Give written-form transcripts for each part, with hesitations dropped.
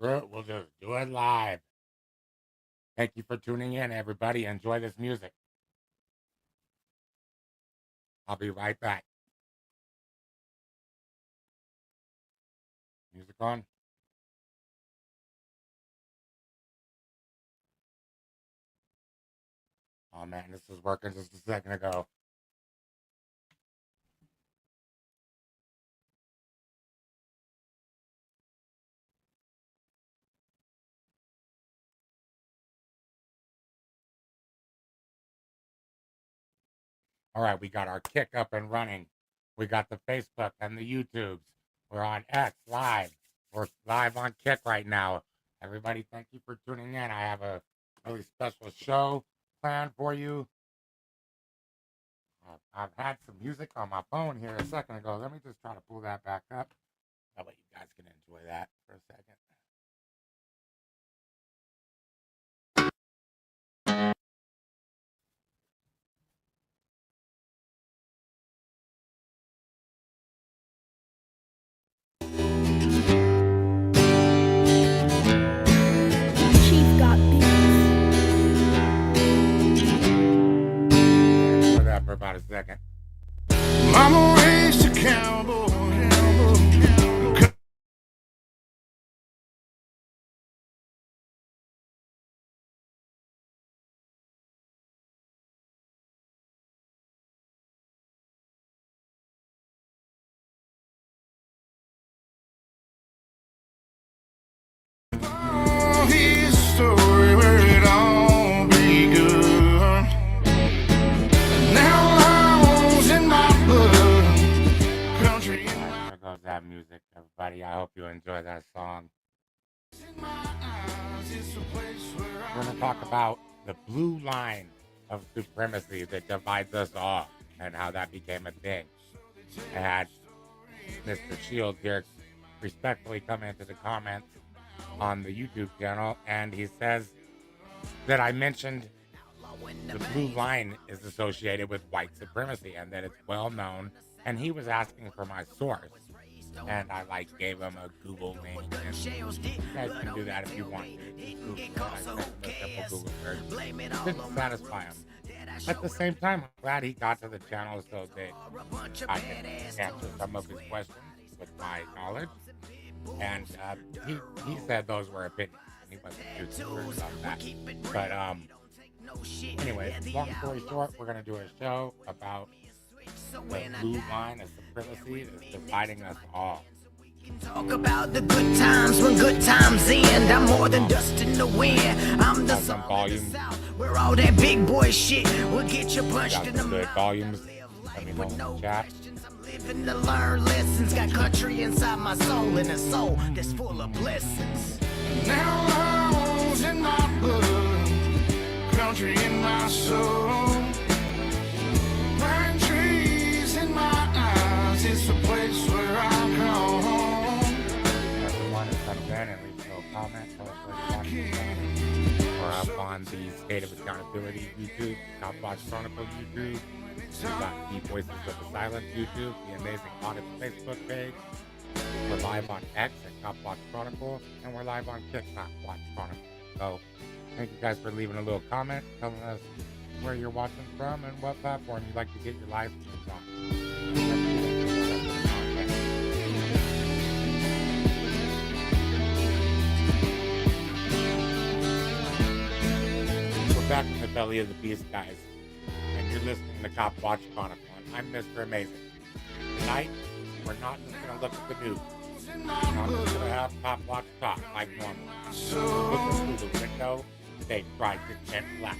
Screw it, we'll just do it live. Thank you for tuning in, everybody. Enjoy this music. I'll be right back. Music on. Oh man, this was working just a second ago. All right, we got our kick up and running. We got the Facebook and the YouTubes. We're on X live. We're live on Kick right now. Everybody, thank you for tuning in. I have a really special show planned for you. I've had some music on my phone here a second ago. Let me just try to pull that back up. That way you guys can enjoy that for a second. Chief got Enjoy that for about a second. Mama raised a cowboy. His story where it all begun. Now law's in my blood. Country in my There goes that music, everybody. I hope you enjoy that song. eyes. It's a place where We're going to talk about the blue line of supremacy that divides us all and how that became a thing. I had Mr. Shields here respectfully come into the comments on the YouTube channel, and he says that I mentioned the blue line is associated with white supremacy and that it's well known, and he was asking for my source, and I gave him a Google link, and you guys can do that if you want to. Just Google it. I sent him a simple Google search. Didn't satisfy him. At the same time, I'm glad he got to the channel so that I can answer some of his questions with my knowledge. And he said those were opinions, and he wasn't too concerned about that. But anyway, long story short, we're gonna do a show about the blue line of supremacy that's dividing us all. Talk about the good times when good times end. I'm more than dust in the wind. I'm the Some song volume. of the South, where all that big boy shit will get you punched Got in the some good mouth. volumes. Let me know in the chat. I'm living to learn lessons. Got country inside my soul and a soul that's full of blessings. now law's in my blood. Country in my soul. Pine trees in my eyes. It's a place where I call home. Everyone who comes in and leaves a little comment, tell us what you want to say. We're up on the State of Accountability YouTube, Copwatch Chronicle YouTube. We've got the Voices of the Silence YouTube, the Amazing Audits Facebook page. We're live on X at Copwatch Chronicle, and we're live on Kick Copwatch Chronicle. So thank you guys for leaving a little comment, telling us where you're watching from and what platform you'd like to get your live streams on. We're back in the belly of the beast, guys, and you're listening to Cop Watch Chronicle. I'm Mr. Amazing. Tonight, we're not just going to look at the news. We're not just going to have Cop Watch talk like normal. Looking through the window, they tried to tent black.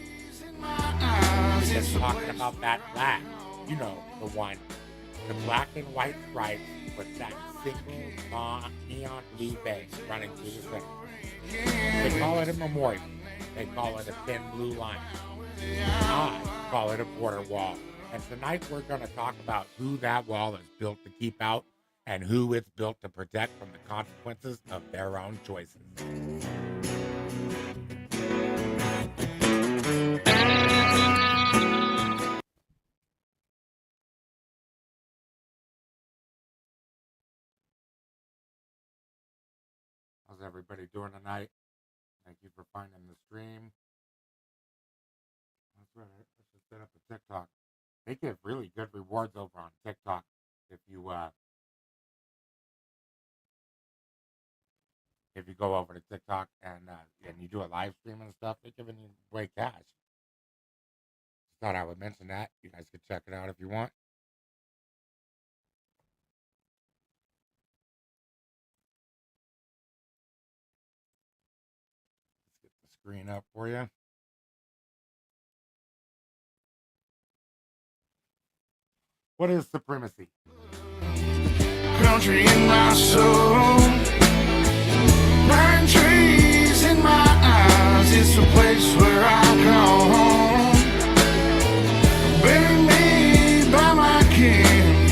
We're just talking about that flag. You know, the one. The black and white stripes with that single neon blue bang running through the center. They call it a memorial. They call it a thin blue line. I call it a border wall. And tonight we're going to talk about who that wall is built to keep out and who it's built to protect from the consequences of their own choices. How's everybody doing tonight? Thank you for finding the stream. That's right. I should set up a TikTok. They give really good rewards over on TikTok if you go over to TikTok and you do a live stream and stuff. They're giving you away cash. Just thought I would mention that. You guys could check it out if you want. Let's get the screen up for you. What is supremacy? Country in my soul, pine trees in my eyes. It's a place where I call home. Bury me by my king,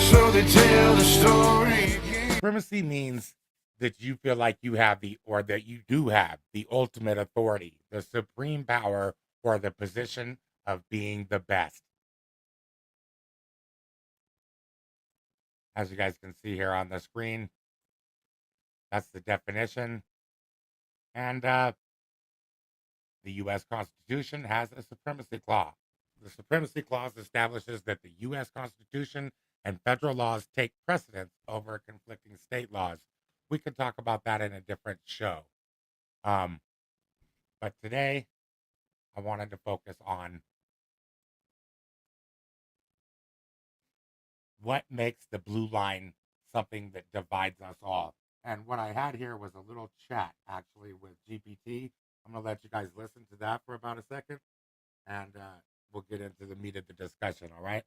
so they tell the story again. Supremacy means that you feel like you have that you do have the ultimate authority, the supreme power, or the position of being the best. As you guys can see here on the screen, that's the definition. And the U.S. Constitution has a supremacy clause. The supremacy clause establishes that the U.S. Constitution and federal laws take precedence over conflicting state laws. We could talk about that in a different show. But today, I wanted to focus on what makes the blue line something that divides us all. And what I had here was a little chat, actually, with GPT. I'm going to let you guys listen to that for about a second, and we'll get into the meat of the discussion, all right?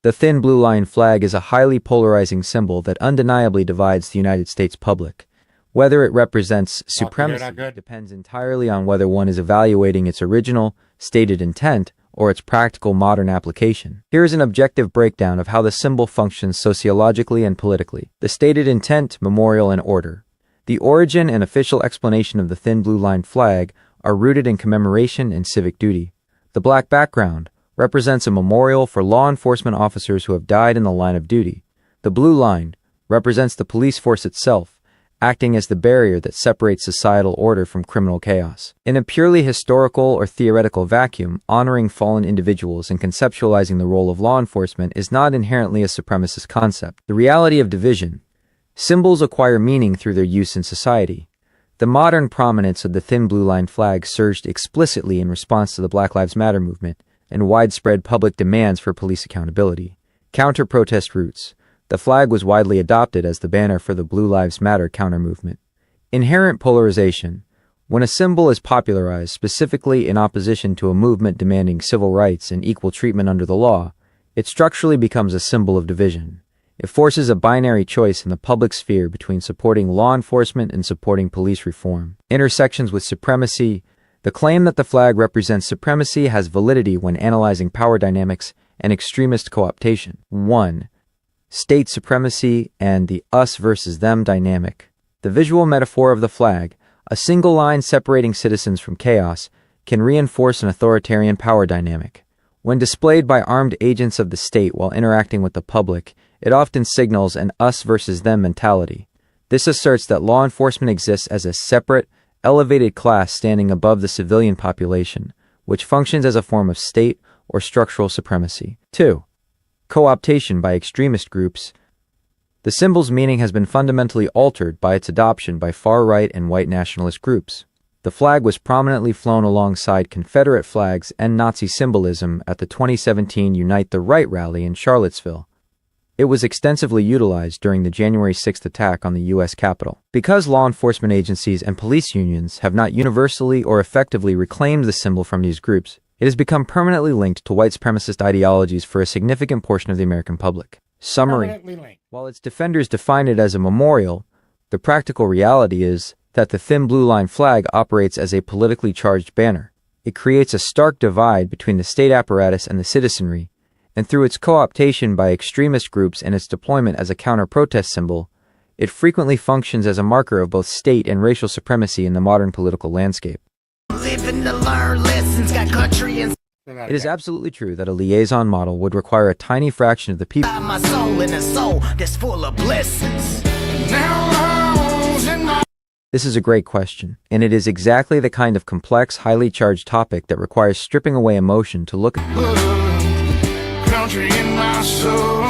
The thin blue line flag is a highly polarizing symbol that undeniably divides the United States public. Whether it represents supremacy depends entirely on whether one is evaluating its original, stated intent, or its practical modern application. Here is an objective breakdown of how the symbol functions sociologically and politically. The stated intent, memorial, and order. The origin and official explanation of the thin blue line flag are rooted in commemoration and civic duty. The black background represents a memorial for law enforcement officers who have died in the line of duty. The blue line represents the police force itself, acting as the barrier that separates societal order from criminal chaos. In a purely historical or theoretical vacuum, honoring fallen individuals and conceptualizing the role of law enforcement is not inherently a supremacist concept. The reality of division. Symbols acquire meaning through their use in society. The modern prominence of the thin blue line flag surged explicitly in response to the Black Lives Matter movement and widespread public demands for police accountability. Counter-protest roots. The flag was widely adopted as the banner for the Blue Lives Matter counter-movement. Inherent polarization. When a symbol is popularized specifically in opposition to a movement demanding civil rights and equal treatment under the law, it structurally becomes a symbol of division. It forces a binary choice in the public sphere between supporting law enforcement and supporting police reform. Intersections with supremacy. The claim that the flag represents supremacy has validity when analyzing power dynamics and extremist co-optation. 1. State supremacy and the us versus them dynamic. The visual metaphor of the flag, a single line separating citizens from chaos, can reinforce an authoritarian power dynamic. When displayed by armed agents of the state while interacting with the public, it often signals an us versus them mentality. This asserts that law enforcement exists as a separate, elevated class standing above the civilian population, which functions as a form of state or structural supremacy. 2. Co-optation by extremist groups. The symbol's meaning has been fundamentally altered by its adoption by far-right and white nationalist groups. The flag was prominently flown alongside Confederate flags and Nazi symbolism at the 2017 Unite the Right rally in Charlottesville. It was extensively utilized during the January 6th attack on the U.S. Capitol. Because law enforcement agencies and police unions have not universally or effectively reclaimed the symbol from these groups, it has become permanently linked to white supremacist ideologies for a significant portion of the American public. Summary. While its defenders define it as a memorial, the practical reality is that the thin blue line flag operates as a politically charged banner. It creates a stark divide between the state apparatus and the citizenry, and through its co-optation by extremist groups and its deployment as a counter-protest symbol, it frequently functions as a marker of both state and racial supremacy in the modern political landscape. Living to learn lessons, got country and Say that It is again. absolutely true that a liaison model would require a tiny fraction of the people. My soul in a soul that's full of blessings. Now I'm losing my This is a great question, and it is exactly the kind of complex, highly charged topic that requires stripping away emotion to look at. country in my soul.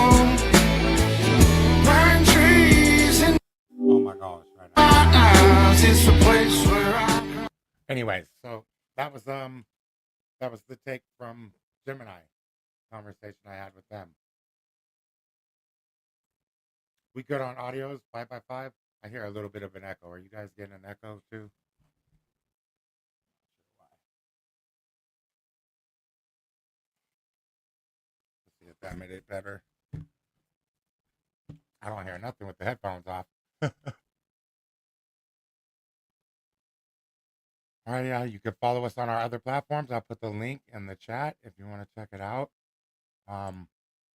Pine trees in Oh my gosh! Right my now. eyes. It's the place where I Anyways, so that was the take from Gemini conversation I had with them. We good on audios 5x5? I hear a little bit of an echo. Are you guys getting an echo too? Let's see if that made it better. I don't hear nothing with the headphones off. All right, yeah, you can follow us on our other platforms. I'll put the link in the chat if you want to check it out.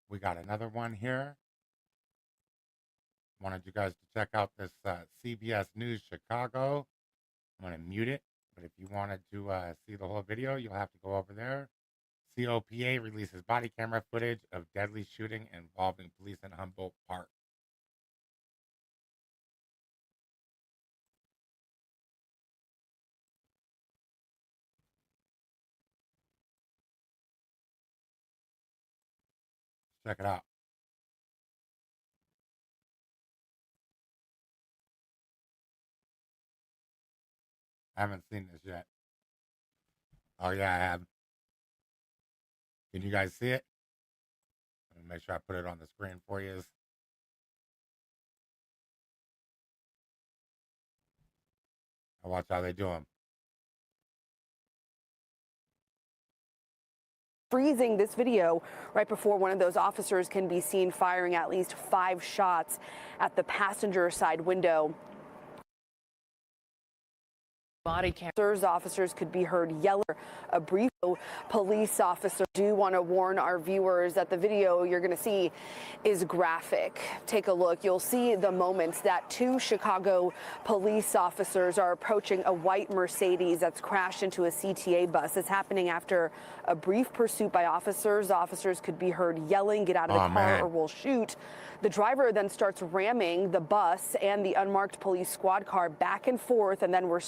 We got another one here. Wanted you guys to check out this CBS News Chicago. I'm going to mute it, but if you wanted to see the whole video, you'll have to go over there. COPA releases body camera footage of deadly shooting involving police in Humboldt Park. Check it out. I haven't seen this yet. Oh, yeah, I have. Can you guys see it? Let me make sure I put it on the screen for you. I'll watch how they do them. Freezing this video right before one of those officers can be seen firing at least 5 shots at the passenger side window. Body cameras. Officers could be heard yelling. A brief police officer. Do want to warn our viewers that the video you're going to see is graphic. Take a look. You'll see the moments that 2 Chicago police officers are approaching a white Mercedes that's crashed into a CTA bus. It's happening after a brief pursuit by officers. Officers could be heard yelling, "Get out of the car Man. or we'll shoot." The driver then starts ramming the bus and the unmarked police squad car back and forth, and then we're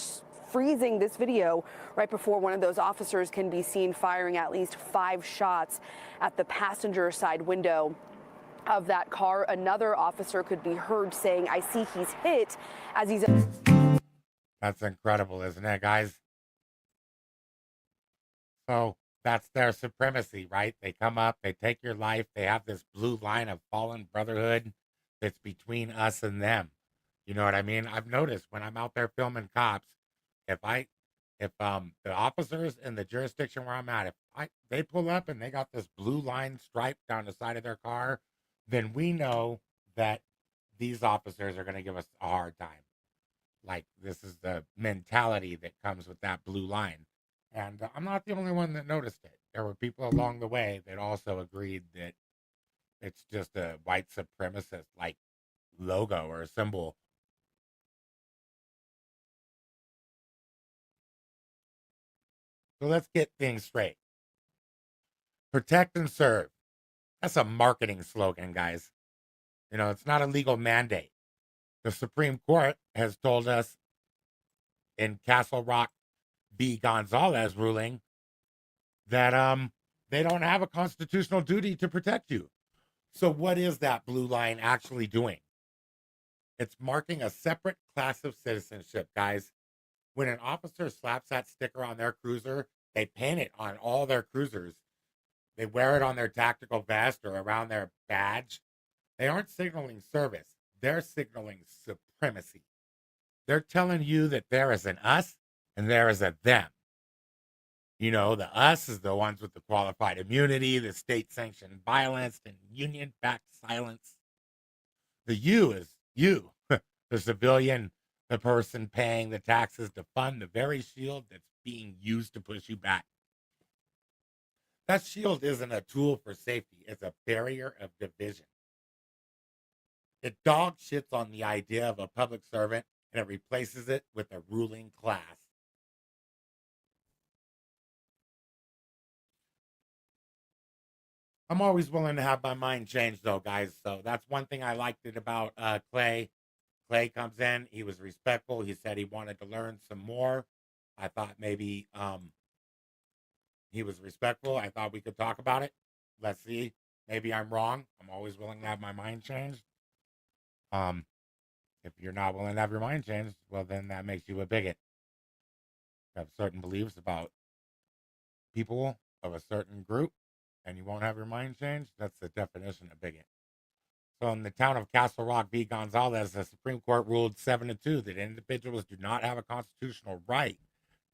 freezing this video right before one of those officers can be seen firing at least 5 shots at the passenger side window of that car. Another officer could be heard saying, "I see he's hit," as he's... That's incredible, isn't it, guys? So that's their supremacy, right? They come up, they take your life, they have this blue line of fallen brotherhood that's between us and them. You know what I mean? I've noticed when I'm out there filming cops, if the officers in the jurisdiction where I'm at, if they pull up and they got this blue line stripe down the side of their car, then we know that these officers are going to give us a hard time. Like, this is the mentality that comes with that blue line. And I'm not the only one that noticed it. There were people along the way that also agreed that it's just a white supremacist like logo or symbol. So let's get things straight. Protect and serve. That's a marketing slogan, guys. You know, it's not a legal mandate. The Supreme Court has told us in Castle Rock v. Gonzalez ruling that they don't have a constitutional duty to protect you. So what is that blue line actually doing? It's marking a separate class of citizenship, guys. When an officer slaps that sticker on their cruiser, they paint it on all their cruisers. They wear it on their tactical vest or around their badge. They aren't signaling service. They're signaling supremacy. They're telling you that there is an us and there is a them. You know, the us is the ones with the qualified immunity, the state-sanctioned violence, and union-backed silence. The you is you, the civilian, the person paying the taxes to fund the very shield that's being used to push you back. That shield isn't a tool for safety. It's a barrier of division. It dog shits on the idea of a public servant and it replaces it with a ruling class. I'm always willing to have my mind changed, though, guys. So that's one thing I liked it about Clay. Clay comes in. He was respectful. He said he wanted to learn some more. I thought maybe he was respectful. I thought we could talk about it. Let's see. Maybe I'm wrong. I'm always willing to have my mind changed. If you're not willing to have your mind changed, well, then that makes you a bigot. You have certain beliefs about people of a certain group, and you won't have your mind changed. That's the definition of bigot. So in the town of Castle Rock v. Gonzalez, the Supreme Court ruled 7-2 that individuals do not have a constitutional right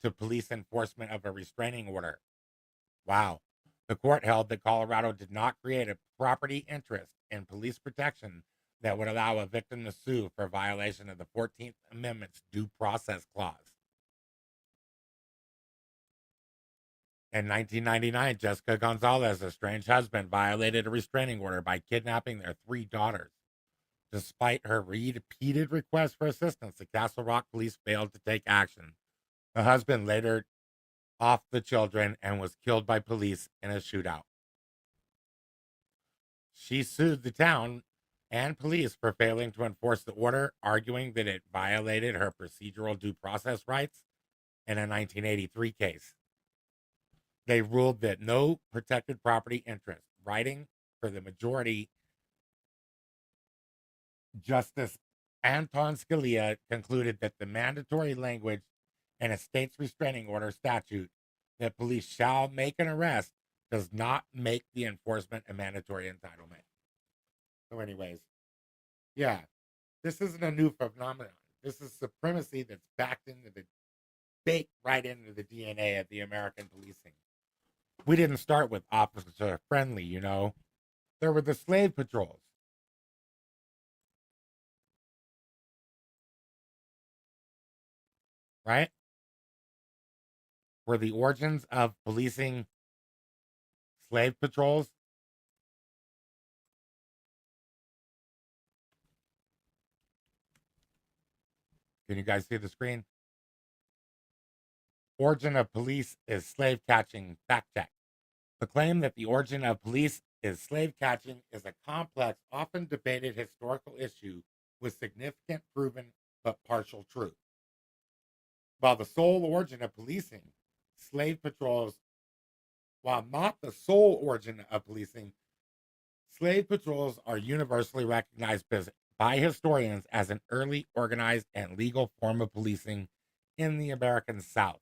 to police enforcement of a restraining order. Wow. The court held that Colorado did not create a property interest in police protection that would allow a victim to sue for violation of the 14th Amendment's due process clause. In 1999, Jessica Gonzalez's estranged husband violated a restraining order by kidnapping their 3 daughters. Despite her repeated requests for assistance, the Castle Rock police failed to take action. The husband later off the children and was killed by police in a shootout. She sued the town and police for failing to enforce the order, arguing that it violated her procedural due process rights in a 1983 case. They ruled that no protected property interest, writing for the majority, Justice Anton Scalia concluded that the mandatory language in a state's restraining order statute that police shall make an arrest does not make the enforcement a mandatory entitlement. So anyways, yeah, this isn't a new phenomenon. This is supremacy that's baked right into the DNA of the American policing. We didn't start with officer friendly, you know. There were the slave patrols. Right? Were the origins of policing slave patrols. Can you guys see the screen? Origin of police is slave catching. Fact check. The claim that the origin of police is slave catching is a complex, often debated historical issue with significant proven but partial truth. While the sole origin of policing, slave patrols, while not the sole origin of policing, slave patrols are universally recognized by historians as an early organized and legal form of policing in the American South.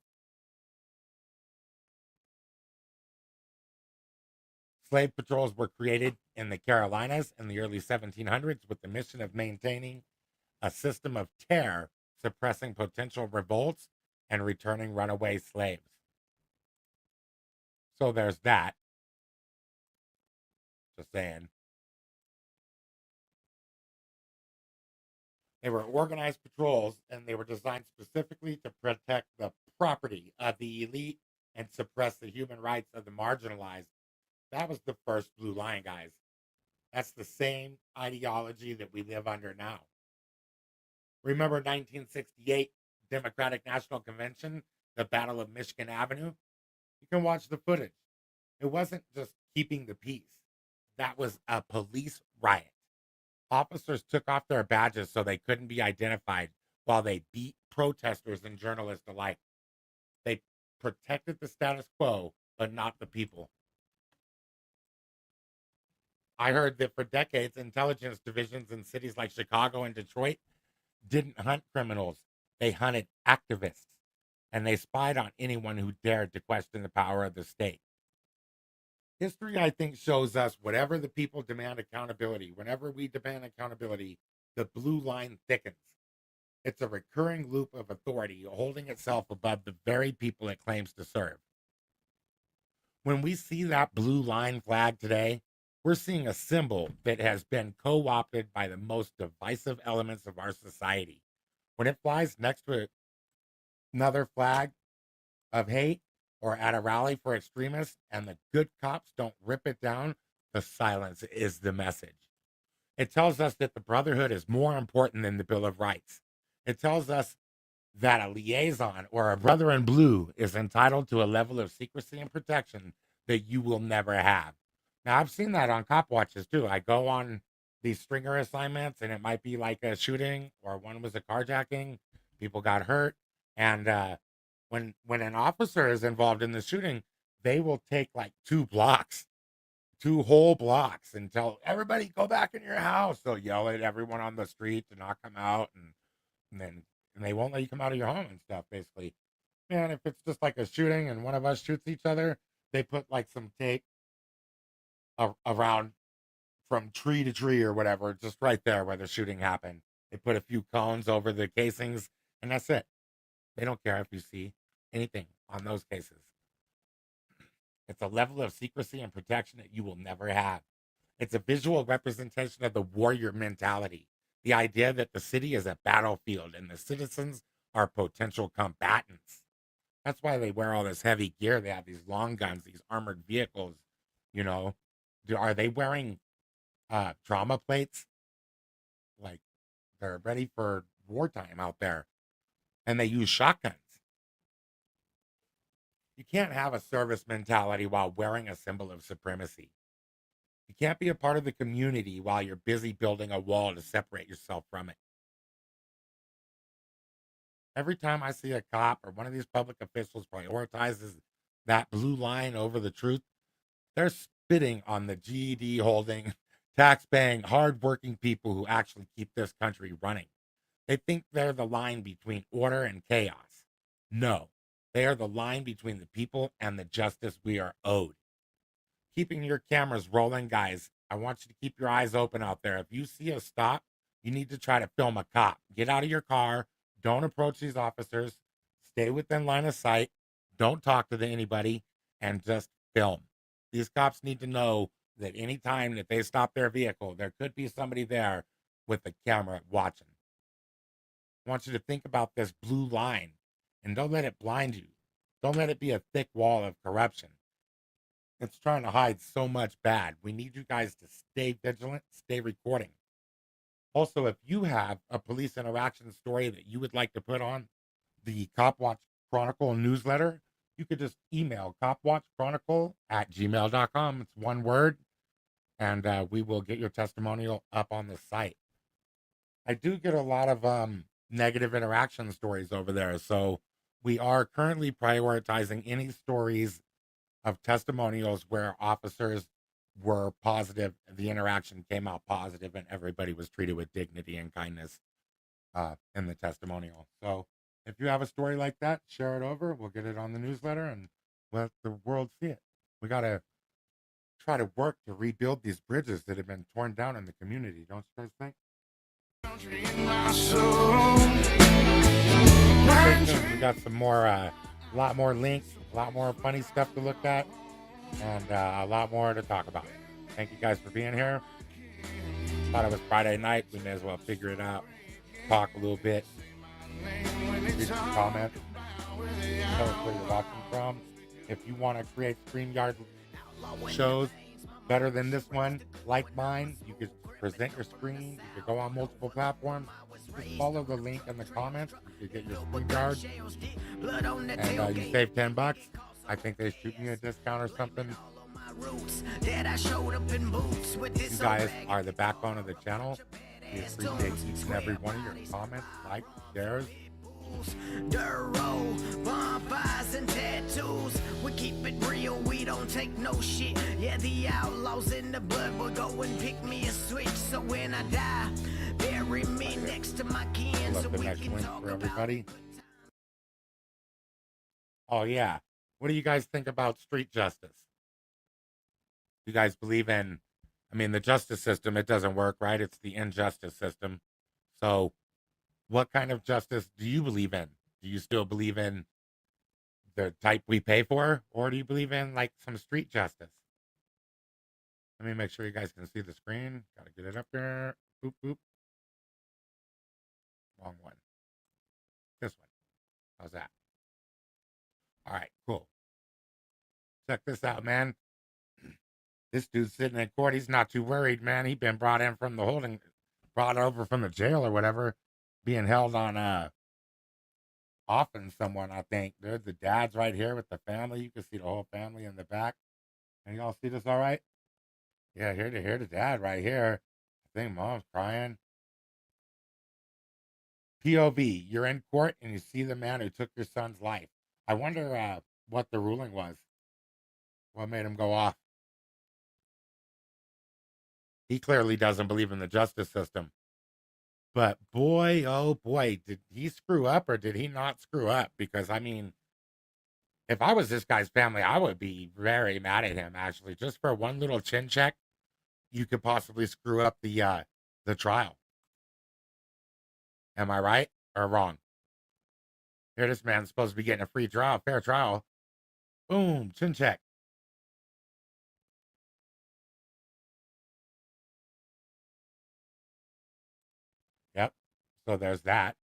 Slave patrols were created in the Carolinas in the early 1700s with the mission of maintaining a system of terror, suppressing potential revolts, and returning runaway slaves. So there's that. Just saying. They were organized patrols, and they were designed specifically to protect the property of the elite and suppress the human rights of the marginalized. That was the first Blue Line, guys. That's the same ideology that we live under now. Remember 1968 Democratic National Convention, the Battle of Michigan Avenue? You can watch the footage. It wasn't just keeping the peace. That was a police riot. Officers took off their badges so they couldn't be identified while they beat protesters and journalists alike. They protected the status quo, but not the people. I heard that for decades, intelligence divisions in cities like Chicago and Detroit didn't hunt criminals. They hunted activists, and they spied on anyone who dared to question the power of the state. History, I think, shows us whatever the people demand accountability, whenever we demand accountability, the blue line thickens. It's a recurring loop of authority holding itself above the very people it claims to serve. When we see that blue line flag today, we're seeing a symbol that has been co-opted by the most divisive elements of our society. When it flies next to another flag of hate or at a rally for extremists and the good cops don't rip it down, the silence is the message. It tells us that the brotherhood is more important than the Bill of Rights. It tells us that a liaison or a brother in blue is entitled to a level of secrecy and protection that you will never have. Now I've seen that on cop watches too. I go on these stringer assignments, and it might be like a shooting, or one was a carjacking. People got hurt, and when an officer is involved in the shooting, they will take like 2 blocks, 2 whole blocks, and tell everybody go back in your house. They'll yell at everyone on the street to not come out, and they won't let you come out of your home and stuff. Basically, man, if it's just like a shooting and one of us shoots each other, they put like some tape around from tree to tree or whatever, just right there where the shooting happened. They put a few cones over the casings, and that's it. They don't care if you see anything on those cases. It's a level of secrecy and protection that you will never have. It's a visual representation of the warrior mentality. The idea that the city is a battlefield and the citizens are potential combatants. That's why they wear all this heavy gear. They have these long guns, these armored vehicles. You know, are they wearing trauma plates? Like, they're ready for wartime out there, and they use shotguns. You can't have a service mentality while wearing a symbol of supremacy. You can't be a part of the community while you're busy building a wall to separate yourself from it. Every time I see a cop or one of these public officials prioritizes that blue line over the truth, they're spitting on the GED holding, tax paying, hardworking people who actually keep this country running. They think they're the line between order and chaos. No, they are the line between the people and the justice we are owed. Keeping your cameras rolling, guys. I want you to keep your eyes open out there. If you see a stop, you need to try to film a cop. Get out of your car. Don't approach these officers. Stay within line of sight. Don't talk to anybody, and just film. These cops need to know that anytime that they stop their vehicle, there could be somebody there with a camera watching. I want you to think about this blue line, and don't let it blind you. Don't let it be a thick wall of corruption. It's trying to hide so much bad. We need you guys to stay vigilant, stay recording. Also, if you have a police interaction story that you would like to put on the Cop Watch Chronicle newsletter, you could just email copwatchchronicle@gmail.com. It's one word, and we will get your testimonial up on the site. I do get a lot of negative interaction stories over there, so we are currently prioritizing any stories of testimonials where officers were positive, the interaction came out positive, and everybody was treated with dignity and kindness in the testimonial. So if you have a story like that, share it over. We'll get it on the newsletter and let the world see it. We got to try to work to rebuild these bridges that have been torn down in the community. Don't you guys think? We got some more, a lot more links, a lot more funny stuff to look at, and a lot more to talk about. Thank you guys for being here. Thought it was Friday night. We may as well figure it out, talk a little bit, read some comments, tell us where you're watching from. If you want to create StreamYard shows better than this one, like mine, you could present your screen. You could go on multiple platforms. Just follow the link in the comments. You could get your StreamYard, and you save $10. I think they shoot me a discount or something. You guys are the backbone of the channel. We appreciate each and every one of your comments, likes, shares. Bonfires and tattoos. We keep it real, we don't take no shit. Yeah, the outlaws in the blood will go and pick me a switch. So when I die, bury me next to my kin. So we can talk for everybody. Oh yeah. What do you guys think about street justice? You guys believe in, I mean, the justice system, it doesn't work, right? It's the injustice system. So what kind of justice do you believe in? Do you still believe in the type we pay for? Or do you believe in like some street justice? Let me make sure you guys can see the screen. Got to get it up there. Boop, boop. Wrong one. This one. How's that? All right, cool. Check this out, man. This dude's sitting in court. He's not too worried, man. He's been brought in from the brought over from the jail or whatever, being held on often someone, I think. There's the dad's right here with the family. You can see the whole family in the back. Can y'all see this all right? Yeah, hear the dad right here. I think mom's crying. POV, you're in court and you see the man who took your son's life. I wonder what the ruling was. What made him go off? He clearly doesn't believe in the justice system. But boy, oh boy, did he screw up or did he not screw up? Because I mean, if I was this guy's family, I would be very mad at him. Actually, just for one little chin check, you could possibly screw up the trial. Am I right or wrong? Here, this man's supposed to be getting a free trial, fair trial. Boom, chin check. Yep. So there's that.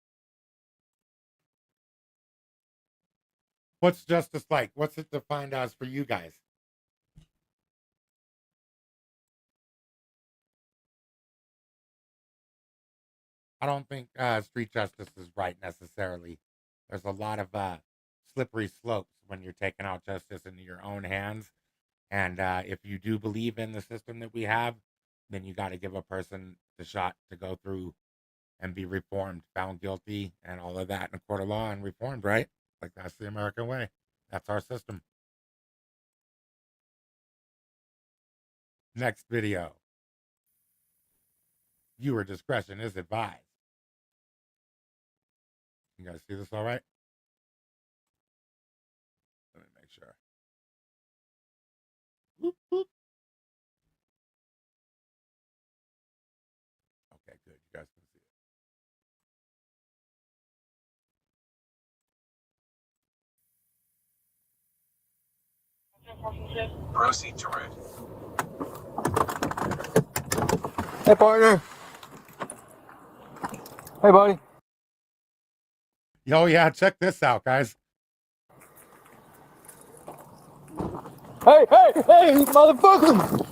What's justice like? What's it defined as for you guys? I don't think street justice is right necessarily. There's a lot of slippery slopes when you're taking out justice into your own hands. And if you do believe in the system that we have, then you got to give a person the shot to go through and be reformed, found guilty, and all of that in a court of law and reformed, right? Like that's the American way. That's our system. Next video. Viewer discretion is advised. You guys see this all right? Let me make sure. Boop, boop. Okay, good. You guys can see it. Proceed to route. Hey, partner. Hey, buddy. Yo, yeah, check this out, guys. Hey, motherfucker!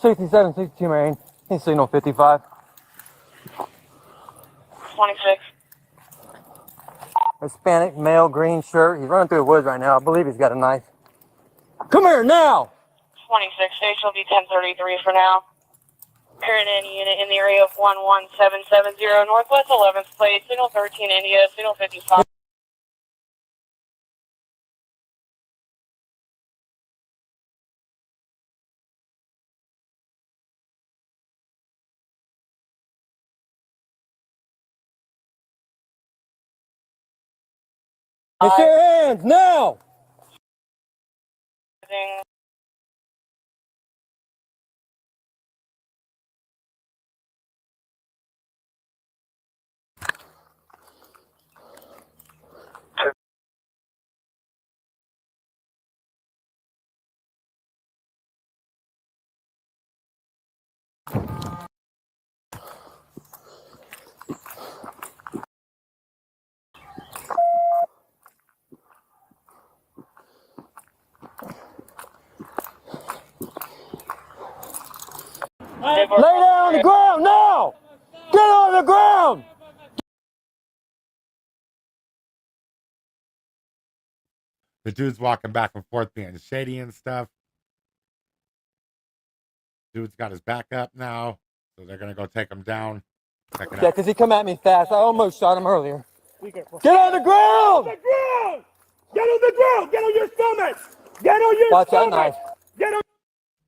'67, '62 Marine. He's signal 55. 26. Hispanic, male, green shirt. He's running through the woods right now. I believe he's got a knife. Come here now! 26. HLB 1033 for now. Current any unit in the area of 11770 Northwest 11th plate, signal 13 India, signal 55. Get your hands now! Lay down on the ground now! Get on the ground! The dude's walking back and forth being shady and stuff. Dude's got his back up now, so they're gonna go take him down. Check it Yeah, out. because he come at me fast. I almost shot him earlier. Get on the ground! Get on the ground! Get on your stomach! Get on your Watch stomach! that knife. Get on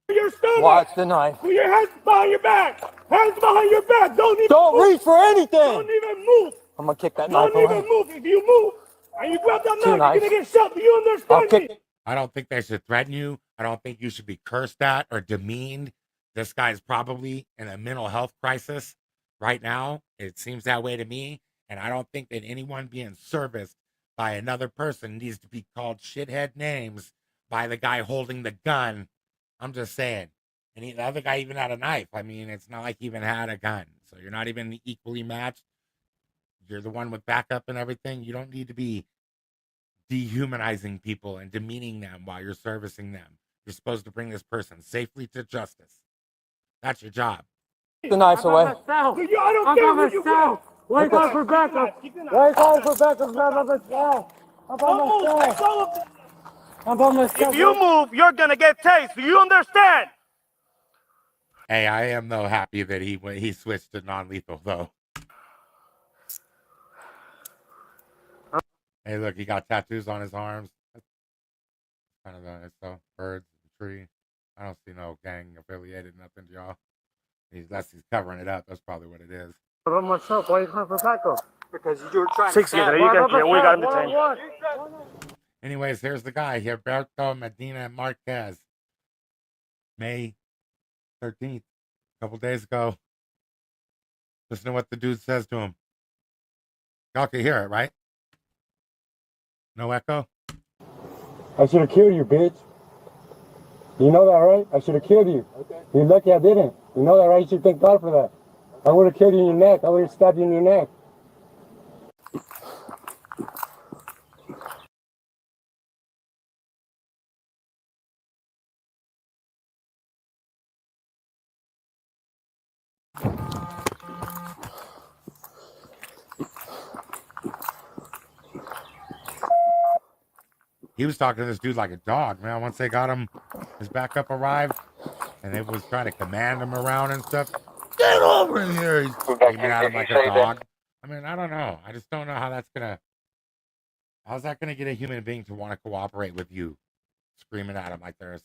your stomach! Watch the knife. Put your hands behind your back! Hands behind your back! Don't even Don't move! reach for anything! Don't even move! I'm gonna kick that knife Don't even away. move! If you move and you grab that Two knife, you're knives. gonna get shot. Do you I'll understand kick me? I don't think they should threaten you. I don't think you should be cursed at or demeaned. This guy's probably in a mental health crisis right now. It seems that way to me. And I don't think that anyone being serviced by another person needs to be called shithead names by the guy holding the gun. I'm just saying. And the other guy even had a knife. I mean, it's not like he even had a gun. So you're not even equally matched. You're the one with backup and everything. You don't need to be dehumanizing people and demeaning them while you're servicing them. You're supposed to bring this person safely to justice. That's your job. The knives away. I don't care what you got. Why are you calling for backup? Why are you calling for backup? I'm by myself. I'm by myself. I'm by myself. If you move, you're gonna get tased. Do you understand? Hey, I am though happy that he switched to non-lethal though. Hey, look, he got tattoos on his arms. That's kind of nice though. Birds, tree. I don't see no gang affiliated, nothing, y'all. Unless he's covering it up. That's probably what it is. I'm by myself. Why are you calling for backup? Because you were trying to stab. We got him detained. Anyways, here's the guy, Roberto Medina Marquez. May 13th, a couple days ago. Listen to what the dude says to him. Y'all can hear it, right? No echo? I should have killed you, bitch. You know that, right? I should have killed you. Okay. You're lucky I didn't. You know that, right? You should thank God for that. I would have killed you in your neck. I would have stabbed you in your neck. He was talking to this dude like a dog, man. Once they got him, his backup arrived, and they was trying to command him around and stuff. Get over here! He's screaming at him like a dog. I mean, I don't know. I just don't know how that's gonna. How's that gonna get a human being to want to cooperate with you? Screaming at him like they're a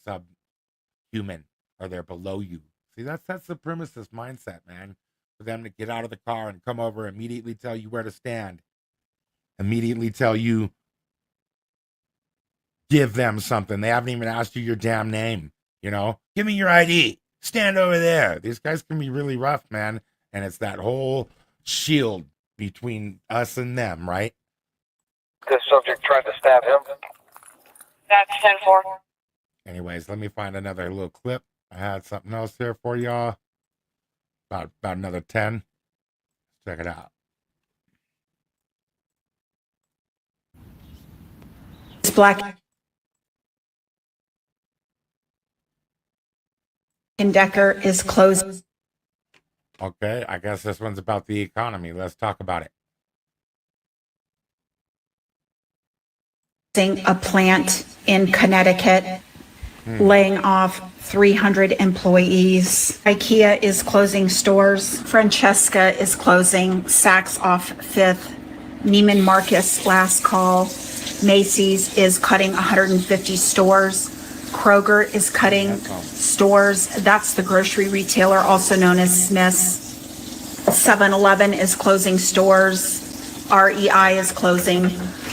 subhuman or they're below you. See, that's that supremacist mindset, man. For them to get out of the car and come over, immediately tell you where to stand, immediately tell you. Give them something. They haven't even asked you your damn name. You know, give me your ID. Stand over there. These guys can be really rough, man. And it's that whole shield between us and them, right? This subject tried to stab him. That's 10-4. Anyways, let me find another little clip. I had something else here for y'all. About another 10. Check it out. It's Black and Decker is closing Okay, I guess this one's about the economy. Let's talk about it. a plant in Connecticut, laying off 300 employees. IKEA is closing stores. Francesca is closing. Saks off 5th. Neiman Marcus last call. Macy's is cutting 150 stores. Kroger is cutting stores. That's the grocery retailer, also known as Smith's. 7-Eleven is closing stores. REI is closing.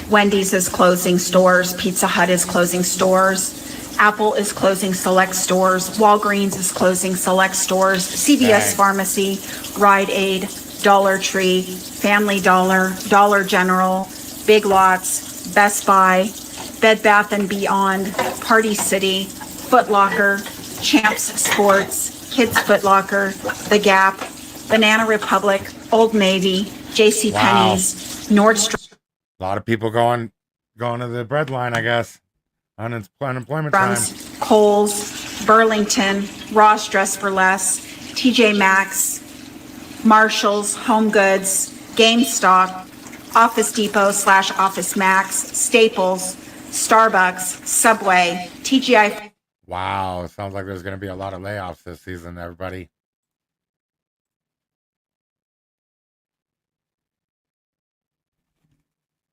Wendy's is closing stores. Pizza Hut is closing stores. Apple is closing select stores. Walgreens is closing select stores. CVS Pharmacy, Rite Aid, Dollar Tree, Family Dollar, Dollar General, Big Lots, Best Buy, Bed Bath & Beyond, Party City, Foot Locker, Champs Sports, Kids Foot Locker, The Gap, Banana Republic, Old Navy, JCPenney's, Nordstrom. A lot of people going to the breadline, I guess. Unemployment time. Kohl's, Burlington, Ross Dress for Less, TJ Maxx, Marshalls, Home Goods, GameStop, Office Depot / Office Max, Staples, Starbucks, Subway, TGI. Wow, it sounds like there's going to be a lot of layoffs this season, everybody.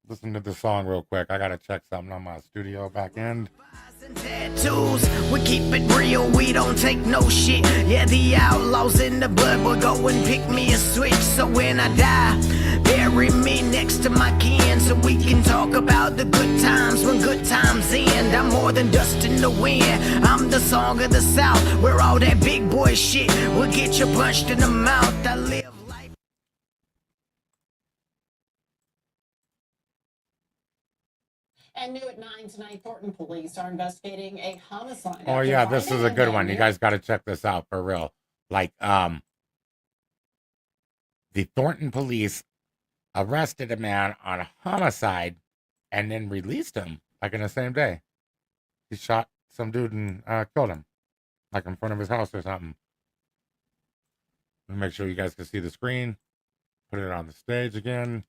Listen to the song real quick. I got to check something on my studio back end. Tattoos, we keep it real, we don't take no shit. Yeah, the outlaws in the blood will go and pick me a switch. So when I die, bury me next to my kin, so we can talk about the good times when good times end. I'm more than dust in the wind, I'm the song of the South, where all that big boy shit will get you punched in the mouth. I live life. And new at 9 tonight, Thornton police are investigating a homicide. Oh yeah, this is a good one. You guys got to check this out for real. Like, the Thornton police arrested a man on a homicide and then released him like in the same day. He shot some dude and killed him, like in front of his house or something. Let me make sure you guys can see the screen. Put it on the stage again.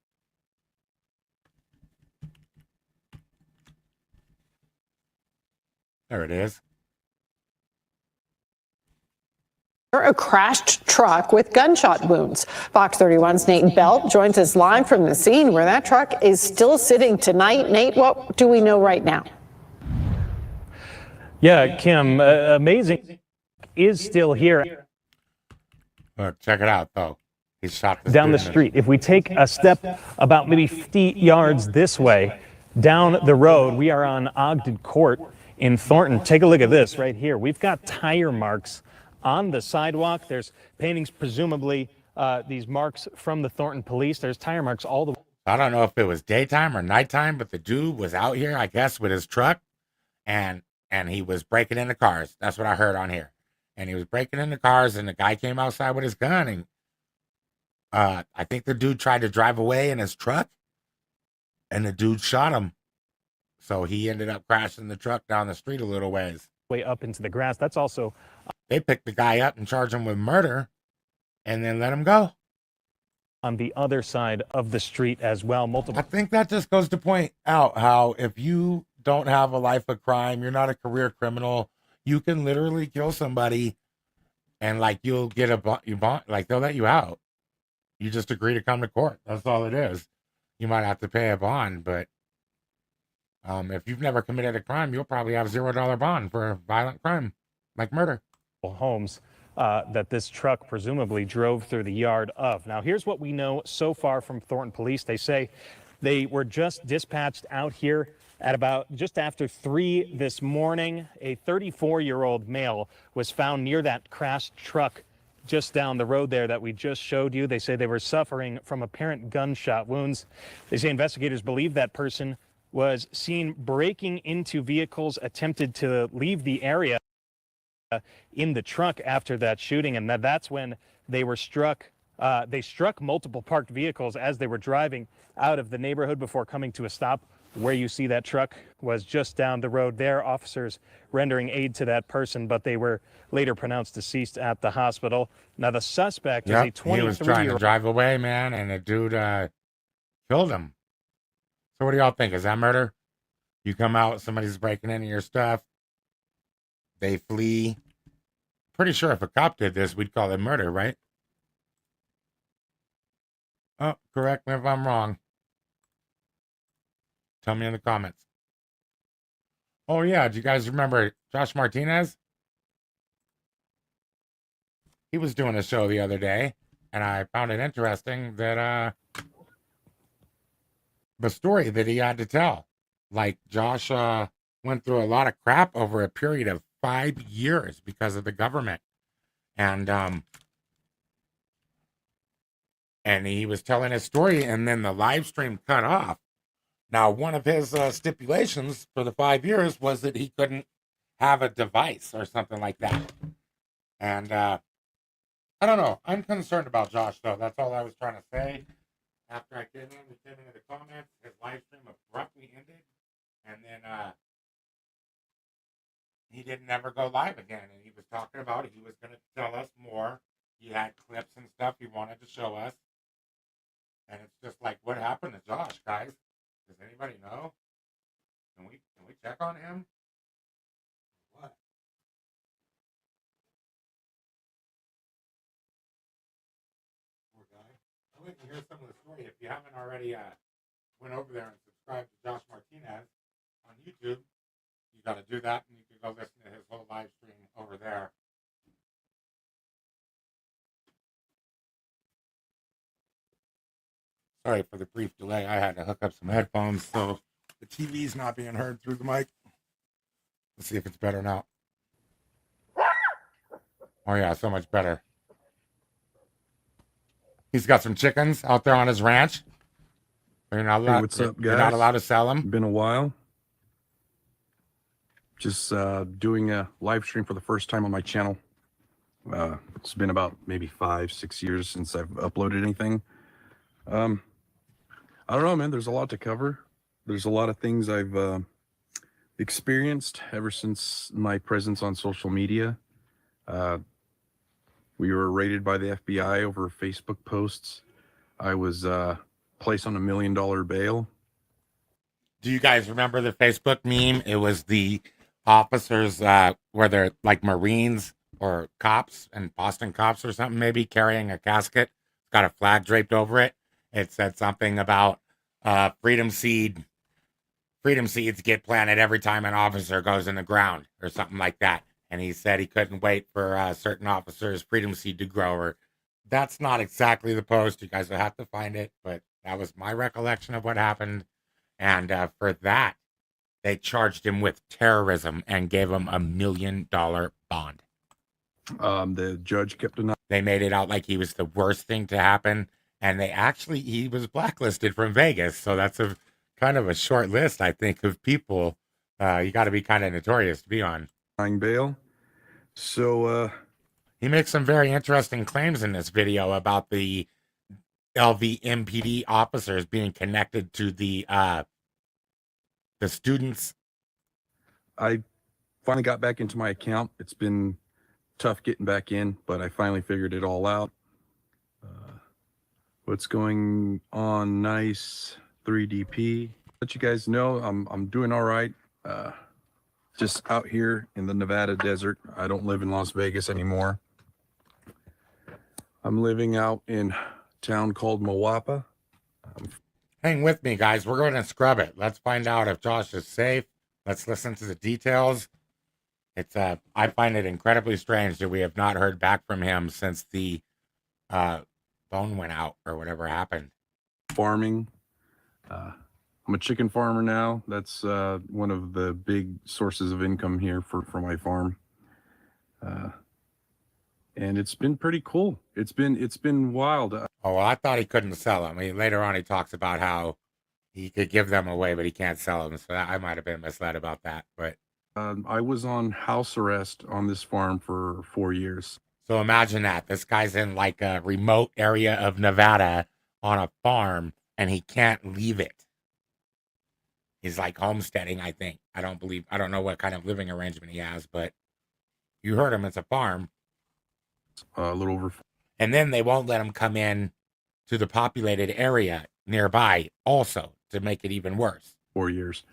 There it is. A crashed truck with gunshot wounds. Fox 31's Nate Belt joins us live from the scene where that truck is still sitting tonight. Nate, what do we know right now? Yeah, Kim, amazing is still here. Look, check it out, though. He shot this down the dude in street. If we take a step about maybe 50 yards this way, down the road, we are on Ogden Court in Thornton. Take a look at this right here. We've got tire marks on the sidewalk. There's paintings, presumably these marks from the Thornton police. There's tire marks all the way. I don't know if it was daytime or nighttime, but the dude was out here, I guess, with his truck, and he was breaking into cars. That's what I heard on here. And he was breaking into cars, and the guy came outside with his gun, and I think the dude tried to drive away in his truck, and the dude shot him. So he ended up crashing the truck down the street a little ways. Way up into the grass. That's also... They picked the guy up and charged him with murder, and then let him go. On the other side of the street as well. I think that just goes to point out how if you don't have a life of crime, you're not a career criminal, you can literally kill somebody and like you'll get a bond, like they'll let you out. You just agree to come to court. That's all it is. You might have to pay a bond, but if you've never committed a crime, you'll probably have $0 bond for a violent crime like murder. Homes that this truck presumably drove through the yard of. Now, here's what we know so far from Thornton Police. They say they were just dispatched out here at about just after 3 this morning. A 34-year-old male was found near that crashed truck just down the road there that we just showed you. They say they were suffering from apparent gunshot wounds. They say investigators believe that person was seen breaking into vehicles, attempted to leave the area in the truck after that shooting, and that's when they were struck. They struck multiple parked vehicles as they were driving out of the neighborhood before coming to a stop. Where you see that truck was just down the road there. Officers rendering aid to that person, but they were later pronounced deceased at the hospital. Now the suspect is a 23-year-old. He was trying to drive away, man, and a dude killed him. So what do y'all think? Is that murder? You come out, somebody's breaking into your stuff, they flee. Pretty sure if a cop did this, we'd call it murder, right? Oh, correct me if I'm wrong. Tell me in the comments. Oh, yeah. Do you guys remember Josh Martinez? He was doing a show the other day, and I found it interesting that the story that he had to tell. Like, Josh went through a lot of crap over a period of 5 years because of the government. And he was telling his story, and then the live stream cut off. Now, one of his stipulations for the 5 years was that he couldn't have a device or something like that. And I don't know. I'm concerned about Josh, though. That's all I was trying to say. After I came into the comments, his live stream abruptly ended. And then he didn't ever go live again. And he was talking about it. He was going to tell us more. He had clips and stuff he wanted to show us. And it's just like, what happened to Josh, guys? Does anybody know? Can we check on him? What? Poor guy. I'll let you hear some of the story. If you haven't already went over there and subscribed to Josh Martinez on YouTube, you got to do that, and you can go listen to his whole live stream over there. Sorry for the brief delay. I had to hook up some headphones, so the TV's not being heard through the mic. Let's see if it's better now. Oh, yeah, so much better. He's got some chickens out there on his ranch. You're not allowed, hey, what's up, guys? You're not allowed to sell them. Been a while. Just doing a live stream for the first time on my channel. It's been about maybe 5-6 years since I've uploaded anything. I don't know, man. There's a lot to cover. There's a lot of things I've experienced ever since my presence on social media. We were raided by the FBI over Facebook posts. I was placed on $1 million bail. Do you guys remember the Facebook meme? It was the officers, where they're like Marines or cops, and Boston cops or something, maybe carrying a casket. It's got a flag draped over it. It said something about freedom seeds get planted every time an officer goes in the ground or something like that. And he said he couldn't wait for certain officers' freedom seed to grow. Or that's not exactly the post. You guys will have to find it, but that was my recollection of what happened. And for that, they charged him with terrorism and gave him $1 million bond. The judge kept denying. They made it out like he was the worst thing to happen. And he was blacklisted from Vegas. So that's a kind of a short list, I think, of people you got to be kind of notorious to be on. Bail. So he makes some very interesting claims in this video about the LVMPD officers being connected to the students. I finally got back into my account. It's been tough getting back in, but I finally figured it all out. What's going on? Nice 3DP. Let you guys know I'm doing all right. Just out here in the Nevada desert. I don't live in Las Vegas anymore. I'm living out in a town called Moapa. Hang with me, guys. We're going to scrub it. Let's find out if Josh is safe. Let's listen to the details. It's I find it incredibly strange that we have not heard back from him since the phone went out or whatever happened. Farming. I'm a chicken farmer now. That's one of the big sources of income here for my farm. And it's been pretty cool. It's been wild. Oh, well, I thought he couldn't sell them. Later on, he talks about how he could give them away, but he can't sell them. So I might have been misled about that. But I was on house arrest on this farm for 4 years. So imagine that. This guy's in like a remote area of Nevada on a farm, and he can't leave it. He's like homesteading, I think. I don't know what kind of living arrangement he has, but you heard him. It's a farm. A little over. And then they won't let him come in to the populated area nearby also to make it even worse. 4 years.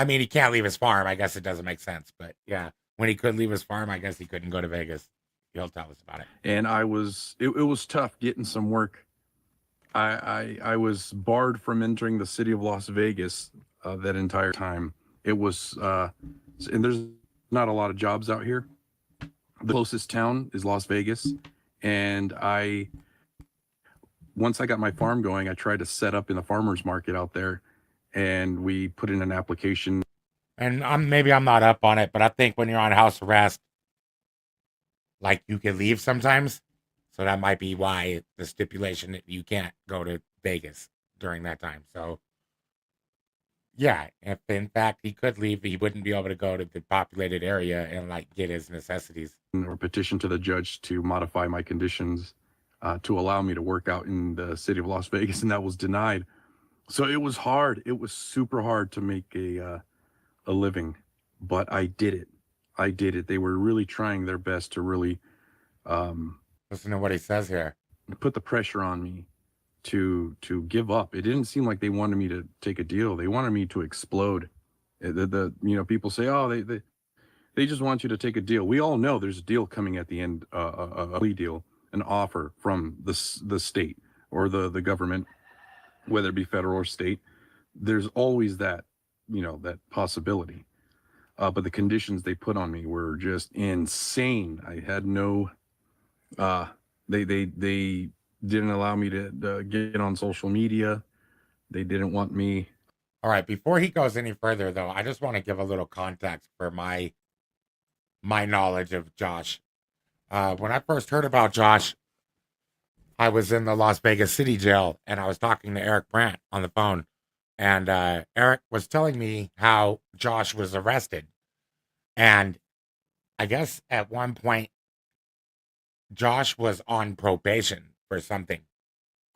He can't leave his farm. I guess it doesn't make sense. But yeah, when he could leave his farm, I guess he couldn't go to Vegas. He'll tell us about it. And it was tough getting some work. I was barred from entering the city of Las Vegas that entire time. It was, and there's not a lot of jobs out here. The closest town is Las Vegas. And once I got my farm going, I tried to set up in the farmer's market out there, and we put in an application. And maybe I'm not up on it, but I think when you're on house arrest, like you can leave sometimes. So that might be why the stipulation that you can't go to Vegas during that time. So yeah, if in fact he could leave, he wouldn't be able to go to the populated area and like get his necessities. Or petition to the judge to modify my conditions to allow me to work out in the city of Las Vegas, and that was denied. So it was hard. It was super hard to make a living, but I did it. They were really trying their best to really listen to what he says here. Put the pressure on me to give up. It didn't seem like they wanted me to take a deal. They wanted me to explode. People say, oh, they just want you to take a deal. We all know there's a deal coming at the end, a plea deal, an offer from the state or the government, whether it be federal or state. There's always that, that possibility. But the conditions they put on me were just insane. I had no, they didn't allow me to get on social media. They didn't want me. All right. Before he goes any further, though, I just want to give a little context for my knowledge of Josh. When I first heard about Josh, I was in the Las Vegas City Jail, and I was talking to Eric Brandt on the phone. And Eric was telling me how Josh was arrested. And I guess at one point, Josh was on probation for something.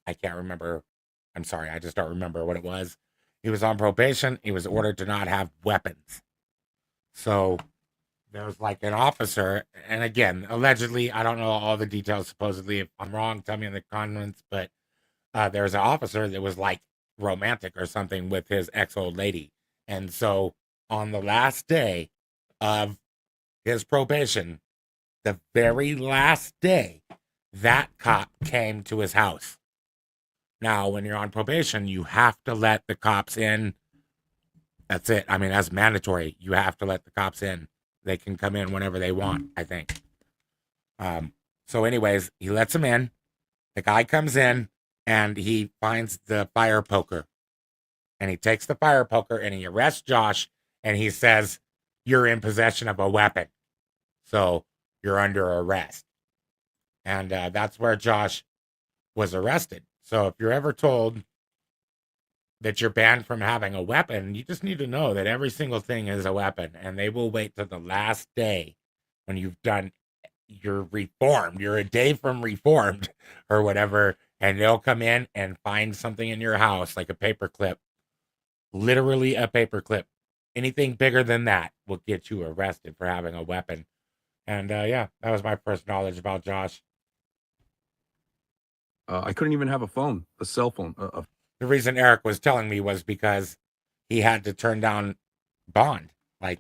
I can't remember. I'm sorry, I just don't remember what it was. He was on probation. He was ordered to not have weapons. So there's like an officer, and again, allegedly, I don't know all the details. Supposedly, if I'm wrong, tell me in the comments. But there's an officer that was like romantic or something with his ex-old lady. And so on the last day of his probation, the very last day, that cop came to his house. Now, when you're on probation, you have to let the cops in. That's it. I mean, that's mandatory. You have to let the cops in. They can come in whenever they want, I think. So anyways, he lets him in. The guy comes in and he finds the fire poker. And he takes the fire poker and he arrests Josh and he says, "You're in possession of a weapon. So you're under arrest." And that's where Josh was arrested. So if you're ever told that you're banned from having a weapon, you just need to know that every single thing is a weapon. And they will wait till the last day when you're reformed. You're a day from reformed or whatever. And they'll come in and find something in your house, like a paperclip. Literally a paperclip. Anything bigger than that will get you arrested for having a weapon. And yeah, that was my first knowledge about Josh. I couldn't even have a phone, a cell phone. The reason Eric was telling me was because he had to turn down bond. Like,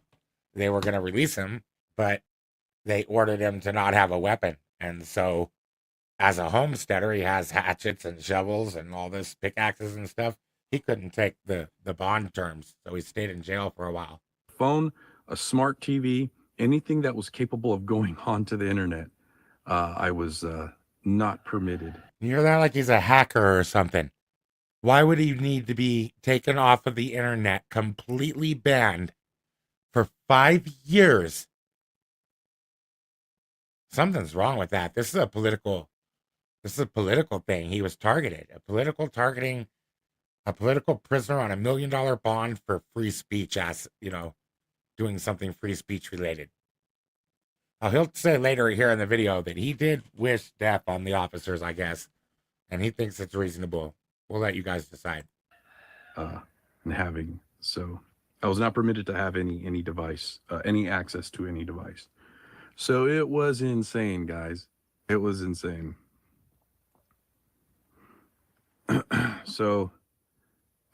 they were going to release him, but they ordered him to not have a weapon. And so, as a homesteader, he has hatchets and shovels and all this pickaxes and stuff. He couldn't take the bond terms, so he stayed in jail for a while. Phone, a smart TV, anything that was capable of going onto the internet, I was not permitted. You hear that? Like he's a hacker or something. Why would he need to be taken off of the internet, completely banned for 5 years? Something's wrong with that. This is a political thing. He was targeted. A political targeting, a political prisoner on $1 million bond for free speech, as doing something free speech related. Now, he'll say later here in the video that he did wish death on the officers, I guess, and he thinks it's reasonable. We'll let you guys decide. So I was not permitted to have any device, any access to any device. So it was insane, guys. It was insane. So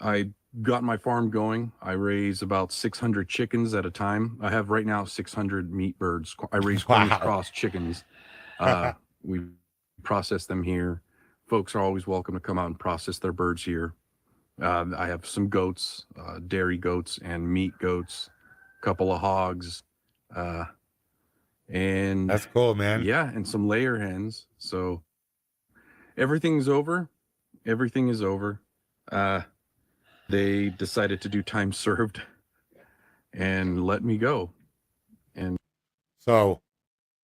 I got my farm going. I raise about 600 chickens at a time. I have right now 600 meat birds. I raise cross chickens. We process them here. Folks are always welcome to come out and process their birds here. I have some goats, dairy goats and meat goats, a couple of hogs. And that's cool, man. Yeah, and some layer hens. So everything's over. Everything is over. They decided to do time served and let me go. And so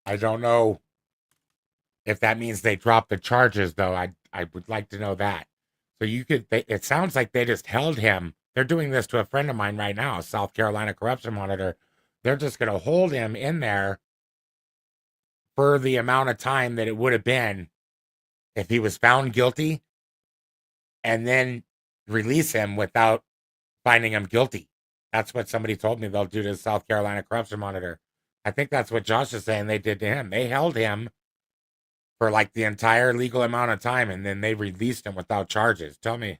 I don't know if that means they dropped the charges, though. I would like to know that. So it sounds like they just held him. They're doing this to a friend of mine right now, South Carolina corruption monitor. They're just going to hold him in there for the amount of time that it would have been if he was found guilty, and then release him without finding him guilty. That's what somebody told me they'll do to South Carolina corruption monitor. I think that's what Josh is saying they did to him. They held him for like the entire legal amount of time, and then they released him without charges. Tell me,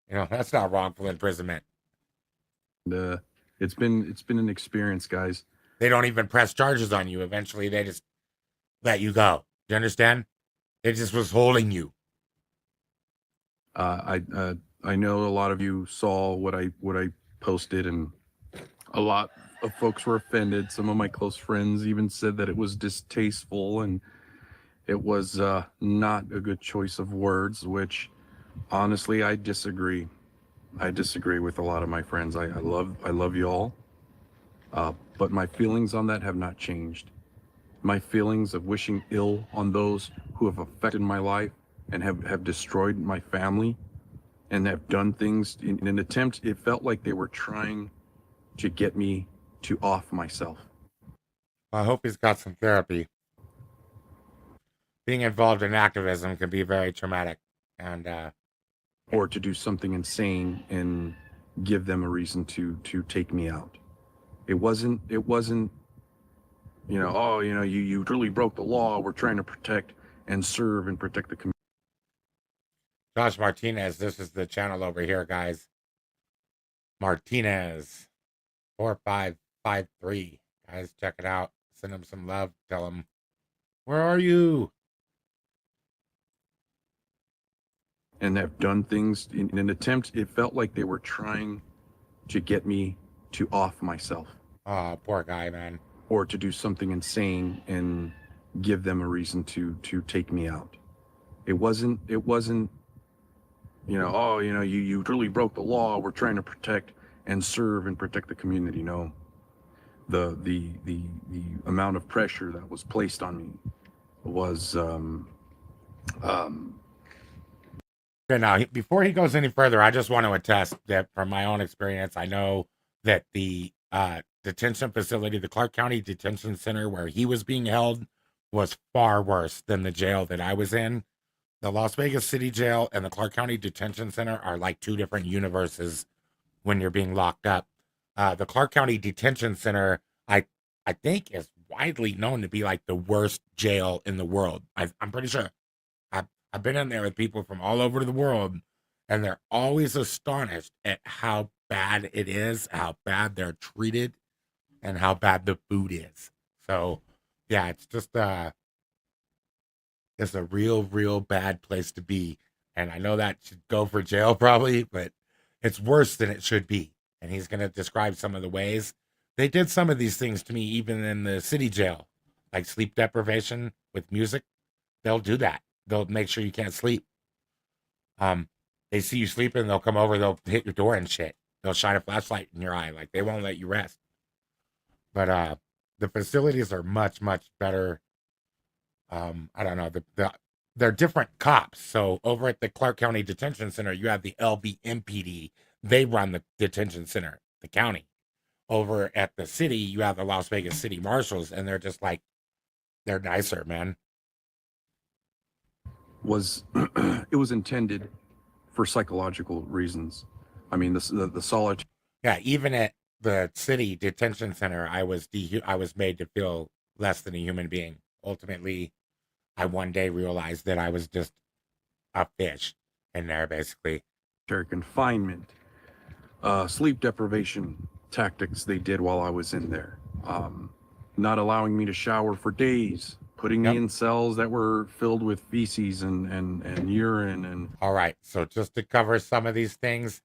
that's not wrongful imprisonment. It's been an experience, guys. They don't even press charges on you. Eventually, they just let you go. Do you understand? It just was holding you. I know a lot of you saw what I posted, and a lot of folks were offended. Some of my close friends even said that it was distasteful and it was not a good choice of words, which honestly I disagree. I disagree with a lot of my friends. I love you all, but my feelings on that have not changed. My feelings of wishing ill on those who have affected my life and have destroyed my family and have done things in an attempt. It felt like they were trying to get me to off myself. I hope he's got some therapy. Being involved in activism can be very traumatic, and or to do something insane and give them a reason to take me out. It wasn't, you know, oh, you know, you really broke the law. We're trying to protect and serve and protect the community. Josh Martinez, this is the channel over here, guys. Martinez 4553. Guys, check it out. Send him some love. Tell him, where are you? And have done things in an attempt. It felt like they were trying to get me to off myself. Oh, poor guy, man. Or to do something insane and give them a reason to take me out. It wasn't, you know, oh, you know, you really broke the law. We're trying to protect and serve and protect the community. No, the amount of pressure that was placed on me was Okay, now, before he goes any further, I just want to attest that from my own experience, I know that the detention facility, the Clark County Detention Center where he was being held, was far worse than the jail that I was in. The Las Vegas City Jail and the Clark County Detention Center are like two different universes when you're being locked up. The Clark County Detention Center, I think, is widely known to be like the worst jail in the world. I'm pretty sure. I've been in there with people from all over the world, and they're always astonished at how bad it is, how bad they're treated, and how bad the food is. So, yeah, it's just it's a real bad place to be. And I know that should go for jail probably, but it's worse than it should be. And he's going to describe some of the ways. They did some of these things to me even in the city jail, like sleep deprivation with music. They'll do that. They'll make sure you can't sleep. They see you sleeping, they'll come over, they'll hit your door and shit. They'll shine a flashlight in your eye, like they won't let you rest. But the facilities are much better. I don't know, they're different cops. So over at the Clark County Detention Center, you have the LVMPD. They run the detention center, the county. Over at the city, you have the Las Vegas City Marshals, and they're just like, they're nicer, man. It was intended for psychological reasons. I mean, the solitude. Yeah, even at the city detention center, I was made to feel less than a human being. Ultimately, I one day realized that I was just a fish in there, basically. Confinement, sleep deprivation tactics they did while I was in there. Not allowing me to shower for days. Putting me in cells that were filled with feces and urine and. All right, so just to cover some of these things,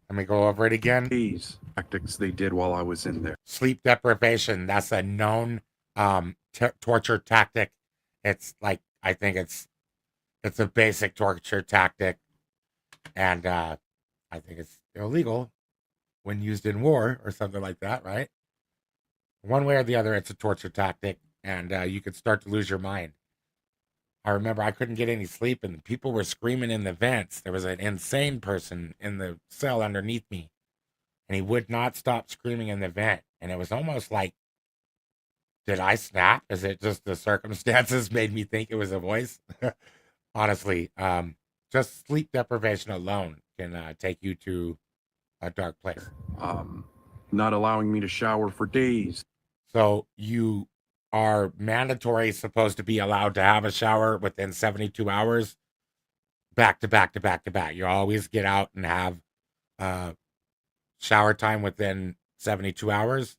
let me go over it again. These tactics they did while I was in there. Sleep deprivation, that's a known torture tactic. It's like, I think it's a basic torture tactic, and I think it's illegal when used in war or something like that, right? One way or the other, it's a torture tactic. And you could start to lose your mind. I remember I couldn't get any sleep, and people were screaming in the vents. There was an insane person in the cell underneath me, and he would not stop screaming in the vent. And it was almost like, did I snap? Is it just the circumstances made me think it was a voice? Honestly, just sleep deprivation alone can take you to a dark place. Not allowing me to shower for days. So you are mandatory supposed to be allowed to have a shower within 72 hours, back to back. You always get out and have shower time within 72 hours,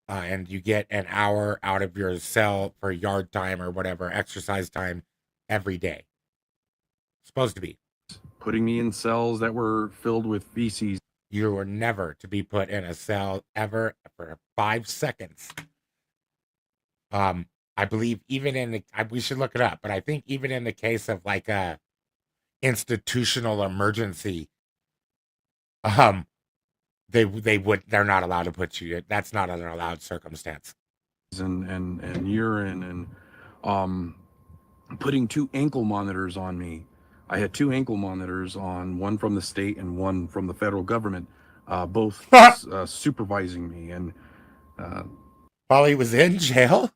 and you get an hour out of your cell for yard time or whatever, exercise time every day. Supposed to be. Putting me in cells that were filled with feces. You were never to be put in a cell ever for 5 seconds. I believe even in we should look it up, but I think even in the case of like a institutional emergency, they're not allowed to put you. That's not an allowed circumstance. And urine and putting 2 ankle monitors on me. I had 2 ankle monitors on, one from the state and one from the federal government, both supervising me. And while he was in jail.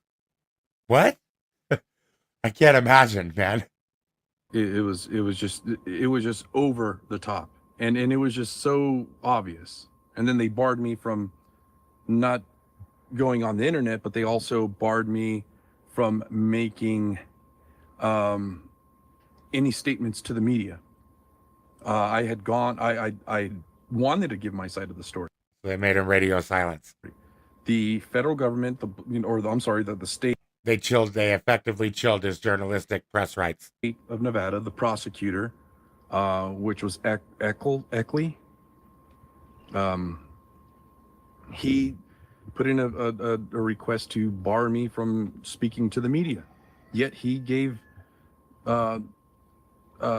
What? I can't imagine, man. It was just over the top, and it was just so obvious. And then they barred me from not going on the internet, but they also barred me from making any statements to the media. I had gone. I wanted to give my side of the story. So they made him radio silence. The federal government, the state. They effectively chilled his journalistic press rights. Of Nevada, the prosecutor, which was Eckley, he put in a request to bar me from speaking to the media. Yet he gave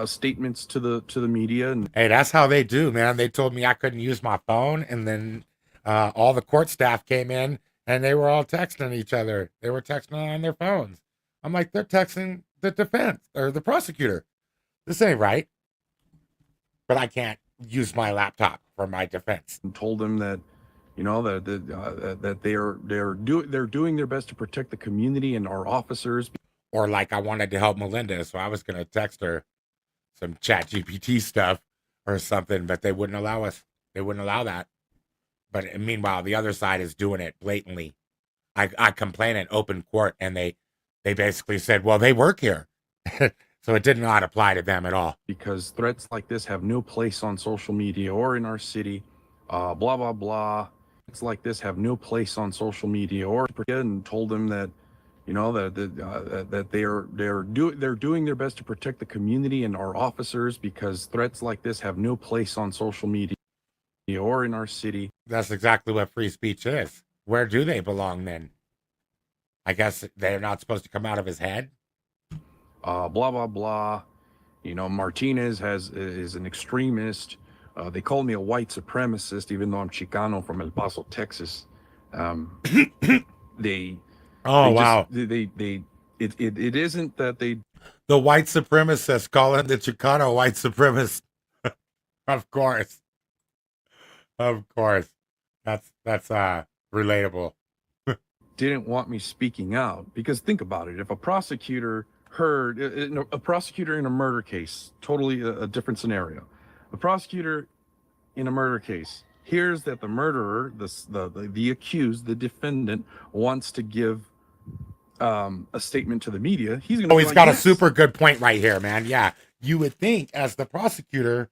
statements to the media. And hey, that's how they do, man. They told me I couldn't use my phone, and then all the court staff came in, and they were all texting each other. They were texting on their phones. I'm like, they're texting the defense or the prosecutor. This ain't right. But I can't use my laptop for my defense. And told them that, that they're doing their best to protect the community and our officers. Or like I wanted to help Melinda, so I was going to text her some chat GPT stuff or something, but they wouldn't allow us. They wouldn't allow that. But meanwhile, the other side is doing it blatantly. I complain in open court, and they basically said, well, they work here. So it did not apply to them at all. Because threats like this have no place on social media or in our city, blah, blah, blah. Threats like this have no place on social media or, and told them that, that they're doing their best to protect the community and our officers, because threats like this have no place on social media or in our city. That's exactly what free speech is. Where do they belong then? I guess they're not supposed to come out of his head. Blah, blah, blah. Martinez is an extremist. They call me a white supremacist, even though I'm Chicano from El Paso, Texas. It isn't that they. The white supremacists calling the Chicano white supremacist. Of course. That's relatable. Didn't want me speaking out, because think about it. If a prosecutor heard a prosecutor in a murder case, totally a different scenario. A prosecutor in a murder case hears that the murderer, the accused, the defendant, wants to give a statement to the media. He's going to. Oh, he's got a super good point right here, man. Yeah, you would think as the prosecutor,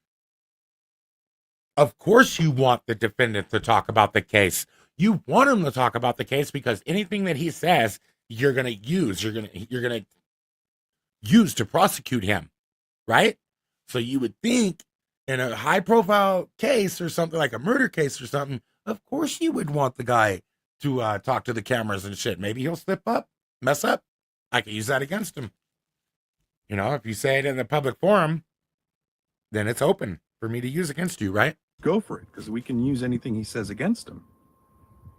of course, you want the defendant to talk about the case. You want him to talk about the case because anything that he says, you're going to use. You're going to use to prosecute him, right? So you would think in a high profile case or something like a murder case or something, of course you would want the guy to talk to the cameras and shit. Maybe he'll slip up, mess up. I could use that against him. If you say it in the public forum, then it's open for me to use against you, right? Go for it, because we can use anything he says against him.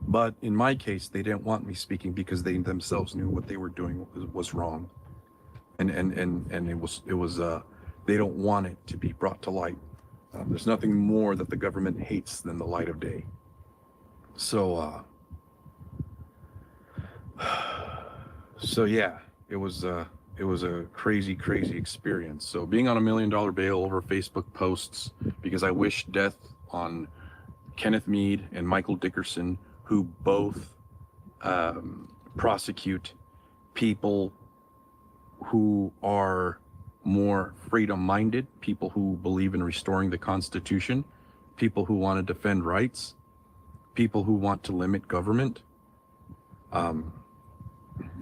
But in my case, they didn't want me speaking because they themselves knew what they were doing was wrong. And it was they don't want it to be brought to light. There's nothing more that the government hates than the light of day. So yeah, it was a crazy experience. So being on $1 million bail over Facebook posts because I wish death on Kenneth Meade and Michael Dickerson, who both prosecute people who are more freedom-minded, people who believe in restoring the Constitution, people who want to defend rights, people who want to limit government.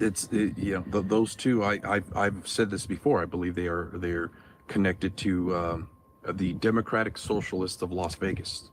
Those two. I've said this before. I believe they're connected to the Democratic Socialists of Las Vegas.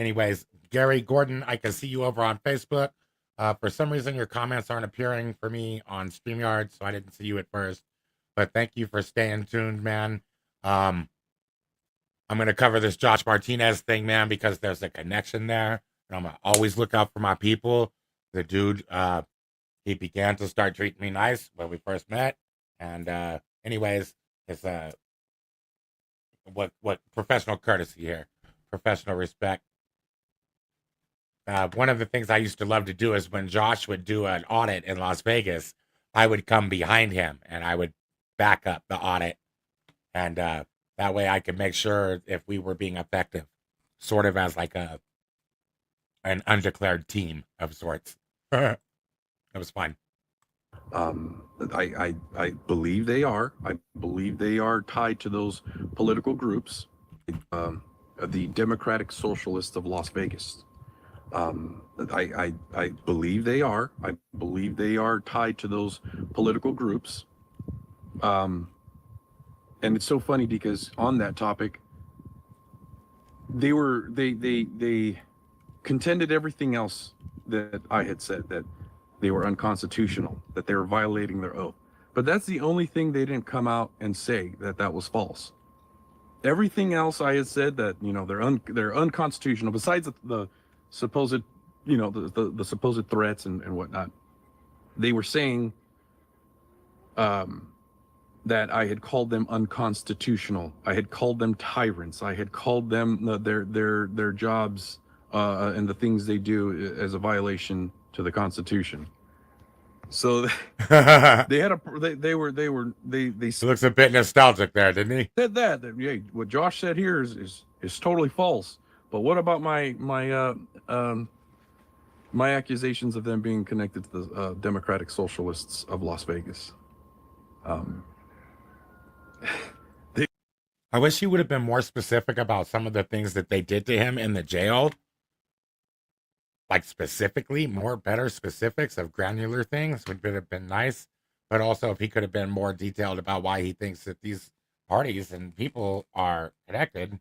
Anyways, Gary Gordon, I can see you over on Facebook. For some reason, your comments aren't appearing for me on StreamYard, so I didn't see you at first. But thank you for staying tuned, man. I'm going to cover this Josh Martinez thing, man, because there's a connection there. And I'm going to always look out for my people. The dude, he began to start treating me nice when we first met. And anyways, it's what professional courtesy here, professional respect. One of the things I used to love to do is when Josh would do an audit in Las Vegas, I would come behind him and I would back up the audit. And that way I could make sure if we were being effective, sort of as like an undeclared team of sorts. It was fun. I believe they are. I believe they are tied to those political groups, the Democratic Socialists of Las Vegas. I believe they are. I believe they are tied to those political groups. And it's so funny because on that topic, they contended everything else that I had said, that they were unconstitutional, that they were violating their oath. But that's the only thing they didn't come out and say, that was false. Everything else I had said that, they're unconstitutional, besides the supposed, the supposed threats and whatnot. They were saying that I had called them unconstitutional. I had called them tyrants. I had called them their jobs and the things they do as a violation to the Constitution. So they had they He looks a bit nostalgic there, didn't he? Said that yeah, what Josh said here is totally false. But what about my accusations of them being connected to the Democratic Socialists of Las Vegas? I wish he would have been more specific about some of the things that they did to him in the jail. Like specifically, better specifics of granular things would have been nice. But also if he could have been more detailed about why he thinks that these parties and people are connected.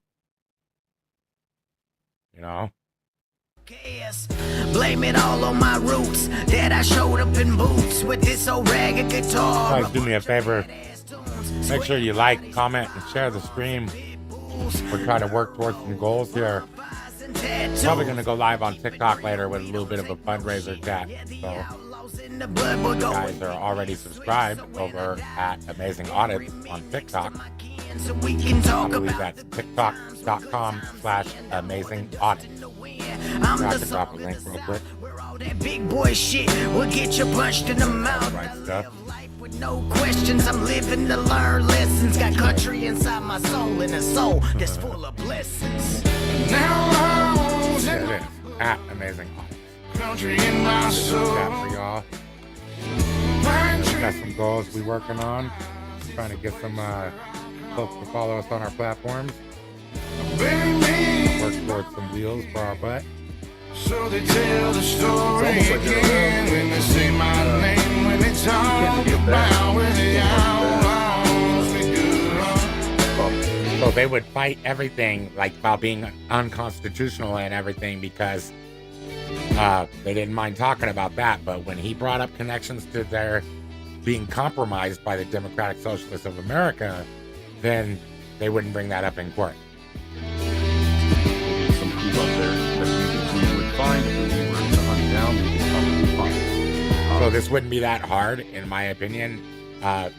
Blame it all on my roots that I showed up in boots with this old ragged guitar. Guys, do me a favor. Make sure you like, comment, and share the stream. We're trying to work towards some goals here. Probably going to go live on TikTok later with a little bit of a fundraiser chat. So you guys are already subscribed over at Amazing Audits on TikTok. I believe that's tiktok.com/amazingaudits. I can drop a link real quick. That big boy shit will get you punched in the mouth. Right stuff. With no questions, I'm living to learn lessons. Got country inside my soul and a soul that's full of blessings. Now There it is. At Amazing Audits. country in my soul. Chat for y'all. Got some goals we working on. Trying to get some folks to follow us on our platforms. Work towards some wheels for our butt. So they tell the story again when they say my name, when they talk about where the outlaws we do. So they would fight everything like about being unconstitutional and everything because they didn't mind talking about that. But when he brought up connections to their being compromised by the Democratic Socialists of America, then they wouldn't bring that up in court. Some proof out there that we would find if we were to hunt down, we could probably find. So this wouldn't be that hard, in my opinion.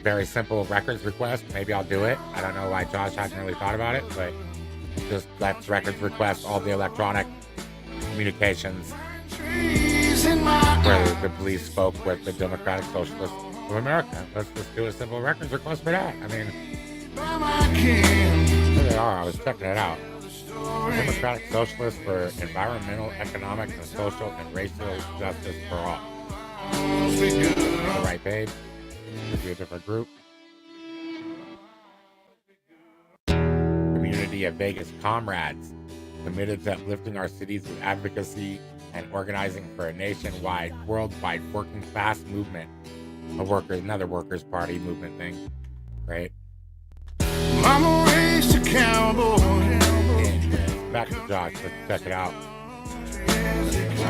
Very simple records request. Maybe I'll do it. I don't know why Josh hasn't really thought about it, but just let's records request all the electronic communications where the police spoke with the Democratic Socialists of America. Let's just do a simple records request for that. I mean, there they are. I was checking it out. Democratic Socialists for Environmental, Economic, and Social and Racial Justice for All. The right page. Could be a different group. Community of Vegas comrades committed to uplifting our cities with advocacy and organizing for a nationwide, worldwide working class movement. Another workers' party movement thing. Right? Mama raised a cowboy. Back to Josh. Let's check it out.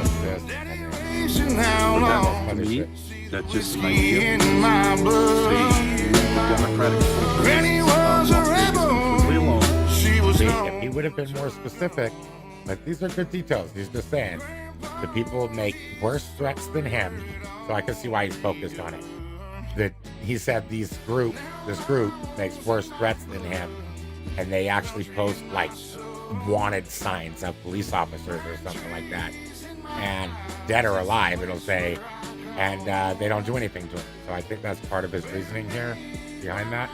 this, and then How long? To me, that's just an Whiskey idea. in my blood. The Democratic Granny was a rebel. completely alone. She was see, gone. if he would have been more specific, but these are good details. He's just saying the people make worse threats than him, so I can see why he's focused on it. That he said this group makes worse threats than him, and they actually post like wanted signs of police officers or something like that, and dead or alive it'll say, and they don't do anything to him. So I think that's part of his reasoning here behind that.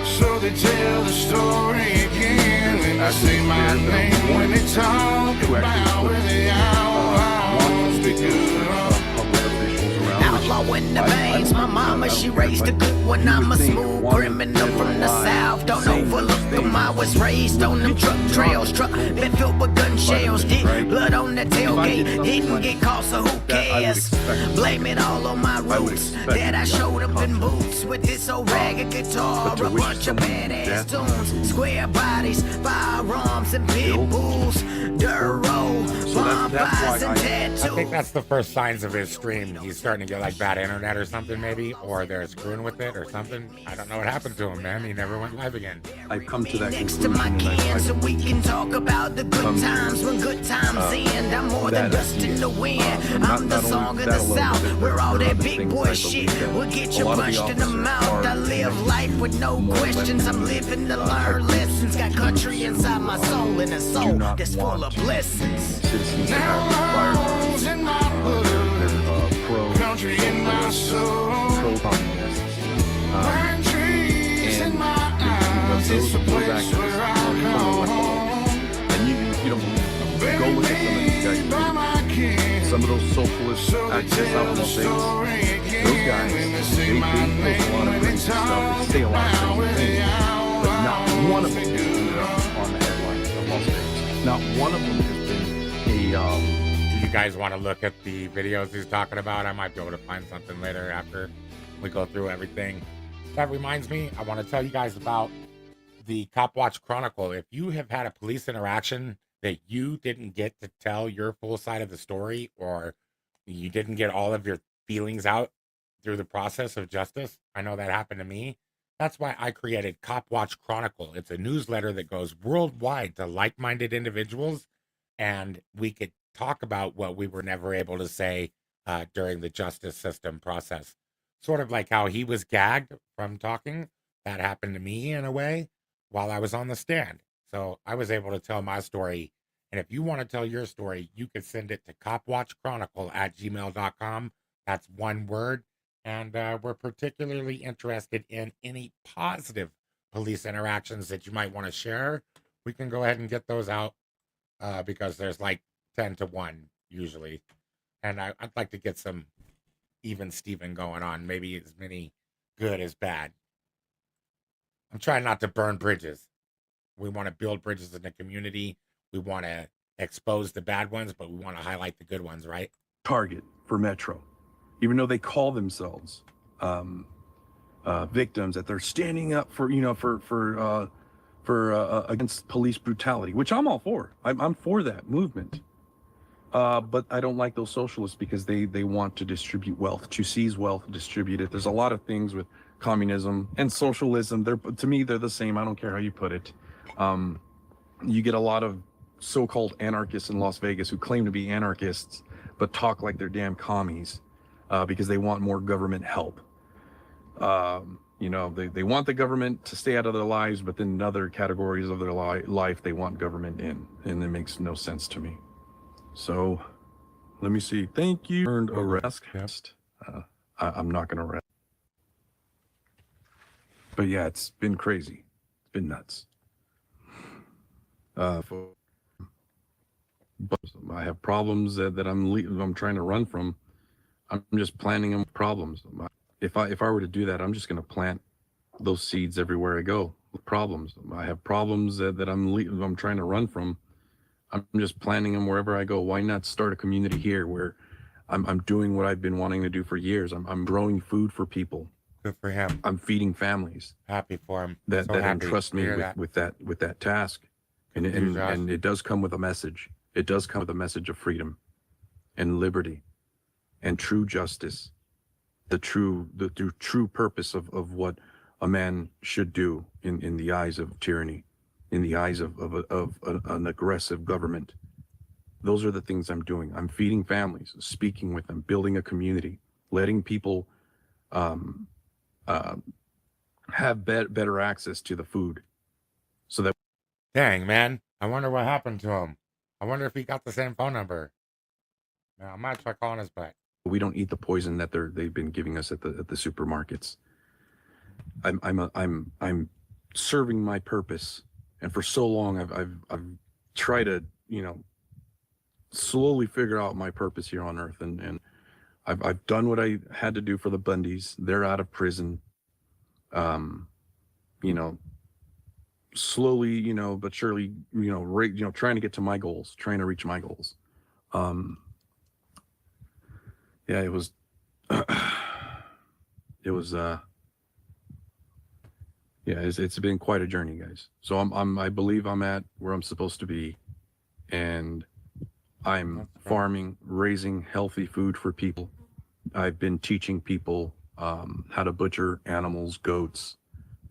So they tell the story again when they say my name, when they talk about where the outlaws be good. Outlaw in the veins, my mama, she raised a good one. I'm a smooth criminal from the south. Don't overlook them, I was raised on them truck trails. Truck been filled with gun shells. Did blood on the tailgate, didn't get caught, so who cares? Blame it all on my roots, that I showed up in boots with this old ragged guitar, a bunch of badass tunes, square bodies, firearms and pit bulls, dirt road, bonfires and tattoos. I think that's the first signs of his stream. He's starting to get like bad internet or something, maybe, or they're screwing with it or something. I don't know what happened to him, man. He never went live again. I've come to that Next to conclusion. my and kin, so we can talk about the good times when good times end. I'm more than dust in the wind. I'm the song of the South, where all that big boy shit will get you punched in the mouth. I live life with no questions. I'm living to learn lessons. Got country inside my soul and a soul that's full of blessings. Citizens that have Outlaws in my blood. Country in my soul. pro-communists. Pine trees in my eyes. It's a place where I call home. And you don't believe me. Go look at some of these guys. Some of those socialist activists out in Las Vegas. Those guys, they post a lot of crazy stuff. They say a lot of crazy things. But not one of them has ended up on the headlines of Las Vegas. Not one of them has been a Do you guys want to look at the videos he's talking about? I might be able to find something later after we go through everything. That reminds me, I want to tell you guys about the Cop Watch Chronicle. If you have had a police interaction that you didn't get to tell your full side of the story, or you didn't get all of your feelings out through the process of justice, I know that happened to me. That's why I created Cop Watch Chronicle. It's a newsletter that goes worldwide to like-minded individuals, and we could talk about what we were never able to say during the justice system process. Sort of like how he was gagged from talking. That happened to me in a way while I was on the stand. So I was able to tell my story. And if you want to tell your story, you can send it to copwatchchronicle@gmail.com. That's one word. And we're particularly interested in any positive police interactions that you might want to share. We can go ahead and get those out because there's like 10 to 1 usually. And I'd like to get some even Steven going on, maybe as many good as bad. I'm trying not to burn bridges. We want to build bridges in the community. We want to expose the bad ones, but we want to highlight the good ones, right? target for Metro, even though they call themselves victims, that they're standing up for, against police brutality, which I'm all for. I'm for that movement. But I don't like those socialists because they want to distribute wealth, to seize wealth, distribute it. There's a lot of things with communism and socialism. To me, they're the same. I don't care how you put it. You get a lot of so-called anarchists in Las Vegas who claim to be anarchists, but talk like they're damn commies because they want more government help. They want the government to stay out of their lives, but then in other categories of their life, they want government in, and it makes no sense to me. So let me see. Thank you. Earned arrest. I'm not going to arrest. But yeah, it's been crazy. It's been nuts. But I have problems that I'm trying to run from. I'm just planting them problems. If I were to do that, I'm just going to plant those seeds everywhere I go with problems. I have problems that I'm trying to run from. I'm just planting them wherever I go. Why not start a community here where I'm doing what I've been wanting to do for years? I'm growing food for people. Good for him. I'm feeding families. Happy for him. That entrust me with that task. And it does come with a message. it does come with a message of freedom and liberty and true justice, the true purpose of what a man should do in the eyes of tyranny, in the eyes of an aggressive government. Those are the things I'm doing. I'm feeding families, speaking with them, building a community, letting people have better access to the food, so that. Dang, man. I wonder what happened to him. I wonder if he got the same phone number. Now, I might try calling his back. We don't eat the poison that they've been giving us at the supermarkets. I'm serving my purpose, and for so long I've tried to slowly figure out my purpose here on earth, and I've done what I had to do for the Bundys. They're out of prison. Slowly, but surely, trying to get to my goals, trying to reach my goals. Yeah, it was it's been quite a journey, guys. So I believe I'm at where I'm supposed to be, and I'm farming, raising healthy food for people. I've been teaching people how to butcher animals, goats,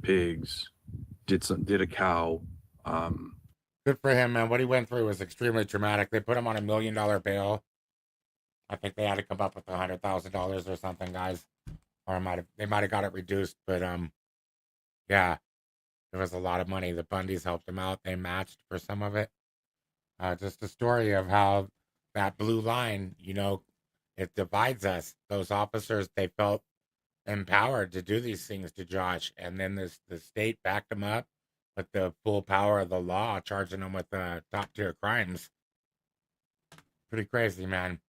pigs, did a cow. Good for him, man. What he went through was extremely traumatic. They put him on $1 million bail. I think they had to come up with $100,000 or something, guys. Or they might have got it reduced, but yeah, there was a lot of money. The Bundys helped him out. They matched for some of it. Just a story of how that blue line, it divides us. Those officers, they felt empowered to do these things to Josh, and then the state backed him up with the full power of the law, charging him with top tier crimes. Pretty crazy, man.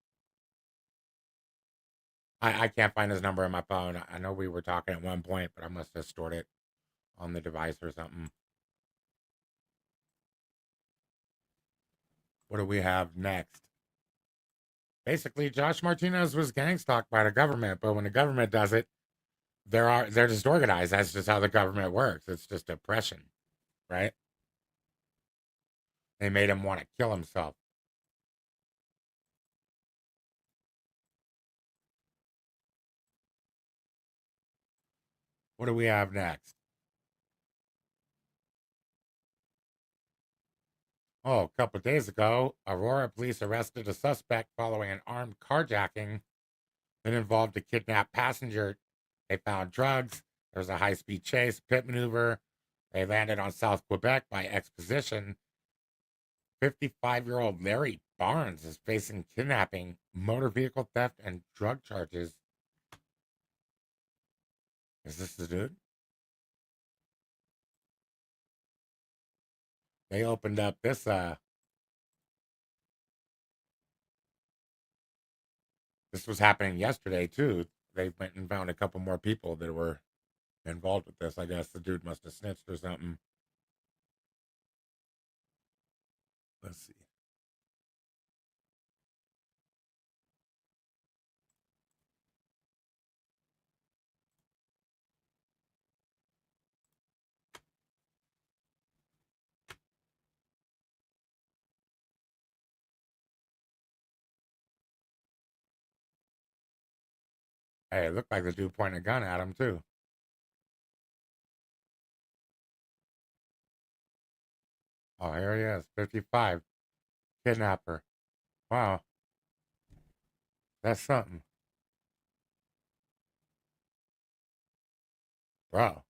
I can't find his number on my phone. I know we were talking at one point, but I must have stored it on the device or something. What do we have next? Basically, Josh Martinez was gang stalked by the government, but when the government does it, they're just organized. That's just how the government works. It's just oppression, right? They made him want to kill himself. What do we have next? Oh, a couple of days ago, Aurora police arrested a suspect following an armed carjacking that involved a kidnapped passenger. They found drugs. There was a high-speed chase, pit maneuver. They landed on South Quebec by Exposition. 55-year-old Larry Barnes is facing kidnapping, motor vehicle theft, and drug charges. Is this the dude? They opened up this was happening yesterday too. They went and found a couple more people that were involved with this. I guess the dude must have snitched or something. Let's see. Hey, it looked like the dude pointed a gun at him too. Oh, here he is, 55, kidnapper. Wow, that's something, bro.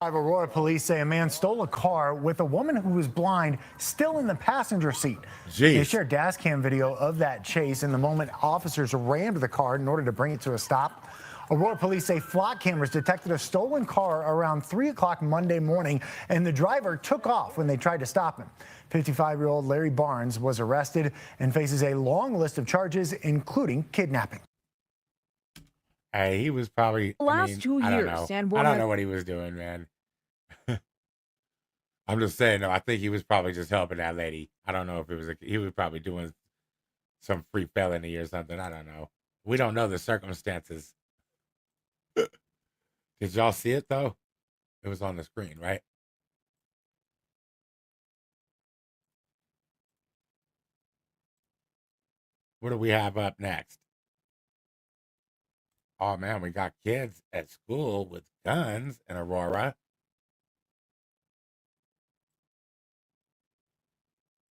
Aurora police say a man stole a car with a woman who was blind still in the passenger seat. Jeez. They shared dash cam video of that chase and the moment officers ran to the car in order to bring it to a stop. Aurora police say flock cameras detected a stolen car around 3 o'clock Monday morning, and the driver took off when they tried to stop him. 55-year-old Larry Barnes was arrested and faces a long list of charges, including kidnapping. Hey, he was probably. Last 2 I don't years, know. Sanborn I don't has- know what he was doing, man. I'm just saying, though. I think he was probably just helping that lady. I don't know if it was. He was probably doing some free felony or something. I don't know. We don't know the circumstances. Did y'all see it though? It was on the screen, right? What do we have up next? Oh man, we got kids at school with guns in Aurora.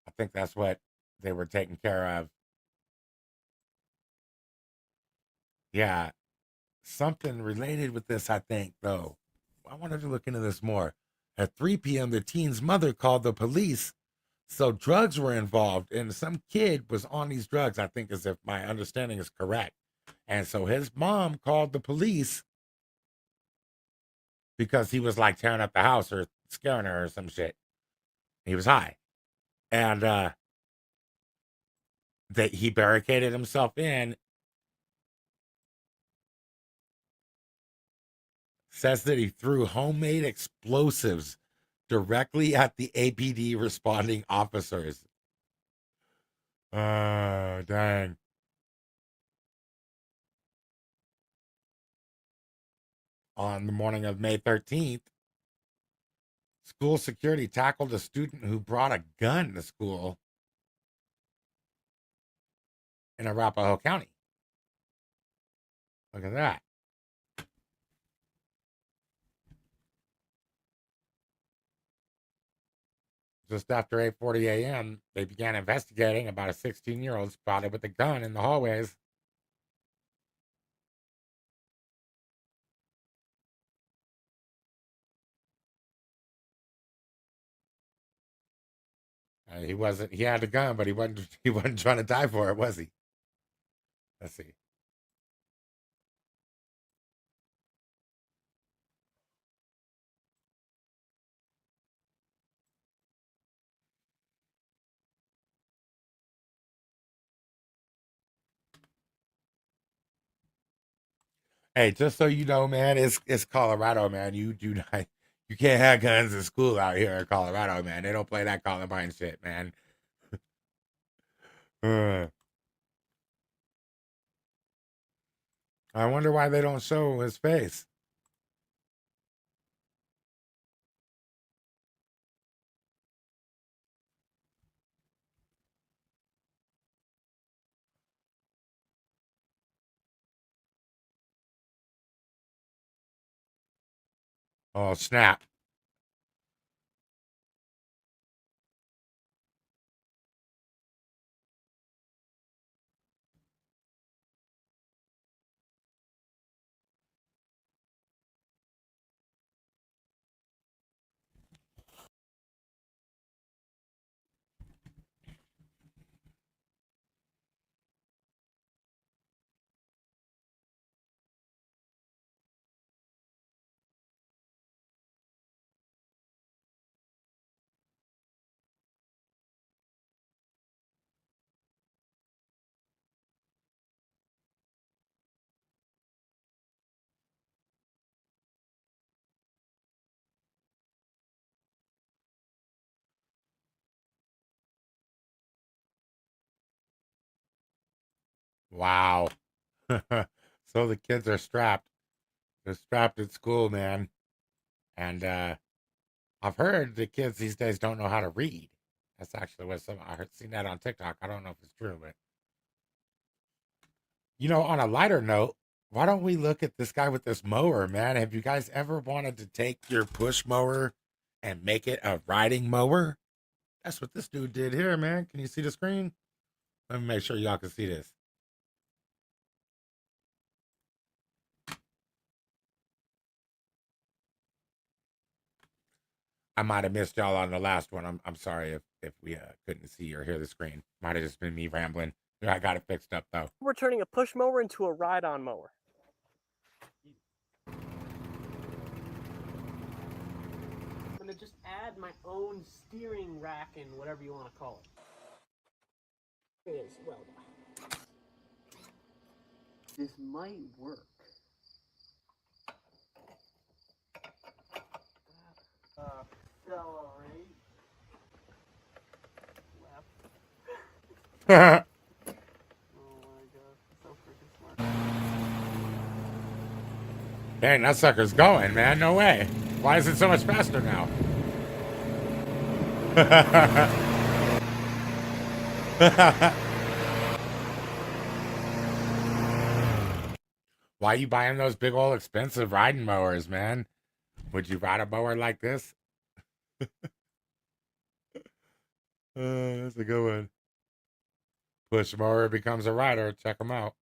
I think that's what they were taking care of. Yeah, something related with this, I think, though. I wanted to look into this more. At 3 p.m., the teen's mother called the police. So drugs were involved, and some kid was on these drugs, I think, as if my understanding is correct. And so his mom called the police because he was like tearing up the house or scaring her or some shit. He was high. And that he barricaded himself in. Says that he threw homemade explosives directly at the APD responding officers. Oh, dang. On the morning of May 13th, school security tackled a student who brought a gun to school in Arapahoe County. Look at that. Just after 8:40 a.m., they began investigating about a 16-year-old spotted with a gun in the hallways. He had a gun, but he wasn't trying to die for it, was he? Let's see. Hey, just so you know, man, it's Colorado, man. You can't have guns in school out here in Colorado, man. They don't play that Columbine shit, man. I wonder why they don't show his face. Oh, snap. Wow. So the kids are strapped. They're strapped at school, man. And I've heard the kids these days don't know how to read. That's actually what I heard seen that on TikTok. I don't know if it's true, but on a lighter note, why don't we look at this guy with this mower, man? Have you guys ever wanted to take your push mower and make it a riding mower? That's what this dude did here, man. Can you see the screen? Let me make sure y'all can see this. I might have missed y'all on the last one. I'm sorry if we couldn't see or hear the screen. Might have just been me rambling. I got it fixed up though. We're turning a push mower into a ride-on mower. I'm gonna just add my own steering rack and whatever you want to call it. It is well done. This might work. Accelerate. Left. Oh my god, so freaking smart. Dang, that sucker's going, man. No way. Why is it so much faster now? Why are you buying those big old expensive riding mowers, man? Would you ride a mower like this? That's a good one. Push mower becomes a rider. Check them out.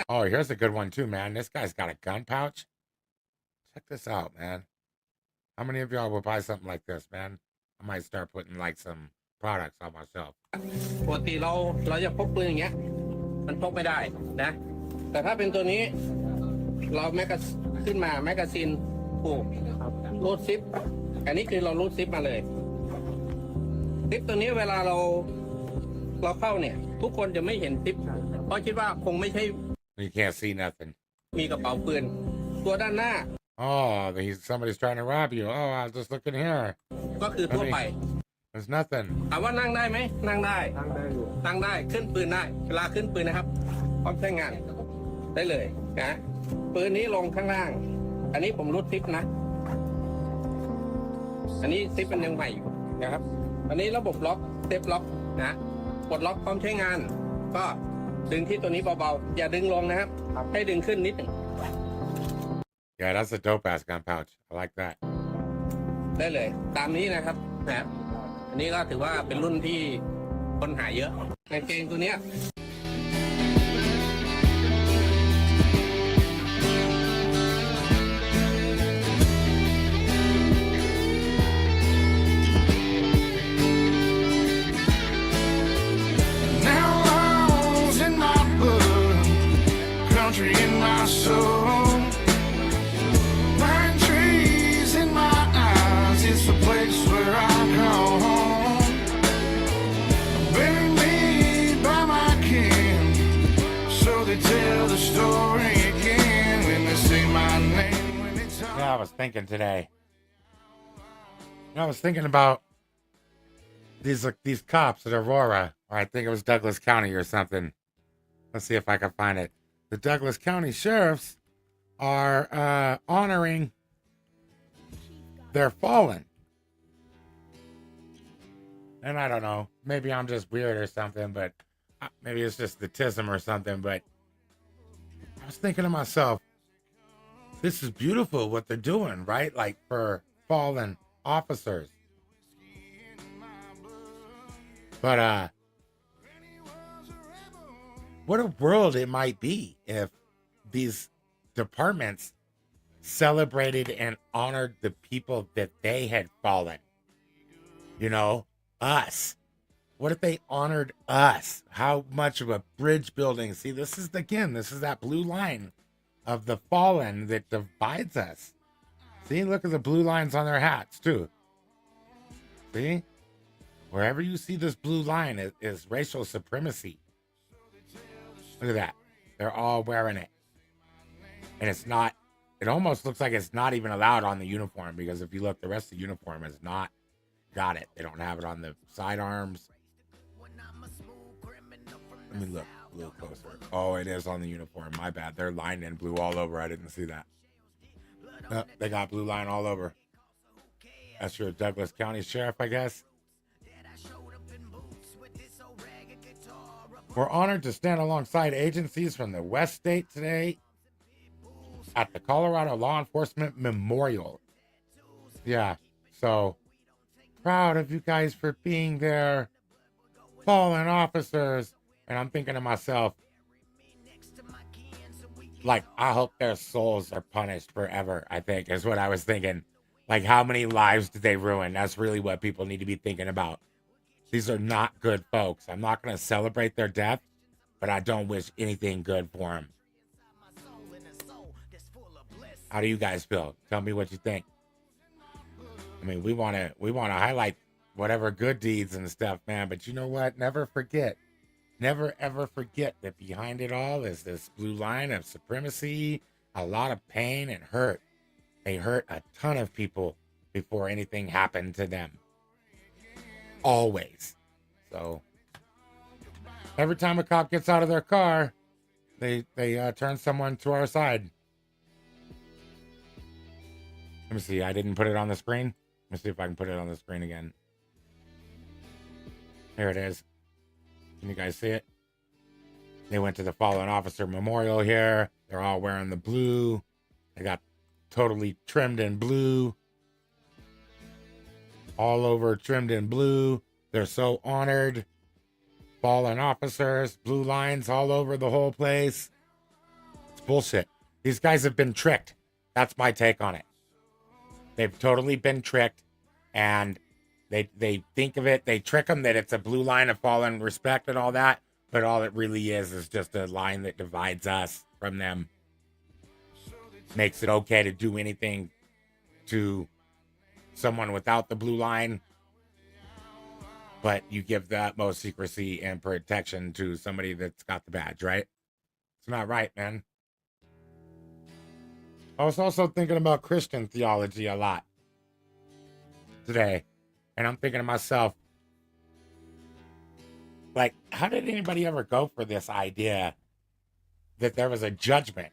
Oh, here's a good one too, man. This guy's got a gun pouch. Check this out, man. How many of y'all will buy something like this, man? I might start putting like some products on myself. ปกติเราจะพกปืนอย่างเงี้ยมันพกไม่ได้นะแต่ถ้าเป็นตัวนี้เราแมกกาขึ้นมาแมกกาซีนผูกรูดซิปอันนี้คือเรารูดซิปมาเลยซิปตัวนี้เวลาเราเข้าเนี่ยทุกคนจะไม่เห็นซิปเพราะคิดว่าคงไม่ใช่ You can't see nothing. มีกระเป๋าปืนตัวด้านหน้า Oh, somebody's trying to rob you. Oh, I was just looking here. ก็คือทั่วไป There's nothing. ถามว่านั่งได้ไหมนั่งได้นั่งได้ขึ้นปืนได้เวลาขึ้นปืนนะครับพร้อมใช้งานได้เลยนะปืนนี้ลงข้างล่างอันนี้ผมรูดซิปนะอันนี้ซิปมันยังใหม่อยู่นะครับอันนี้ระบบล็อกเซฟล็อกนะปลดล็อกพร้อมใช้งานก็ดึงที่ตัวนี้เบาๆอย่าดึงลงนะครับให้ดึงขึ้นนิดหนึ่ง Yeah, that's a dope ass gun pouch. I like that. ได้เลยตามนี้นะครับนะอันนี้ก็ถือว่าเป็นรุ่นที่คนหาเยอะกางเกงตัวเนี้ย Now all's in my blood, country in my soul, pine trees in my eyes. It's the place where I call home. Buried me by my kin, so they tell the story again when they say my name. When it's Yeah, I was thinking today. I was thinking about these cops at Aurora, or I think it was Douglas County or something. Let's see if I can find it. The Douglas County sheriffs are honoring their fallen. And I don't know, maybe I'm just weird or something, but maybe it's just statism or something, but I was thinking to myself, this is beautiful what they're doing, right? Like for fallen officers. But what a world it might be if these departments celebrated and honored the people that they had fallen. You know, us. What if they honored us? How much of a bridge building? See, this is that blue line of the fallen that divides us. See, look at the blue lines on their hats too. See? Wherever you see this blue line is racial supremacy. Look at that. They're all wearing it. And it almost looks like it's not even allowed on the uniform, because if you look, the rest of the uniform is not got it. They don't have it on the sidearms. Let me look a little closer. Oh, it is on the uniform. My bad. They're lined in blue all over. I didn't see that. They got blue line all over. That's your Douglas County Sheriff, I guess. We're honored to stand alongside agencies from the West State today at the Colorado Law Enforcement Memorial. Yeah, so proud of you guys for being there, fallen officers. And I'm thinking to myself, like, I hope their souls are punished forever, I think, is what I was thinking. Like, how many lives did they ruin? That's really what people need to be thinking about. These are not good folks. I'm not going to celebrate their death, but I don't wish anything good for them. How do you guys feel? Tell me what you think. I mean, we want to highlight whatever good deeds and stuff, man. But you know what? Never ever forget that behind it all is this blue line of supremacy, a lot of pain and hurt. They hurt a ton of people before anything happened to them. Always. So every time a cop gets out of their car, they turn someone to our side. Let me see. I didn't put it on the screen. Let me see if I can put it on the screen again. Here it is. Can you guys see it? They went to the fallen officer memorial here. They're all wearing the blue. They got totally trimmed in blue. All over trimmed in blue. They're so honored. Fallen officers, blue lines all over the whole place. It's bullshit. These guys have been tricked. That's my take on it. They've totally been tricked, and they think of it. They trick them that it's a blue line of fallen respect and all that, but all it really is just a line that divides us from them. Makes it okay to do anything to someone without the blue line, but you give the utmost secrecy and protection to somebody that's got the badge, right? It's not right, man. I was also thinking about Christian theology a lot today, and I'm thinking to myself, like, how did anybody ever go for this idea that there was a judgment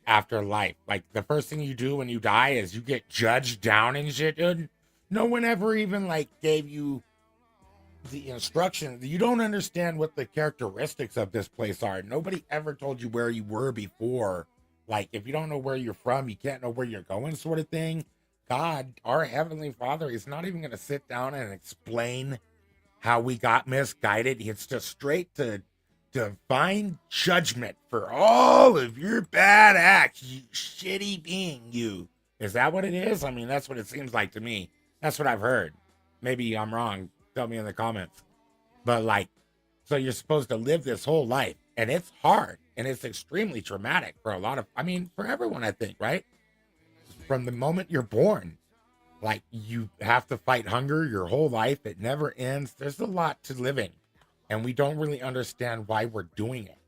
after life? Like, the first thing you do when you die is you get judged down and shit, dude. No one ever even, like, gave you the instructions. You don't understand what the characteristics of this place are. Nobody ever told you where you were before. Like, if you don't know where you're from, you can't know where you're going, sort of thing. God, our Heavenly Father, is not even going to sit down and explain how we got misguided. It's just straight to divine judgment for all of your bad acts, you shitty being, you. Is that what it is? I mean, that's what it seems like to me. That's what I've heard. Maybe I'm wrong. Tell me in the comments. But, like, so you're supposed to live this whole life, and it's hard, and it's extremely traumatic for a lot of, I mean, for everyone, I think, right? From the moment you're born, like, you have to fight hunger your whole life. It never ends. There's a lot to living, and we don't really understand why we're doing it.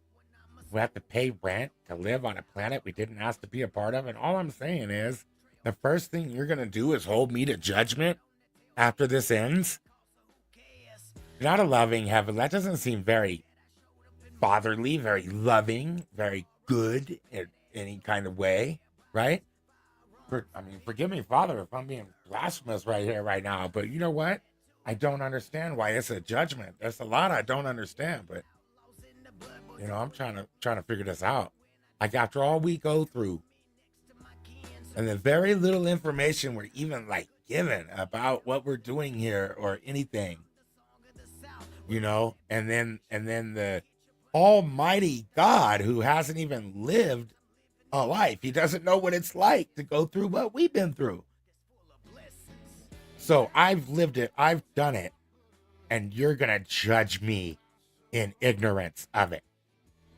We have to pay rent to live on a planet we didn't ask to be a part of, and all I'm saying is, the first thing you're going to do is hold me to judgment after this ends? Not a loving heaven. That doesn't seem very fatherly, very loving, very good in any kind of way, right? I mean, forgive me, Father, if I'm being blasphemous right here, right now, but you know what? I don't understand why it's a judgment. There's a lot I don't understand, but, you know, I'm trying to figure this out. Like, after all we go through, and the very little information we're even, like, given about what we're doing here or anything, you know, and then the almighty God, who hasn't even lived a life, he doesn't know what it's like to go through what we've been through. So I've lived it, I've done it, and you're gonna judge me in ignorance of it,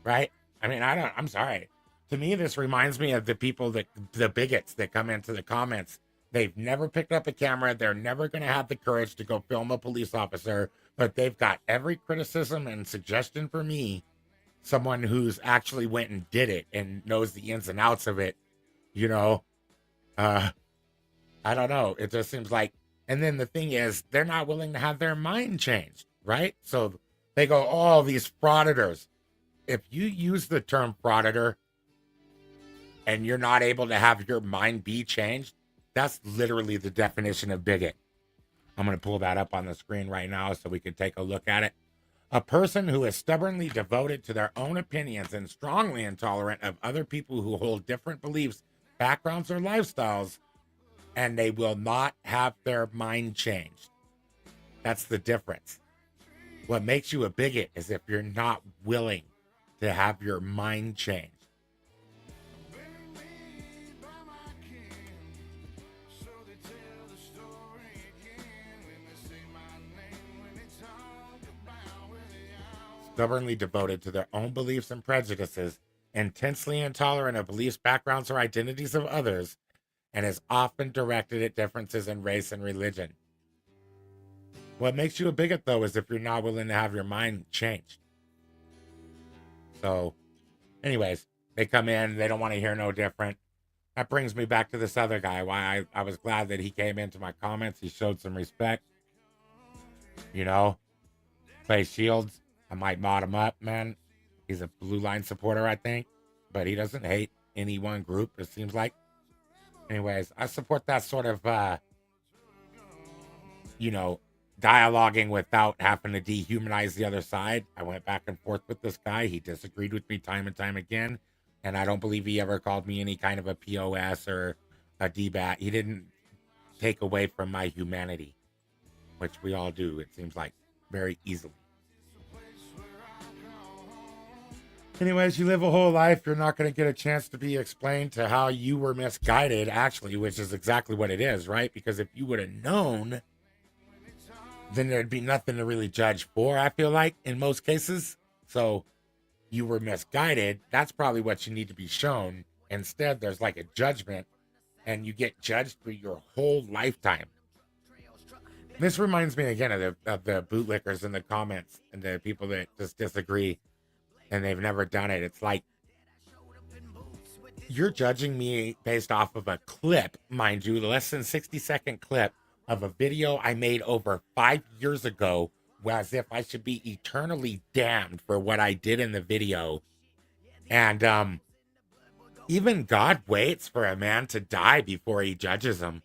right? I mean, I'm sorry. To me, this reminds me of the people the bigots that come into the comments. They've never picked up a camera. They're never going to have the courage to go film a police officer, but they've got every criticism and suggestion for me, someone who's actually went and did it and knows the ins and outs of it, you know. I don't know. It just seems like, and then the thing is, they're not willing to have their mind changed, right? So they go, oh, these frauditors. If you use the term frauditor and you're not able to have your mind be changed, that's literally the definition of bigot. I'm going to pull that up on the screen right now so we can take a look at it. A person who is stubbornly devoted to their own opinions and strongly intolerant of other people who hold different beliefs, backgrounds, or lifestyles, and they will not have their mind changed. That's the difference. What makes you a bigot is if you're not willing to have your mind changed. Stubbornly devoted to their own beliefs and prejudices, intensely intolerant of beliefs, backgrounds, or identities of others, and is often directed at differences in race and religion. What makes you a bigot, though, is if you're not willing to have your mind changed. So, anyways, they come in, they don't want to hear no different. That brings me back to this other guy, why I was glad that he came into my comments. He showed some respect. You know, Clay Shields, I might mod him up, man. He's a Blue Line supporter, I think. But he doesn't hate any one group, it seems like. Anyways, I support that sort of, dialoguing without having to dehumanize the other side. I went back and forth with this guy. He disagreed with me time and time again. And I don't believe he ever called me any kind of a POS or a DBAT. He didn't take away from my humanity, which we all do, it seems like, very easily. Anyways, you live a whole life, you're not going to get a chance to be explained to how you were misguided, actually, which is exactly what it is, right? Because if you would have known, then there'd be nothing to really judge for, I feel like, in most cases. So you were misguided. That's probably what you need to be shown. Instead, there's like a judgment, and you get judged for your whole lifetime. This reminds me again of the bootlickers in the comments and the people that just disagree and they've never done it. It's like, you're judging me based off of a clip, mind you, less than 60-second clip of a video I made over 5 years ago, as if I should be eternally damned for what I did in the video. And even God waits for a man to die before he judges him.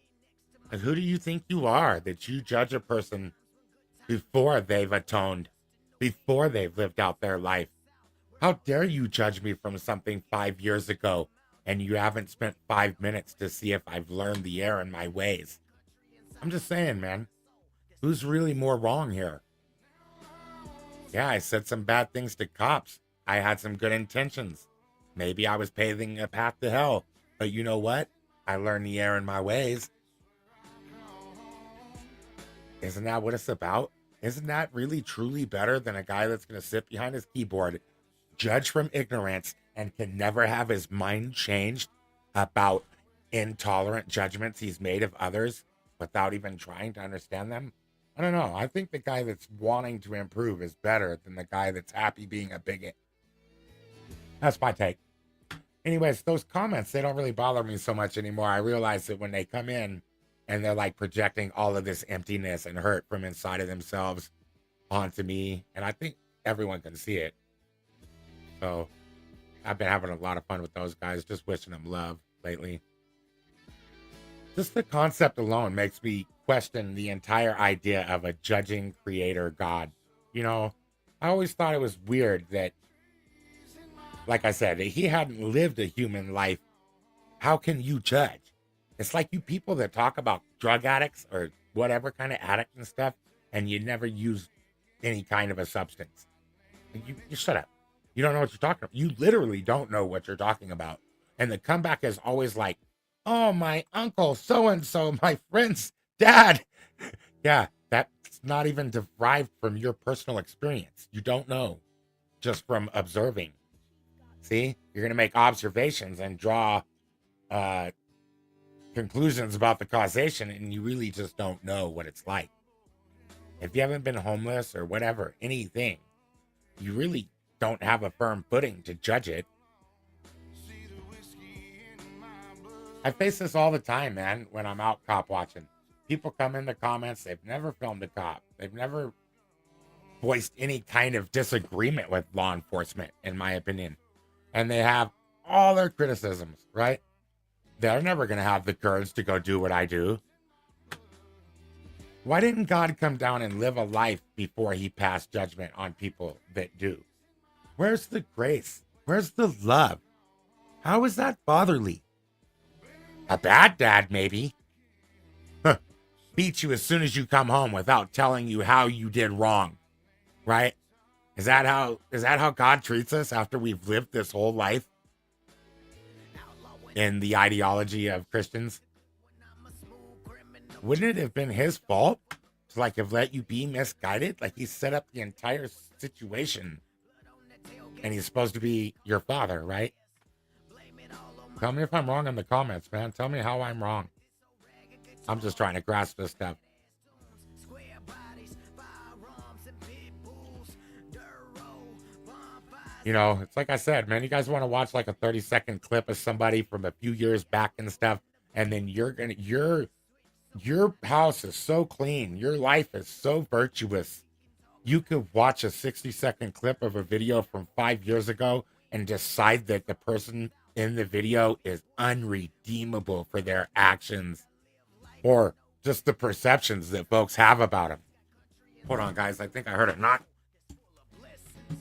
And who do you think you are that you judge a person before they've atoned, before they've lived out their life? How dare you judge me from something 5 years ago and you haven't spent 5 minutes to see if I've learned the error in my ways? I'm just saying, man. Who's really more wrong here? Yeah, I said some bad things to cops. I had some good intentions. Maybe I was paving a path to hell. But you know what? I learned the error in my ways. Isn't that what it's about? Isn't that really truly better than a guy that's going to sit behind his keyboard, judge from ignorance, and can never have his mind changed about intolerant judgments he's made of others without even trying to understand them? I don't know. I think the guy that's wanting to improve is better than the guy that's happy being a bigot. That's my take. Anyways, those comments, they don't really bother me so much anymore. I realize that when they come in and they're like projecting all of this emptiness and hurt from inside of themselves onto me, and I think everyone can see it. So I've been having a lot of fun with those guys, just wishing them love lately. Just the concept alone makes me question the entire idea of a judging creator God. You know, I always thought it was weird that, like I said, that he hadn't lived a human life. How can you judge? It's like you people that talk about drug addicts or whatever kind of addict and stuff, and you never use any kind of a substance. You shut up. You don't know what you're talking about. You literally don't know what you're talking about. And the comeback is always like, oh, my uncle so-and-so, my friend's dad. Yeah, that's not even derived from your personal experience. You don't know just from observing. See, you're going to make observations and draw conclusions about the causation, and you really just don't know what it's like. If you haven't been homeless or whatever, anything, you really don't have a firm footing to judge it. I face this all the time, man, when I'm out cop watching. People come in the comments, they've never filmed a cop. They've never voiced any kind of disagreement with law enforcement, in my opinion. And they have all their criticisms, right? They're never going to have the courage to go do what I do. Why didn't God come down and live a life before he passed judgment on people that do? Where's the grace? Where's the love? How is that fatherly? A bad dad, maybe. Beat you as soon as you come home without telling you how you did wrong, right? Is that how God treats us after we've lived this whole life in the ideology of Christians? Wouldn't it have been his fault to like have let you be misguided? Like he set up the entire situation and he's supposed to be your father, right? Tell me if I'm wrong in the comments, man. Tell me how I'm wrong. I'm just trying to grasp this stuff. You know, it's like I said, man, you guys want to watch like a 30-second clip of somebody from a few years back and stuff, and then your house is so clean, your life is so virtuous. You could watch a 60-second clip of a video from 5 years ago and decide that the person in the video is unredeemable for their actions or just the perceptions that folks have about him. Hold on, guys. I think I heard a knock. I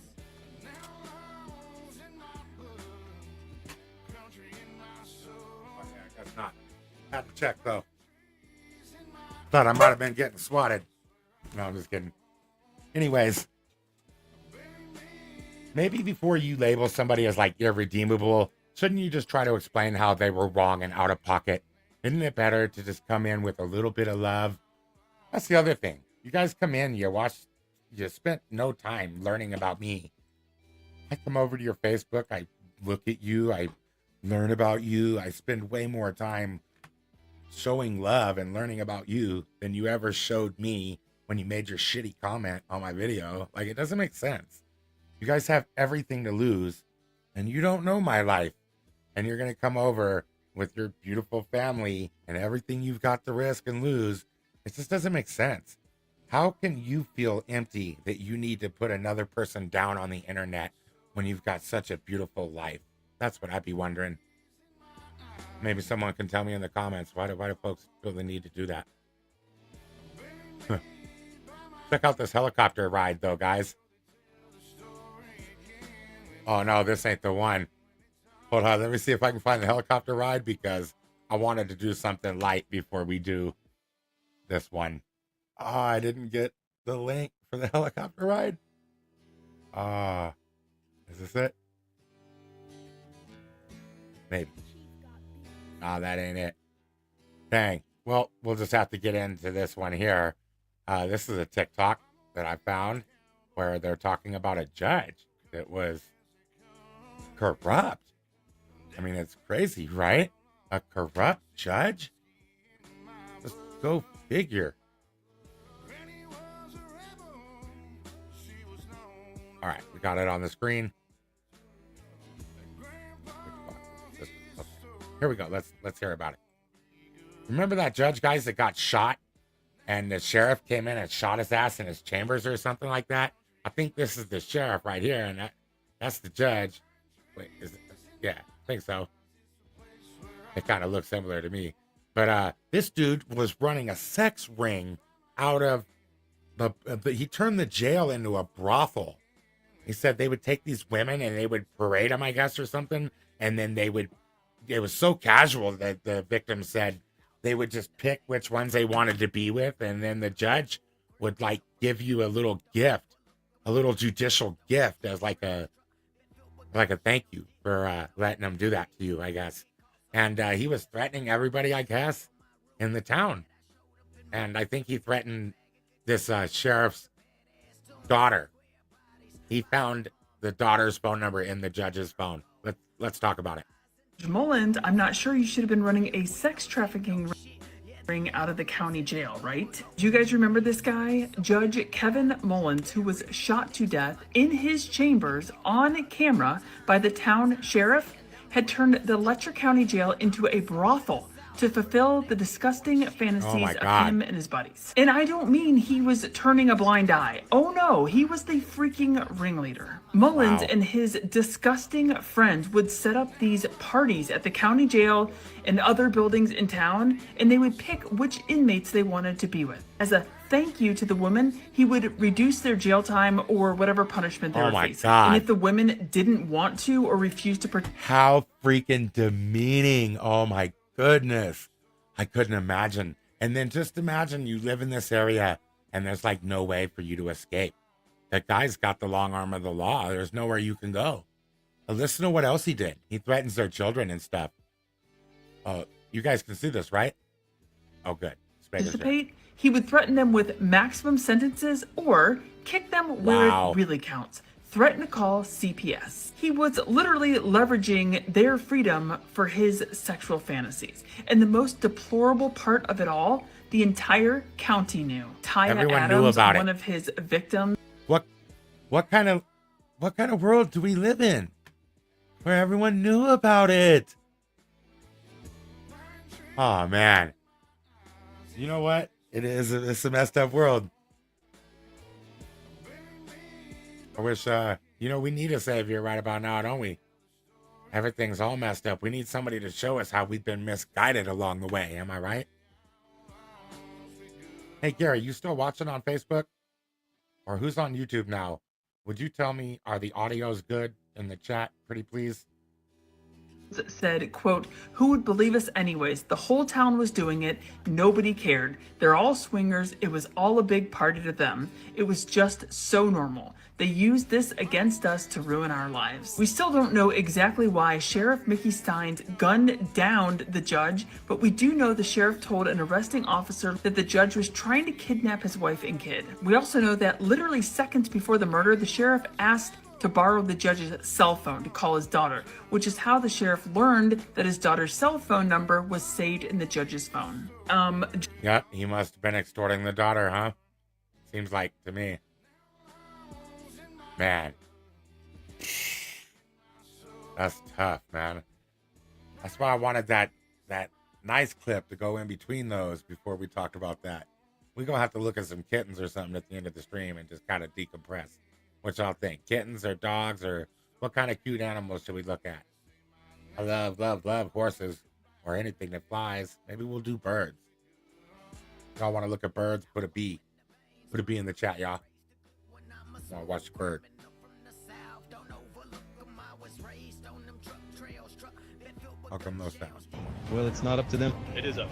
guess not. Had to check, though. Thought I might have been getting swatted. No, I'm just kidding. Anyways, maybe before you label somebody as like irredeemable, shouldn't you just try to explain how they were wrong and out of pocket? Isn't it better to just come in with a little bit of love? That's the other thing. You guys come in, you spent no time learning about me. I come over to your Facebook, I look at you, I learn about you. I spend way more time showing love and learning about you than you ever showed me when you made your shitty comment on my video. Like, it doesn't make sense. You guys have everything to lose, and you don't know my life. And you're going to come over with your beautiful family and everything you've got to risk and lose. It just doesn't make sense. How can you feel empty that you need to put another person down on the internet when you've got such a beautiful life? That's what I'd be wondering. Maybe someone can tell me in the comments, why do folks feel the need to do that? Check out this helicopter ride, though, guys. Oh, no, this ain't the one. Hold on, let me see if I can find the helicopter ride, because I wanted to do something light before we do this one. Oh, I didn't get the link for the helicopter ride. Is this it? Maybe. That ain't it. Dang. Well, we'll just have to get into this one here. This is a TikTok that I found where they're talking about a judge that was corrupt. I mean, it's crazy, right? A corrupt judge? Just go figure. All right, we got it on the screen. Here we go. Let's hear about it. Remember that judge, guys, that got shot and the sheriff came in and shot his ass in his chambers or something like that? I think this is the sheriff right here, and that's the judge. Wait, is it? Yeah, I think so. It kind of looks similar to me. But this dude was running a sex ring out of he turned the jail into a brothel. He said they would take these women and they would parade them, I guess, or something, and then it was so casual that the victim said they would just pick which ones they wanted to be with, and then the judge would like give you a little gift, a little judicial gift as like a thank you for letting them do that to you, I guess. And he was threatening everybody, I guess, in the town. And I think he threatened this sheriff's daughter. He found the daughter's phone number in the judge's phone. Let's talk about it. Mullins, I'm not sure you should have been running a sex trafficking ring out of the county jail, right? Do you guys remember this guy? Judge Kevin Mullins, who was shot to death in his chambers on camera by the town sheriff, had turned the Letcher County Jail into a brothel to fulfill the disgusting fantasies of him and his buddies. And I don't mean he was turning a blind eye. Oh no, he was the freaking ringleader. Mullins and his disgusting friends would set up these parties at the county jail and other buildings in town, and they would pick which inmates they wanted to be with. As a thank you to the women, he would reduce their jail time or whatever punishment they were facing. And if the women didn't want to or refused to protect... How freaking demeaning. Oh my goodness. I couldn't imagine. And then just imagine you live in this area and there's like no way for you to escape. That guy's got the long arm of the law. There's nowhere you can go. But listen to what else he did. He threatens their children and stuff. You guys can see this, right? Oh, good. Participate, he would threaten them with maximum sentences or kick them where it really counts. Threaten to call CPS. He was literally leveraging their freedom for his sexual fantasies. And the most deplorable part of it all, the entire county knew. Tyra Adams, knew about one of his victims. What kind of world do we live in where everyone knew about it? Oh man. You know what? It's a messed up world. I wish we need a savior right about now, don't we? Everything's all messed up. We need somebody to show us how we've been misguided along the way. Am I right? Hey, Gary, you still watching on Facebook? Or who's on YouTube now? Would you tell me, are the audios good in the chat, pretty please? Said, quote, "Who would believe us anyways? The whole town was doing it. Nobody cared. They're all swingers. It was all a big party to them. It was just so normal. They used this against us to ruin our lives." We still don't know exactly why Sheriff Mickey Steins gunned down the judge, but we do know the sheriff told an arresting officer that the judge was trying to kidnap his wife and kid. We also know that literally seconds before the murder, the sheriff asked to borrow the judge's cell phone to call his daughter, which is how the sheriff learned that his daughter's cell phone number was saved in the judge's phone. Yep, he must have been extorting the daughter, huh? Seems like to me. Man. That's tough, man. That's why I wanted that nice clip to go in between those before we talked about that. We're going to have to look at some kittens or something at the end of the stream and just kind of decompress. What y'all think? Kittens or dogs, or what kind of cute animals should we look at? I love horses or anything that flies. Maybe we'll do birds. Y'all want to look at birds? Put a bee. Put a bee in the chat, y'all. Want to watch the bird. How come no sound? Well, it's not up to them. It is up.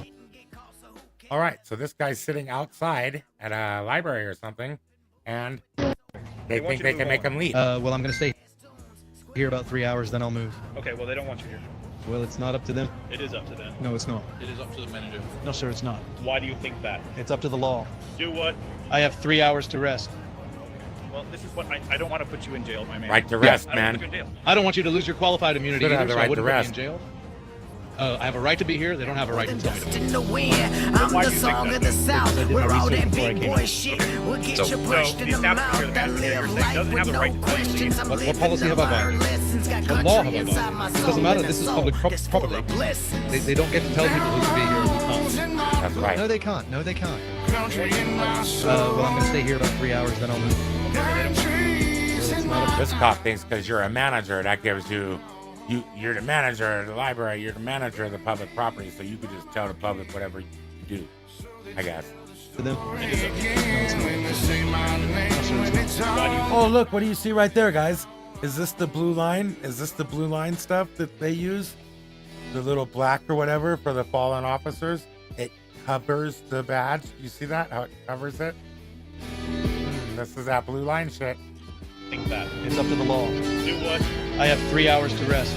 All right, so this guy's sitting outside at a library or something, and they think they can make him leave. Well, I'm going to stay here about 3 hours, then I'll move. Okay, well, they don't want you here. Well, it's not up to them. It is up to them. No, it's not. It is up to the manager. No, sir, it's not. Why do you think that? It's up to the law. Do what? I have 3 hours to rest. Well, this is what I don't want to put you in jail, my man. Right to rest, I don't want man. to put you in jail. I don't want you to lose your qualified immunity Should have either, the so right I wouldn't to put me in rest. jail. I have a right to be here. They don't have a right to tell me to. In the wind, I'm the song of the South. We're all that big boy shit. We'll get you pushed in the mouth. That live life with no questions. I'm What policy have I violated? What law have I violated? It doesn't matter. This is public property. They don't get to tell people who can be here and who can't. That's right. No, they can't. No, they can't. Well, I'm going to stay here about 3 hours, then I'll move. This cop thinks because you're a manager, that gives you, you're the manager of the library, you're the manager of the public property, so you could just tell the public whatever you do, I guess. To them. Oh, look, what do you see right there, guys? Is this the blue line? Is this the blue line stuff that they use? The little black or whatever for the fallen officers? It covers the badge. You see that? How it covers it? This is that blue line shit. Think that. It's up to the law. Do what? I have 3 hours to rest.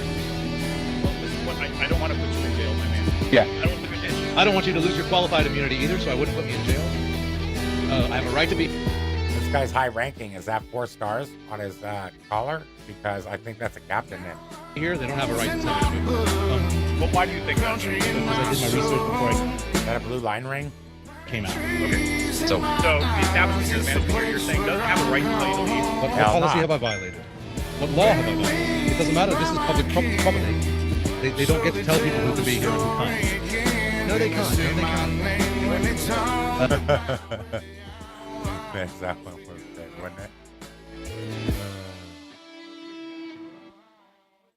Well, this is what I don't want to put you in jail, my man. Yeah. I don't want to put you in jail. I don't want you to lose your qualified immunity either, so I wouldn't put me in jail. I have a right to be. This guy's high ranking. Is that 4 stars on his collar? Because I think that's a captain then. Here, they don't have a right to tell me to. Well, why do you think that? Because I did my research before I Is that a blue line ring? came out. Okay. So the establishment you're the manager here, you're saying doesn't have a right to tell you to leave. What Hell policy not. have I violated? What law have I violated? It doesn't matter. This is public property. They don't get to tell people who can be here and who can't. No, they can't. No, they can't. That one was good, wasn't it?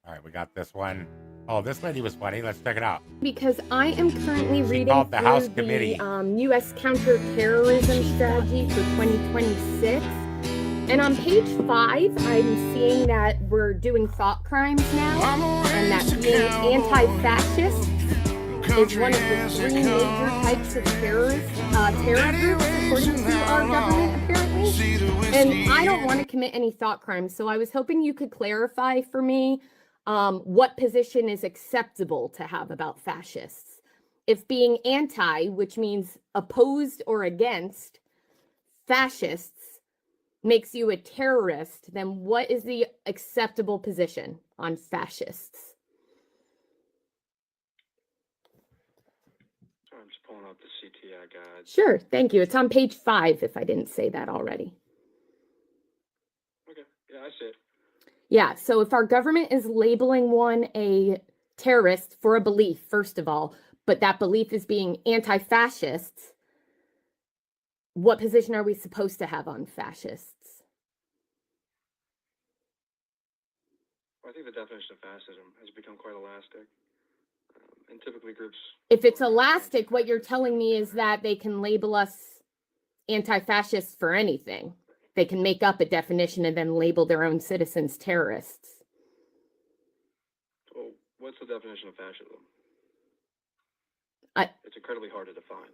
All right, we got this one. Oh, this lady was funny. Let's check it out. Because I am currently reading called the through House Committee. U.S. counterterrorism strategy for 2026. And on page 5, I'm seeing that we're doing thought crimes now, and that being anti-fascist is one of the 3 major types of terror groups, according to our government, apparently. And I don't want to commit any thought crimes, so I was hoping you could clarify for me what position is acceptable to have about fascists. If being anti, which means opposed or against fascists, makes you a terrorist, then what is the acceptable position on fascists? I'm just pulling up the CTI guide. Sure, thank you. It's on page 5, if I didn't say that already. Okay, yeah, I see it. Yeah, so if our government is labeling one a terrorist for a belief, first of all, but that belief is being anti-fascists, what position are we supposed to have on fascists? Well, I think the definition of fascism has become quite elastic. And typically groups... If it's elastic, what you're telling me is that they can label us anti-fascists for anything. They can make up a definition and then label their own citizens terrorists. Well, what's the definition of fascism? It's incredibly hard to define.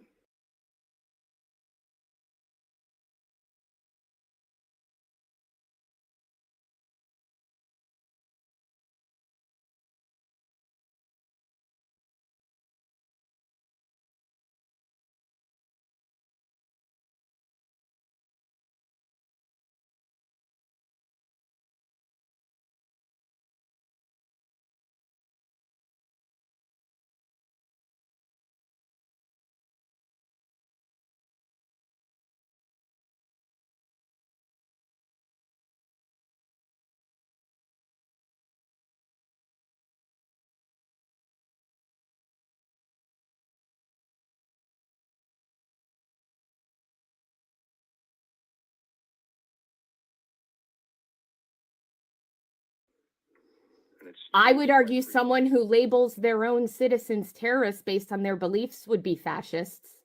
I would argue someone who labels their own citizens terrorists based on their beliefs would be fascists.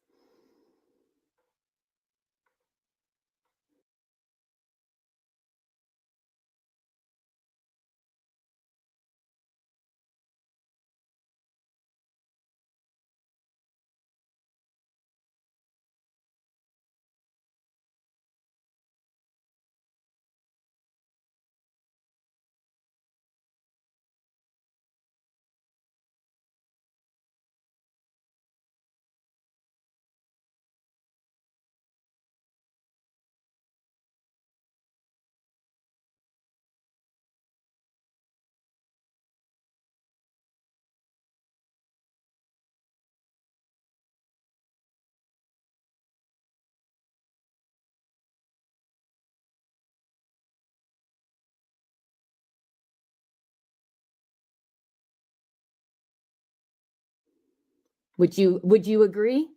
Would you agree?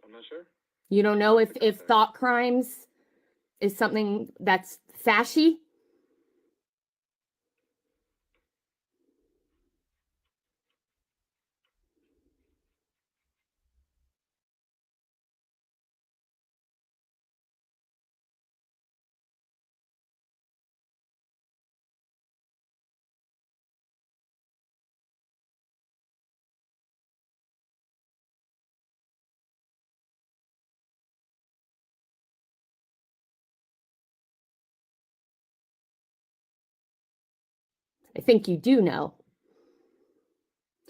I'm not sure. You don't know if thought crimes is something that's fashy? I think you do know.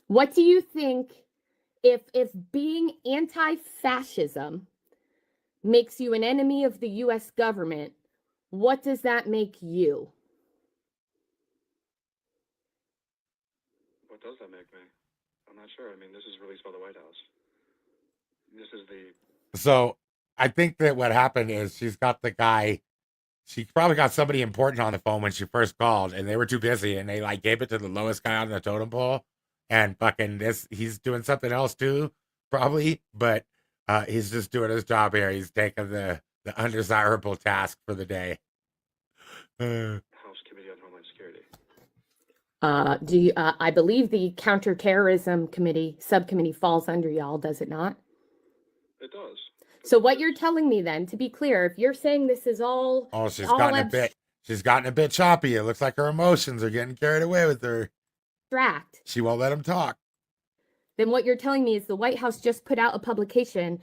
What do you think if being anti-fascism makes you an enemy of the US government, what does that make you? What does that make me? I'm not sure. I mean, this is released by the White House. This is the... So I think that what happened is she's got the guy, she probably got somebody important on the phone when she first called, and they were too busy, and they like gave it to the lowest guy on the totem pole, and fucking he's doing something else too, probably, but he's just doing his job here. He's taking the undesirable task for the day. House Committee on Homeland Security. I believe the Counterterrorism Committee subcommittee falls under y'all, does it not? It does. So what you're telling me then, to be clear, if you're saying this is all... Oh, she's gotten a bit choppy. It looks like her emotions are getting carried away with her. Abstract. She won't let him talk. Then what you're telling me is the White House just put out a publication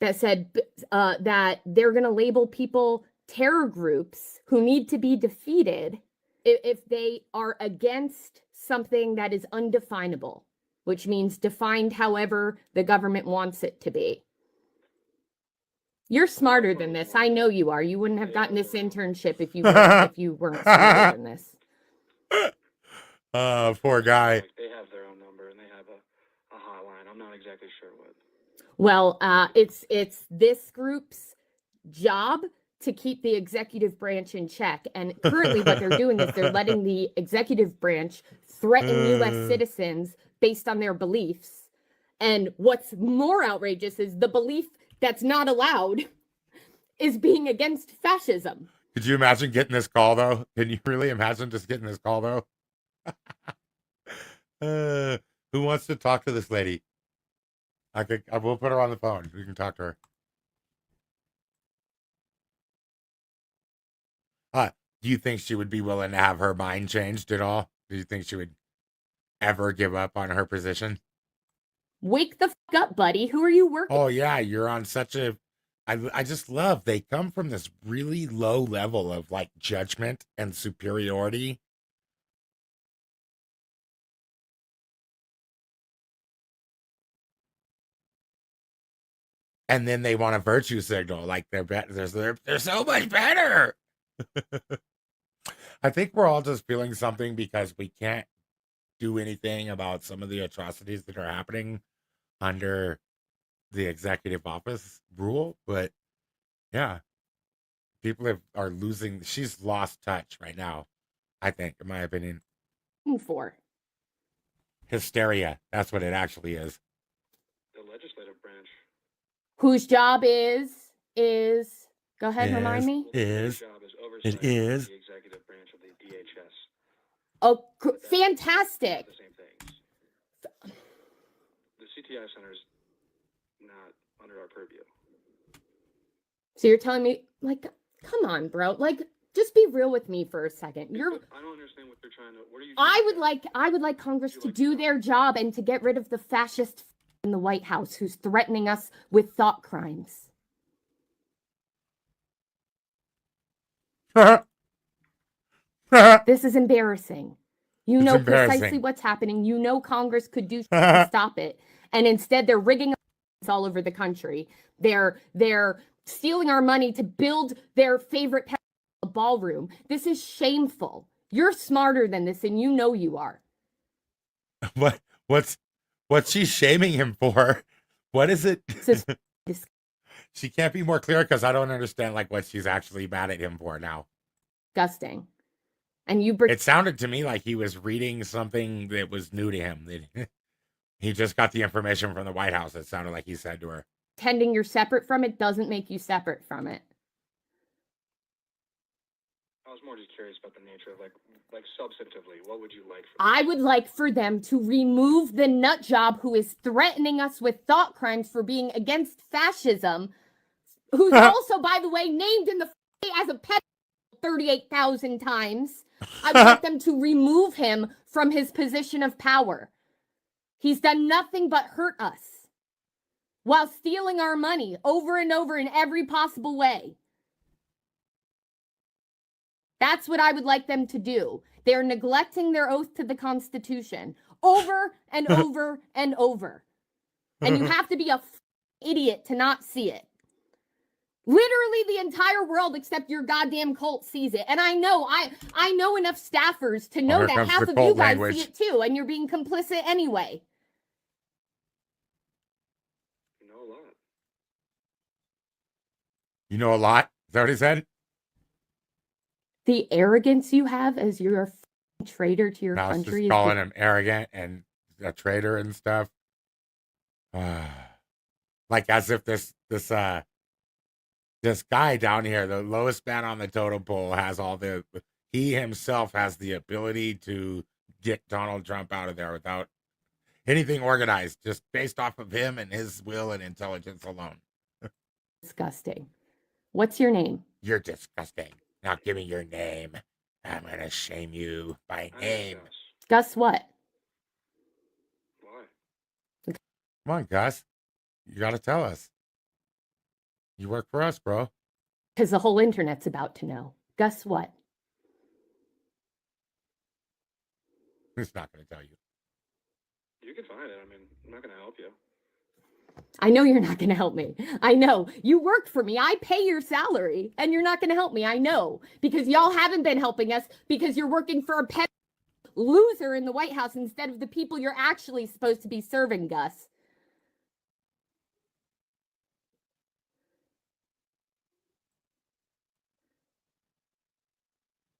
that said that they're going to label people terror groups who need to be defeated if they are against something that is undefinable, which means defined however the government wants it to be. You're smarter than this. I know you are. You wouldn't have gotten this internship if you weren't smarter than this. Poor guy. They have their own number and they have a hotline. I'm not exactly sure what. Well, it's this group's job to keep the executive branch in check. And currently what they're doing is they're letting the executive branch threaten U.S. citizens based on their beliefs. And what's more outrageous is the belief that's not allowed is being against fascism. Could you imagine getting this call though? Can you really imagine just getting this call though? Who wants to talk to this lady? I will put her on the phone. We can talk to her. Do you think she would be willing to have her mind changed at all? Do you think she would ever give up on her position? Wake the fuck up, buddy. Who are you working? Oh yeah, you're on such a. I just love they come from this really low level of like judgment and superiority. And then they want a virtue signal, like they're so much better. I think we're all just feeling something because we can't do anything about some of the atrocities that are happening under the executive office rule. But yeah, people are losing. She's lost touch right now, I think, in my opinion. For Hysteria. That's what it actually is. The legislative branch. Whose job is go ahead, remind me. Is Job is oversight it is of the executive branch of the DHS. Oh, fantastic. The same things. The CTI Center is not under our purview. So you're telling me, like, come on, bro. Like, just be real with me for a second. I don't understand what they're trying to. What are you? I would like Congress to do their job and to get rid of the fascist in the White House who's threatening us with thought crimes. This is embarrassing. You know precisely what's happening. You know Congress could do to stop it. And instead they're rigging all over the country. They're stealing our money to build their favorite ballroom. This is shameful. You're smarter than this and you know you are. What's she shaming him for? What is it? She can't be more clear because I don't understand like what she's actually mad at him for now. Disgusting. And it sounded to me like he was reading something that was new to him. He just got the information from the White House. It sounded like he said to her. Pretending you're separate from it doesn't make you separate from it. I was more just curious about the nature of like substantively, what would you like from I would like for them to remove the nut job who is threatening us with thought crimes for being against fascism, who's also, by the way, named in the as a pet 38,000 times. I want them to remove him from his position of power. He's done nothing but hurt us while stealing our money over and over in every possible way. That's what I would like them to do. They're neglecting their oath to the Constitution over and over and over. And you have to be a idiot to not see it. Literally the entire world except your goddamn cult sees it. And I know enough staffers to know that half of you guys see it too, and you're being complicit anyway. You know a lot. You know a lot? Is that what he said? The arrogance you have as you're a traitor to your country. Just calling him arrogant and a traitor and stuff. Like as if this guy down here, the lowest man on the totem pole, he himself has the ability to get Donald Trump out of there without anything organized, just based off of him and his will and intelligence alone. Disgusting. What's your name? You're disgusting. Now give me your name. I'm going to shame you by name. Gus what? Why? Come on, Gus. You got to tell us. You work for us, bro. Because the whole internet's about to know. Gus what? Who's not going to tell you? You can find it. I mean, I'm not going to help you. I know you're not going to help me. I know. You work for me. I pay your salary, and you're not going to help me. I know. Because y'all haven't been helping us because you're working for a pet loser in the White House instead of the people you're actually supposed to be serving, Gus.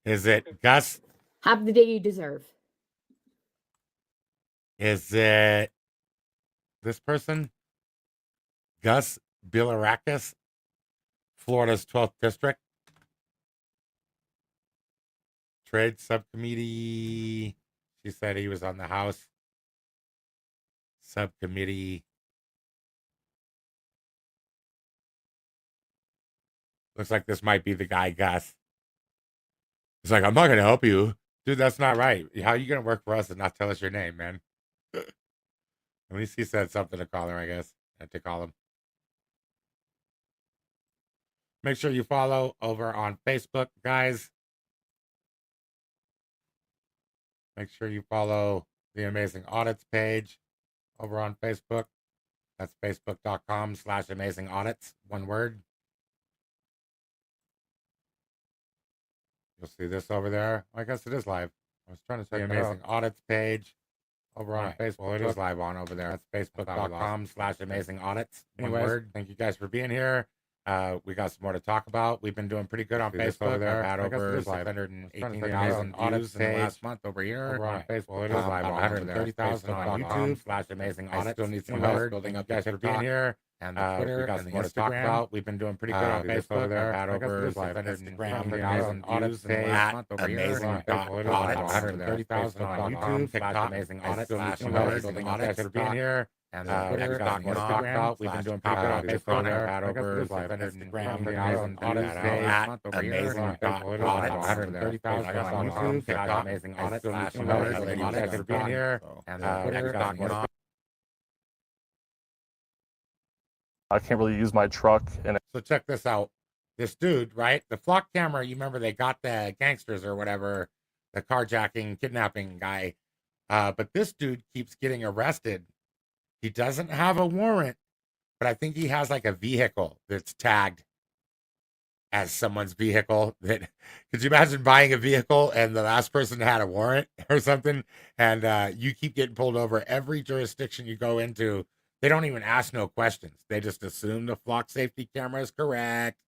Is it Gus? Have the day you deserve. Is it this person? Gus Bilirakis, Florida's 12th district. Trade subcommittee. She said he was on the House subcommittee. Looks like this might be the guy, Gus. He's like, I'm not going to help you. Dude, that's not right. How are you going to work for us and not tell us your name, man? At least he said something to call him, I guess. To call him. Make sure you follow over on Facebook, guys. Make sure you follow the Amazing Audits page over on Facebook. That's facebook.com/Amazing Audits. One word. You'll see this over there. I guess it is live. I was trying to say Amazing Audits page over on Facebook. Well, it is live on over there. That's facebook.com/Amazing Audits. Anyways, thank you guys for being here. We got some more to talk about. We've been doing pretty good on Facebook. Over there. I've had over 618,000 audits in the last month over here. Over on Facebook. Well, it is live on 130,000 on YouTube/Amazing Audits. I still need some help building up. Guys for being here. And the Twitter, we got some more to talk about. We've been doing pretty good on Facebook over there. I've had over 630,000 audits in the last month over here. Amazing Audits. 130,000 on YouTube. TikTok. Amazing Audits. Some help building up. Guys for being here. And Twitter, we got more to talk about. We've been doing pretty good on Facebook there. Had over 630,000 audits at Amazing Audits. 130,000 on YouTube. TikTok. Amazing Audits. Some help building up. Guys for being here. And Twitter, we got more to talk. I can't really use my truck. And so check this out. This dude, right? The flock camera, you remember they got the gangsters or whatever, the carjacking, kidnapping guy. But this dude keeps getting arrested. He doesn't have a warrant, but I think he has like a vehicle that's tagged as someone's vehicle. That could you imagine buying a vehicle and the last person had a warrant or something, and you keep getting pulled over every jurisdiction you go into. They don't even ask no questions. They just assume the flock safety camera is correct.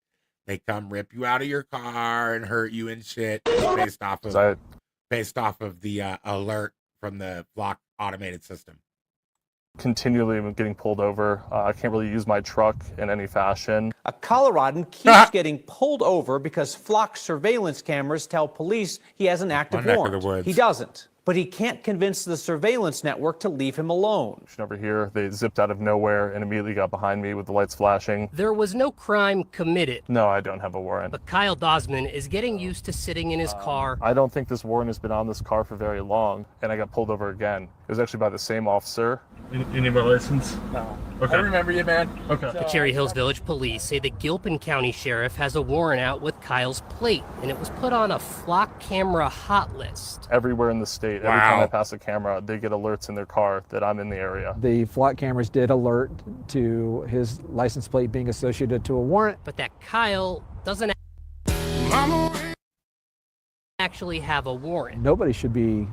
They come rip you out of your car and hurt you and shit based off of the alert from the flock automated system. Continually getting pulled over. I can't really use my truck in any fashion. A Coloradan keeps getting pulled over because flock surveillance cameras tell police he has an active warrant. He doesn't. But he can't convince the surveillance network to leave him alone. Over here, they zipped out of nowhere and immediately got behind me with the lights flashing. There was no crime committed. No, I don't have a warrant. But Kyle Dosman is getting used to sitting in his car. I don't think this warrant has been on this car for very long, and I got pulled over again. It was actually by the same officer. You need my license? No. Okay. I remember you, man. Okay. The Cherry Hills Village Police say the Gilpin County Sheriff has a warrant out with Kyle's plate, and it was put on a flock camera hot list. Everywhere in the state, every time I pass a camera, they get alerts in their car that I'm in the area. The flock cameras did alert to his license plate being associated to a warrant. But that Kyle doesn't actually have a warrant. Nobody should be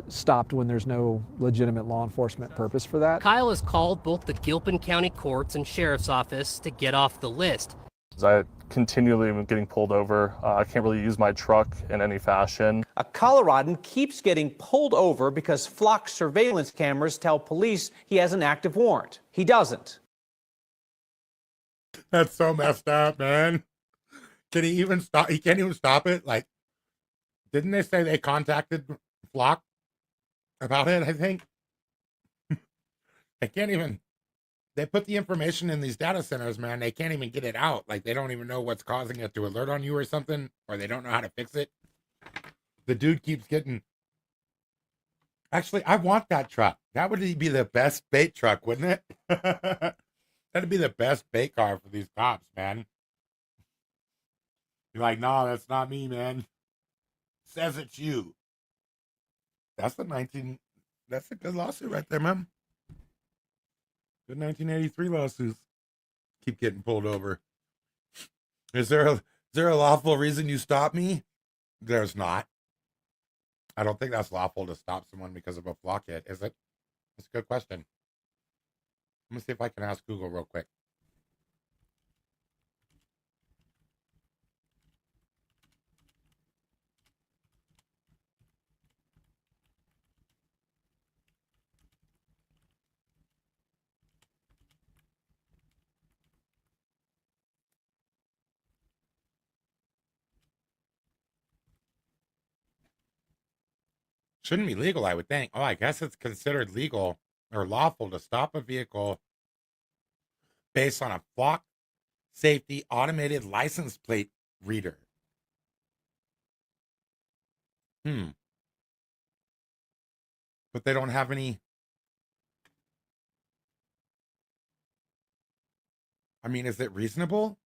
stopped when there's no legitimate law enforcement purpose for that. Kyle has called both the Gilpin County courts and sheriff's office to get off the list. I continually am getting pulled over. I can't really use my truck in any fashion. A Coloradan keeps getting pulled over because flock surveillance cameras tell police he has an active warrant. He doesn't. That's so messed up, man. Can he even stop? He can't even stop it. Like, didn't they say they contacted Flock about it? I think they can't even. They put the information in these data centers, man. They can't even get it out. Like, they don't even know what's causing it to alert on you or something, or they don't know how to fix it. The dude keeps getting. Actually, I want that truck. That would be the best bait truck, wouldn't it? That'd be the best bait car for these cops, man. You're like, no, that's not me, man. Says it's you. That's the that's a good lawsuit right there, man. Good 1983 lawsuits. Keep getting pulled over. Is there a lawful reason you stop me? There's not. I don't think that's lawful to stop someone because of a flock hit, is it? That's a good question. Let me see if I can ask Google real quick. Shouldn't be legal, I would think. Oh, I guess it's considered legal or lawful to stop a vehicle based on a flock safety automated license plate reader. But they don't have any. I mean, is it reasonable?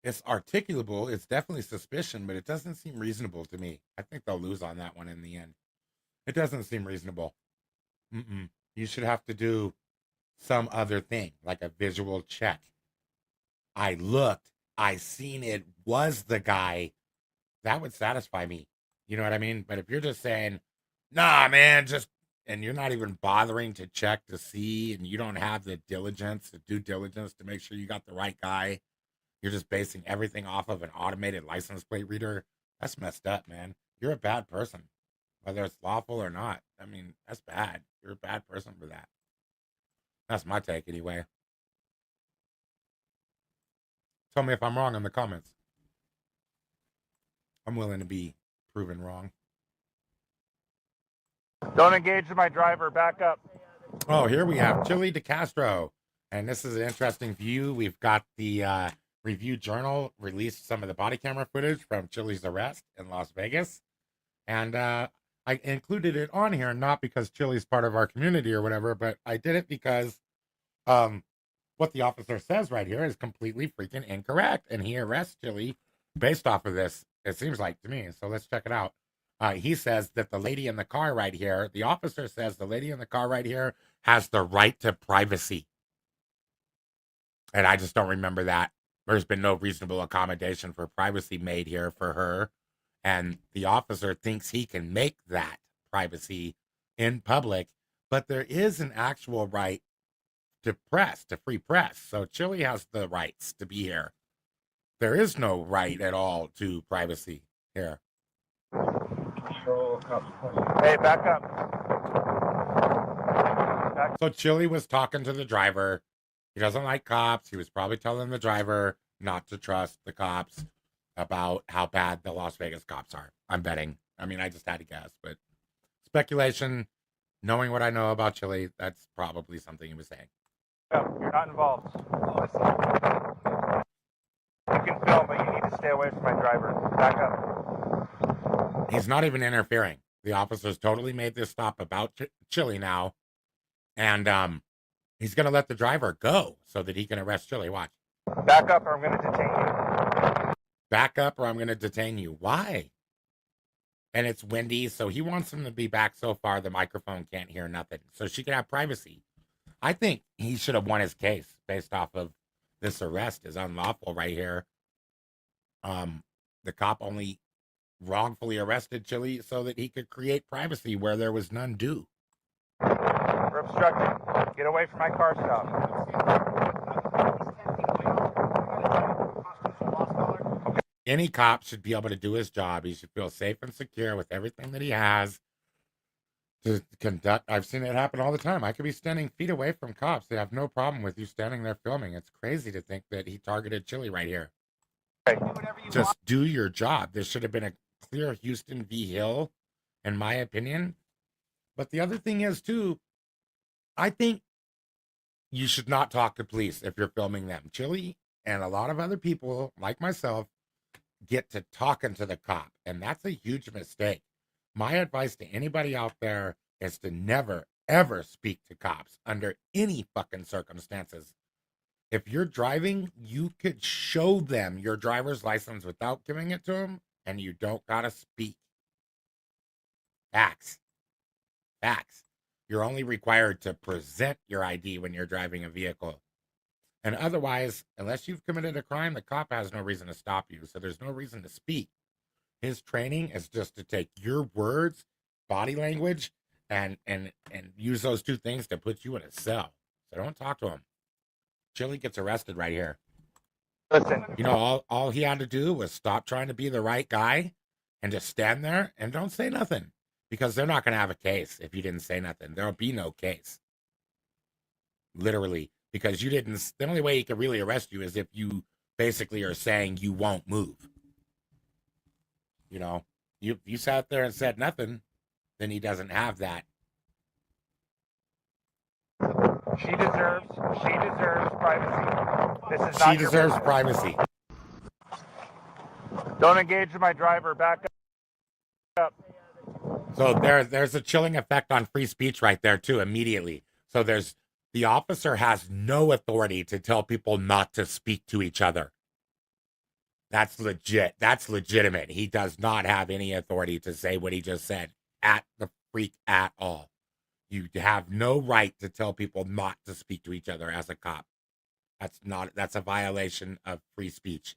It's articulable. It's definitely suspicion, but it doesn't seem reasonable to me. I think they'll lose on that one in the end. It doesn't seem reasonable. You should have to do some other thing, like a visual check. I looked, I seen it was the guy. That would satisfy me. You know what I mean? But if you're just saying, nah, man, and you're not even bothering to check to see, and you don't have the due diligence to make sure you got the right guy, you're just basing everything off of an automated license plate reader. That's messed up, man. You're a bad person, whether it's lawful or not. I mean, that's bad. You're a bad person for that. That's my take anyway. Tell me if I'm wrong in the comments. I'm willing to be proven wrong. Don't engage my driver. Back up. Oh, here we have Chili DeCastro. And this is an interesting view. We've got the Review Journal released some of the body camera footage from Chili's arrest in Las Vegas. And I included it on here, not because Chili's part of our community or whatever, but I did it because what the officer says right here is completely freaking incorrect. And he arrests Chili based off of this, it seems like to me. So let's check it out. He says that the lady in the car right here, the officer says the lady in the car right here has the right to privacy. And I just don't remember that. There's been no reasonable accommodation for privacy made here for her. And the officer thinks he can make that privacy in public. But there is an actual right to press, to free press. So Chili has the rights to be here. There is no right at all to privacy here. Hey, back up. So Chili was talking to the driver. He doesn't like cops. He was probably telling the driver not to trust the cops about how bad the Las Vegas cops are. I'm betting. I mean, I just had to guess, but speculation, knowing what I know about Chili, that's probably something he was saying. You're not involved. You can film, but you need to stay away from my driver. Back up. He's not even interfering. The officer's totally made this stop about Chili now. And he's going to let the driver go so that he can arrest Chili. Watch. Back up or I'm going to detain you. Back up or I'm going to detain you. Why? And it's windy, so he wants him to be back so far the microphone can't hear nothing. So she can have privacy. I think he should have won his case based off of this arrest is unlawful right here. The cop only wrongfully arrested Chili so that he could create privacy where there was none due. We're obstructing. Get away from my car stop. Okay. Any cop should be able to do his job. He should feel safe and secure with everything that he has to conduct. I've seen it happen all the time. I could be standing feet away from cops. They have no problem with you standing there filming. It's crazy to think that he targeted Chili right here. Just do your job. This should have been a clear Houston v. Hill, in my opinion. But the other thing is, too, I think you should not talk to police if you're filming them. Chili and a lot of other people, like myself, get to talking to the cop, and that's a huge mistake. My advice to anybody out there is to never, ever speak to cops under any fucking circumstances. If you're driving, you could show them your driver's license without giving it to them, and you don't gotta speak. Facts. Facts. You're only required to present your ID when you're driving a vehicle. And otherwise, unless you've committed a crime, the cop has no reason to stop you. So there's no reason to speak. His training is just to take your words, body language, and use those two things to put you in a cell. So don't talk to him. Chili gets arrested right here. Listen. You know, all he had to do was stop trying to be the right guy and just stand there and don't say nothing. Because they're not going to have a case if you didn't say nothing. There'll be no case. Literally. Because you didn't, the only way he could really arrest you is if you basically are saying you won't move. You know, you sat there and said nothing. then he doesn't have that. She deserves privacy. This is She not your deserves business. privacy. Don't engage my driver. Back up. So there's a chilling effect on free speech right there too, immediately. So the officer has no authority to tell people not to speak to each other. That's legit. That's legitimate. He does not have any authority to say what he just said at all. You have no right to tell people not to speak to each other as a cop. That's a violation of free speech.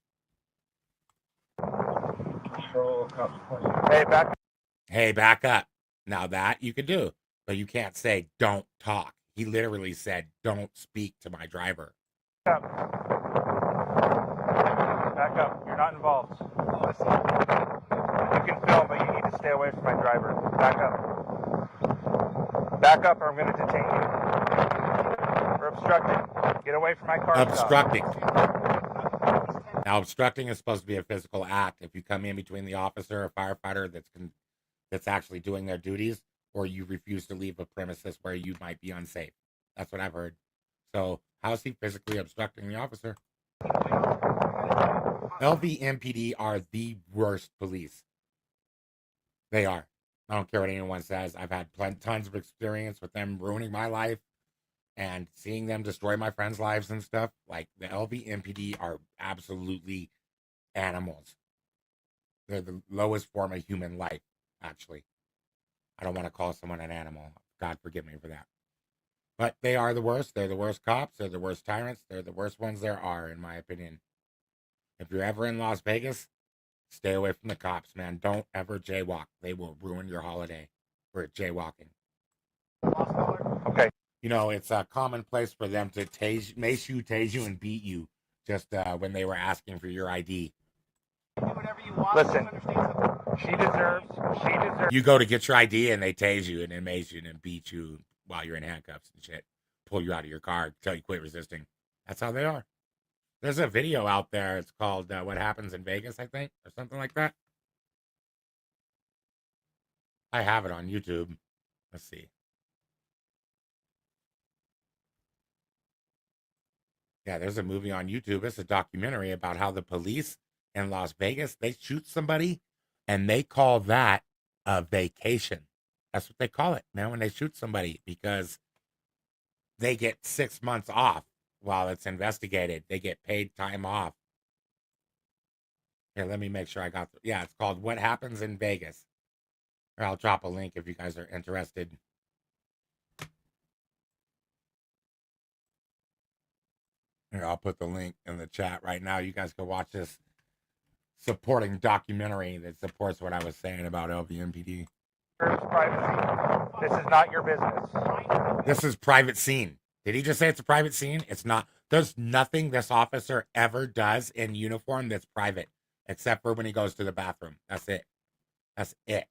Hey, back up. Now that you can do, but you can't say don't talk. He literally said don't speak to my driver. Back up. You're not involved. Listen. You can film, but you need to stay away from my driver. Back up. Back up or I'm going to detain you. For obstructing. Get away from my car. Obstructing. Now, obstructing is supposed to be a physical act. If you come in between the officer or firefighter that's actually doing their duties, or you refuse to leave a premises where you might be unsafe. That's what I've heard. So how's he physically obstructing the officer? LVMPD are the worst police. They are. I don't care what anyone says. I've had tons of experience with them ruining my life and seeing them destroy my friends' lives and stuff. Like, the LVMPD are absolutely animals. They're the lowest form of human life, actually. I don't want to call someone an animal. God forgive me for that. But they are the worst. They're the worst cops. They're the worst tyrants. They're the worst ones there are, in my opinion. If you're ever in Las Vegas, stay away from the cops, man. Don't ever jaywalk. They will ruin your holiday for jaywalking. Okay. You know, it's a commonplace for them to tase you, and beat you just when they were asking for your ID. Listen. She deserves. You go to get your ID and they tase you and then mace you and then beat you while you're in handcuffs and shit. Pull you out of your car, tell you quit resisting. That's how they are. There's a video out there. It's called What Happens in Vegas, I think, or something like that. I have it on YouTube. Let's see. Yeah, there's a movie on YouTube. It's a documentary about how the police in Las Vegas, they shoot somebody and they call that a vacation. That's what they call it, man, when they shoot somebody, because they get 6 months off while it's investigated. They get paid time off. Here, let me make sure I got yeah, it's called What Happens in Vegas. Or I'll drop a link if you guys are interested. Here, I'll put the link in the chat right now. You guys can watch this supporting documentary that supports what I was saying about LVMPD. Privacy. This is not your business. This is private scene. Did he just say it's a private scene? It's not. There's nothing this officer ever does in uniform that's private, except for when he goes to the bathroom. That's it. That's it.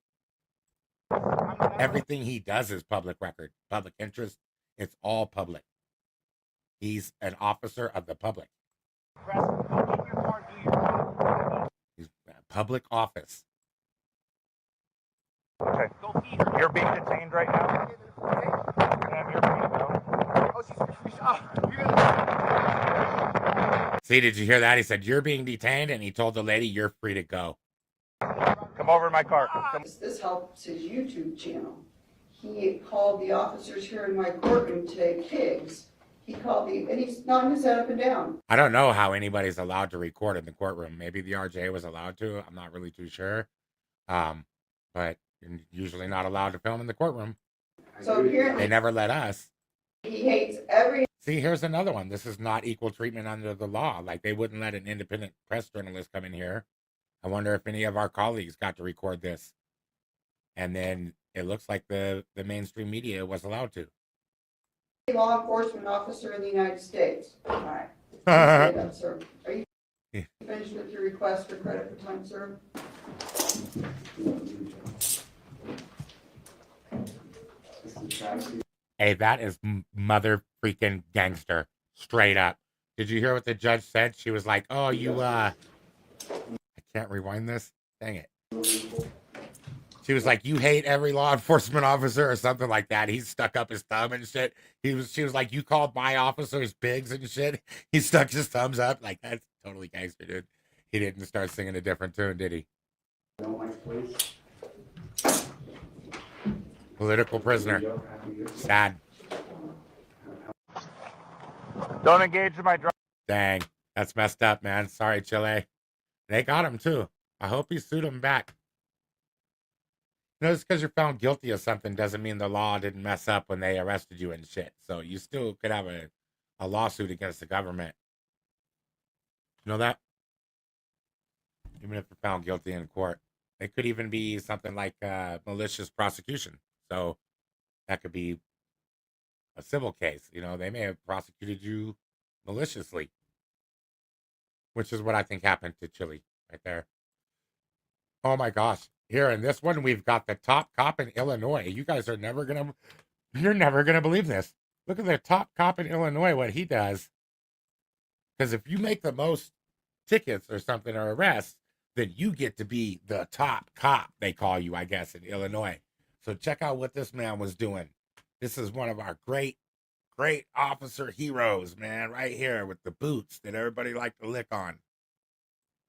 Everything he does is public record, public interest. It's all public. He's an officer of the public. He's a public office. Okay. You're being detained right now. See, did you hear that? He said, you're being detained, and he told the lady, you're free to go. Come over in my car. This helps his YouTube channel. He called the officers here in my courtroom today pigs. He called and he's nodding his head up and down. I don't know how anybody's allowed to record in the courtroom. Maybe the RJ was allowed to. I'm not really too sure. But you're usually not allowed to film in the courtroom. So apparently they never let us. He hates every. See, here's another one. This is not equal treatment under the law. Like, they wouldn't let an independent press journalist come in here. I wonder if any of our colleagues got to record this. And then it looks like the mainstream media was allowed to. Law enforcement officer in the United States. All right. Say that, sir. Are you finished with your request for credit for time served? Hey, that is mother freaking gangster. Straight up. Did you hear what the judge said? She was like, oh, you, I can't rewind this. Dang it. She was like, "You hate every law enforcement officer," or something like that. He stuck up his thumb and shit. She was like, "You called my officers pigs and shit." He stuck his thumbs up. Like, that's totally gangster, dude. He didn't start singing a different tune, did he? Political prisoner. Sad. Don't engage in my drive. Dang, that's messed up, man. Sorry, Chile. They got him too. I hope he sued him back. Just because you're found guilty of something doesn't mean the law didn't mess up when they arrested you and shit. So you still could have a lawsuit against the government. You know that? Even if you're found guilty in court. It could even be something like malicious prosecution. So that could be a civil case. You know, they may have prosecuted you maliciously, which is what I think happened to Chile right there. Oh my gosh. Here in this one, we've got the top cop in Illinois. You guys are you're never going to believe this. Look at the top cop in Illinois, what he does. Because if you make the most tickets or something or arrests, then you get to be the top cop, they call you, I guess, in Illinois. So check out what this man was doing. This is one of our great officer heroes, man, right here with the boots that everybody like to lick on.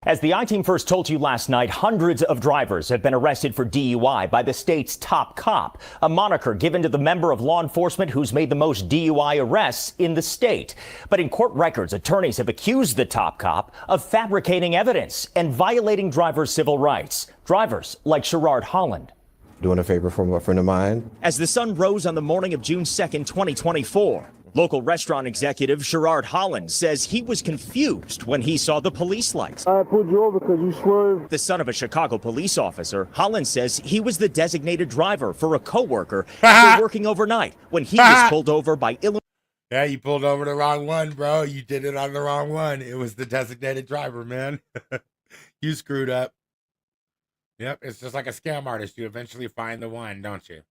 As the I-Team first told you last night, hundreds of drivers have been arrested for DUI by the state's top cop, a moniker given to the member of law enforcement who's made the most DUI arrests in the state. But in court records, attorneys have accused the top cop of fabricating evidence and violating drivers' civil rights. Drivers like Sherrard Holland. Doing a favor for a friend of mine. As the sun rose on the morning of June 2nd, 2024, local restaurant executive Sherrard Holland says he was confused when he saw the police lights. I pulled you over because you swerved. The son of a Chicago police officer, Holland says he was the designated driver for a coworker after working overnight when he was pulled over by Illinois. Yeah, you pulled over the wrong one, bro. You did it on the wrong one. It was the designated driver, man. You screwed up. Yep, it's just like a scam artist. You eventually find the one, don't you?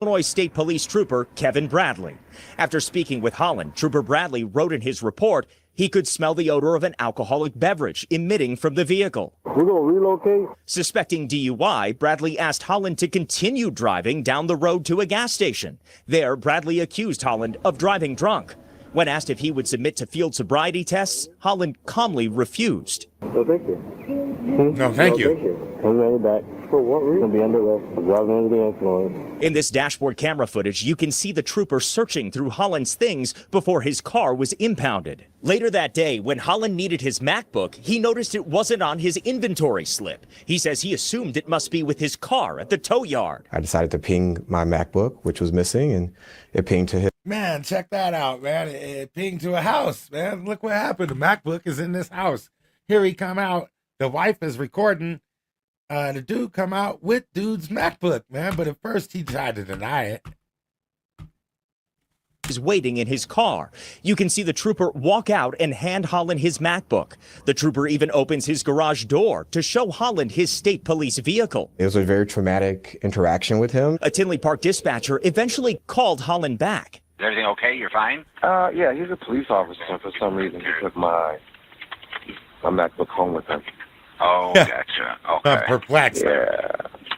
Illinois State Police Trooper Kevin Bradley. After speaking with Holland, Trooper Bradley wrote in his report he could smell the odor of an alcoholic beverage emitting from the vehicle. We're going to relocate. Suspecting DUI, Bradley asked Holland to continue driving down the road to a gas station. There, Bradley accused Holland of driving drunk. When asked if he would submit to field sobriety tests, Holland calmly refused. No, thank you. No, thank you. Thank you. I'm ready back. For what reason? Be under arrest for driving under the influence. In this dashboard camera footage, you can see the trooper searching through Holland's things before his car was impounded. Later that day, when Holland needed his MacBook, he noticed it wasn't on his inventory slip. He says he assumed it must be with his car at the tow yard. I decided to ping my MacBook, which was missing, and it pinged to his. Man, check that out, man. It pinged to a house, man. Look what happened. The MacBook is in this house. Here he come out. The wife is recording. The dude come out with dude's MacBook, man. But at first he tried to deny it. Is waiting in his car. You can see the trooper walk out and hand Holland his MacBook. The trooper even opens his garage door to show Holland his state police vehicle. It was a very traumatic interaction with him. A Tinley Park dispatcher eventually called Holland back. Is everything okay? You're fine? Yeah, he's a police officer. For some reason, he took my MacBook home with him. Oh, gotcha. Okay. Perplexed. Yeah.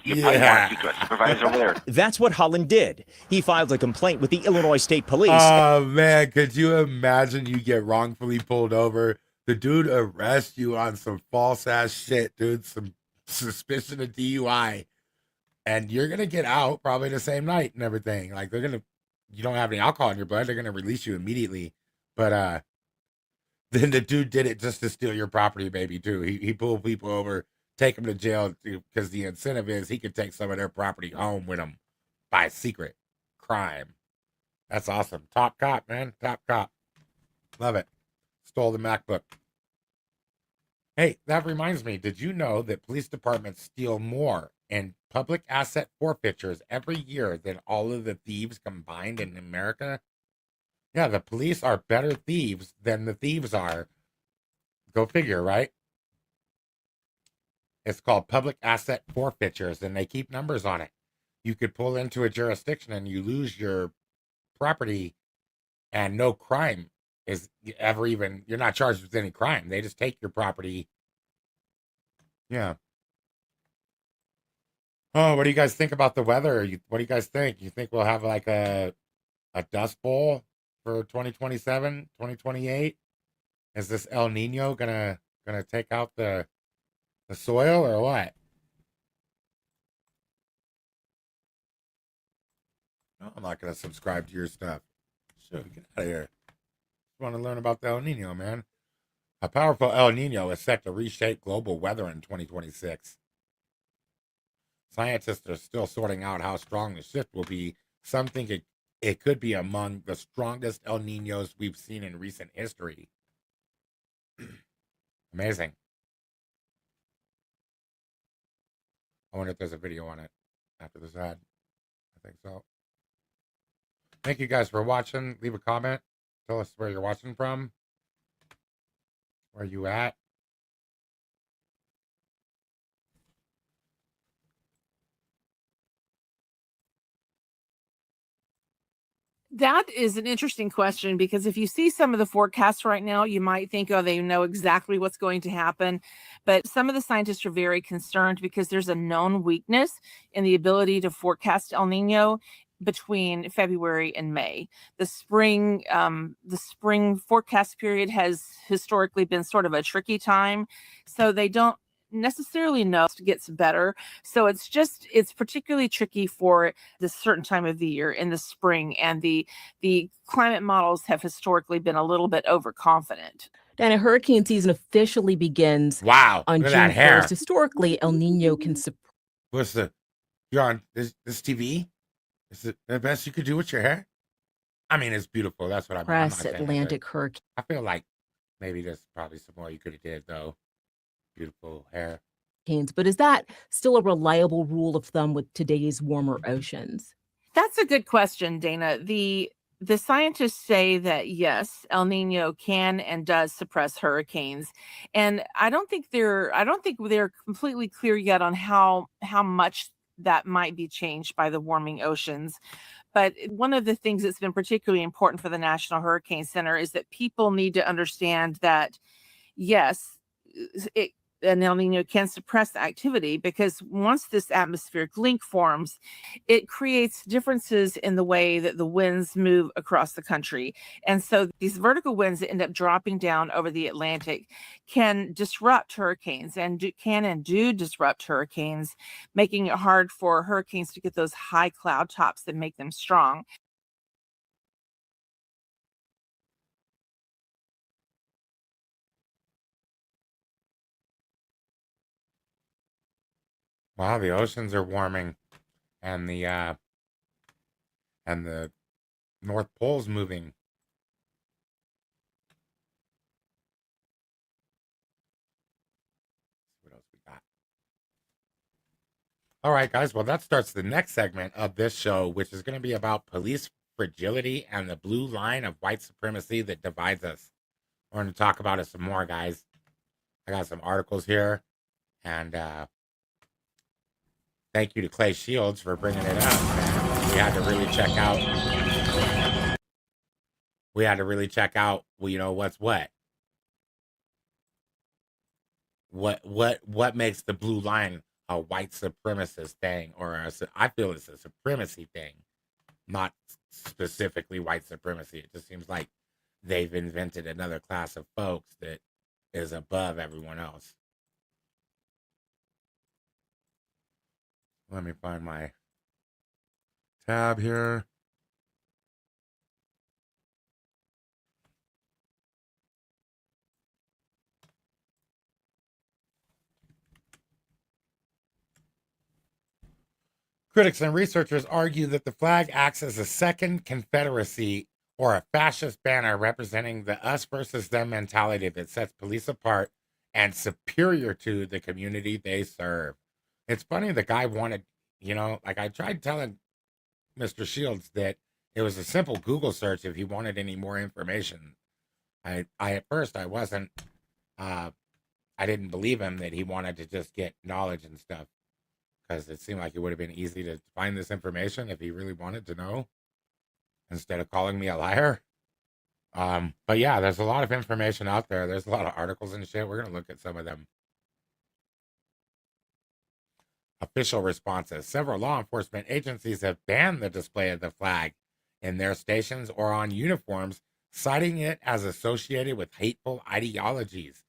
You probably want to speak to a supervisor over there. That's what Holland did. He filed a complaint with the Illinois State Police. Oh, man, could you imagine you get wrongfully pulled over? The dude arrests you on some false-ass shit, dude, some suspicion of DUI, and you're going to get out probably the same night and everything. Like, you don't have any alcohol in your blood, they're going to release you immediately. But then the dude did it just to steal your property, baby, too. He pulled people over, take them to jail, because the incentive is he could take some of their property home with him by secret crime. That's awesome. Top cop, man. Top cop. Love it. Stole the MacBook. Hey, that reminds me. Did you know that police departments steal more in public asset forfeitures every year than all of the thieves combined in America? Yeah, the police are better thieves than the thieves are. Go figure, right? It's called public asset forfeitures, and they keep numbers on it. You could pull into a jurisdiction and you lose your property, and no crime is ever even, you're not charged with any crime. They just take your property. Yeah. Oh, what do you guys think about the weather? What do you guys think? You think we'll have like a dust bowl for 2027, 2028? Is this El Nino gonna take out the soil or what? No, I'm not gonna subscribe to your stuff. Sure, get out of here. Just want to learn about the El Nino, man. A powerful El Nino is set to reshape global weather in 2026. Scientists are still sorting out how strong the shift will be. Some think it could be among the strongest El Ninos we've seen in recent history. Amazing. I wonder if there's a video on it after this ad. I think so. Thank you guys for watching. Leave a comment. Tell us where you're watching from. Where you at? That is an interesting question because if you see some of the forecasts right now, you might think, oh, they know exactly what's going to happen. But some of the scientists are very concerned because there's a known weakness in the ability to forecast El Nino between February and May. The spring forecast period has historically been sort of a tricky time. So they don't necessarily know it gets better. So it's particularly tricky for this certain time of the year in the spring, and the climate models have historically been a little bit overconfident. And a hurricane season officially begins on Look at June that hair. 1st. Historically, El Nino can What's you're on this TV? Is it the best you could do with your hair? I mean, it's beautiful. That's what I mean. I'm not suppress saying it's Atlantic great. hurricane. I feel like maybe there's probably some more you could have did though. Beautiful hair. But is that still a reliable rule of thumb with today's warmer oceans? That's a good question, Dana. The scientists say that yes, El Nino can and does suppress hurricanes, and I don't think they're completely clear yet on how much that might be changed by the warming oceans. But one of the things that's been particularly important for the National Hurricane Center is that people need to understand that yes, an El Nino can suppress activity, because once this atmospheric link forms, it creates differences in the way that the winds move across the country. And so these vertical winds that end up dropping down over the Atlantic can disrupt hurricanes and do disrupt hurricanes, making it hard for hurricanes to get those high cloud tops that make them strong. Wow, the oceans are warming, and the North Pole's moving. What else we got? All right, guys. Well, that starts the next segment of this show, which is going to be about police fragility and the blue line of white supremacy that divides us. We're going to talk about it some more, guys. I got some articles here, and thank you to Clay Shields for bringing it up, man. We had to really check out. Well, you know, what's what. What makes the blue line a white supremacist thing, or I feel it's a supremacy thing, not specifically white supremacy. It just seems like they've invented another class of folks that is above everyone else. Let me find my tab here. Critics and researchers argue that the flag acts as a second Confederacy, or a fascist banner representing the us versus them mentality that sets police apart and superior to the community they serve. It's funny, the guy wanted, like I tried telling Mr. Shields that it was a simple Google search if he wanted any more information. I at first I wasn't, I didn't believe him that he wanted to just get knowledge and stuff, because it seemed like it would have been easy to find this information if he really wanted to know, instead of calling me a liar. But yeah, there's a lot of information out there. There's a lot of articles and shit. We're going to look at some of them. Official responses. Several law enforcement agencies have banned the display of the flag in their stations or on uniforms, citing it as associated with hateful ideologies.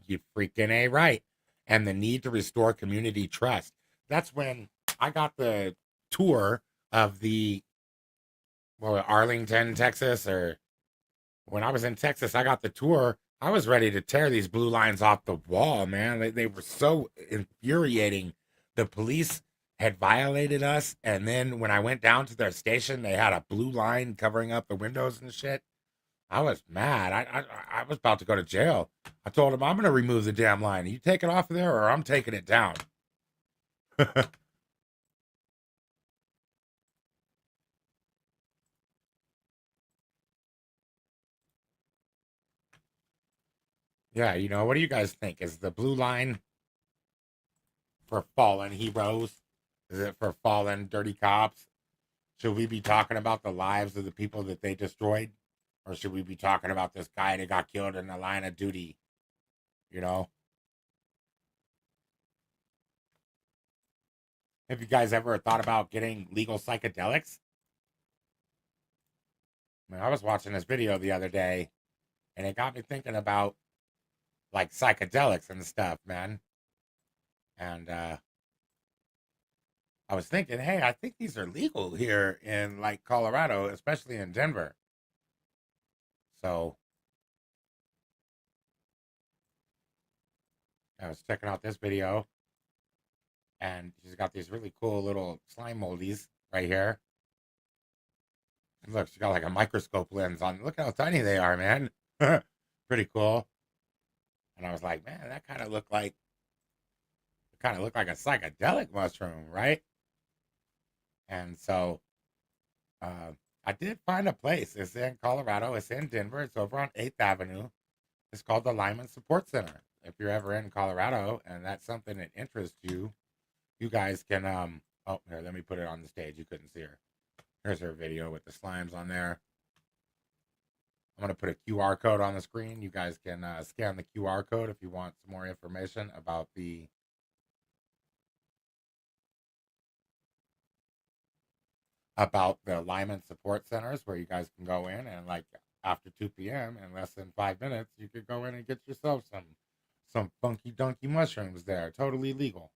You freaking A right. And the need to restore community trust. That's when I got the tour of the Arlington, Texas, or when I was in Texas, I got the tour. I was ready to tear these blue lines off the wall, man. They were so infuriating. The police had violated us, and then when I went down to their station, they had a blue line covering up the windows and shit. I was mad. I was about to go to jail. I told them, I'm going to remove the damn line. You take it off of there, or I'm taking it down. Yeah, you know, what do you guys think? Is the blue line for fallen heroes? Is it for fallen dirty cops? Should we be talking about the lives of the people that they destroyed? Or should we be talking about this guy that got killed in the line of duty? You know? Have you guys ever thought about getting legal psychedelics? I mean, I was watching this video the other day, and it got me thinking about, like, psychedelics and stuff, man. And, I was thinking, hey, I think these are legal here in, like, Colorado, especially in Denver. So, I was checking out this video, and she's got these really cool little slime moldies right here. And look, she got like a microscope lens on. Look how tiny they are, man. Pretty cool. And I was like, man, that kind of looked like a psychedelic mushroom, right? And so I did find a place. It's in Colorado. It's in Denver. It's over on 8th Avenue. It's called the Lyman Support Center. If you're ever in Colorado and that's something that interests you, you guys can, oh, here, let me put it on the stage. You couldn't see her. Here's her video with the slimes on there. I'm going to put a QR code on the screen. You guys can scan the QR code if you want some more information about the Lyman support centers, where you guys can go in and, like, after 2 p.m. in less than 5 minutes, you could go in and get yourself some funky dunky mushrooms there. Totally legal.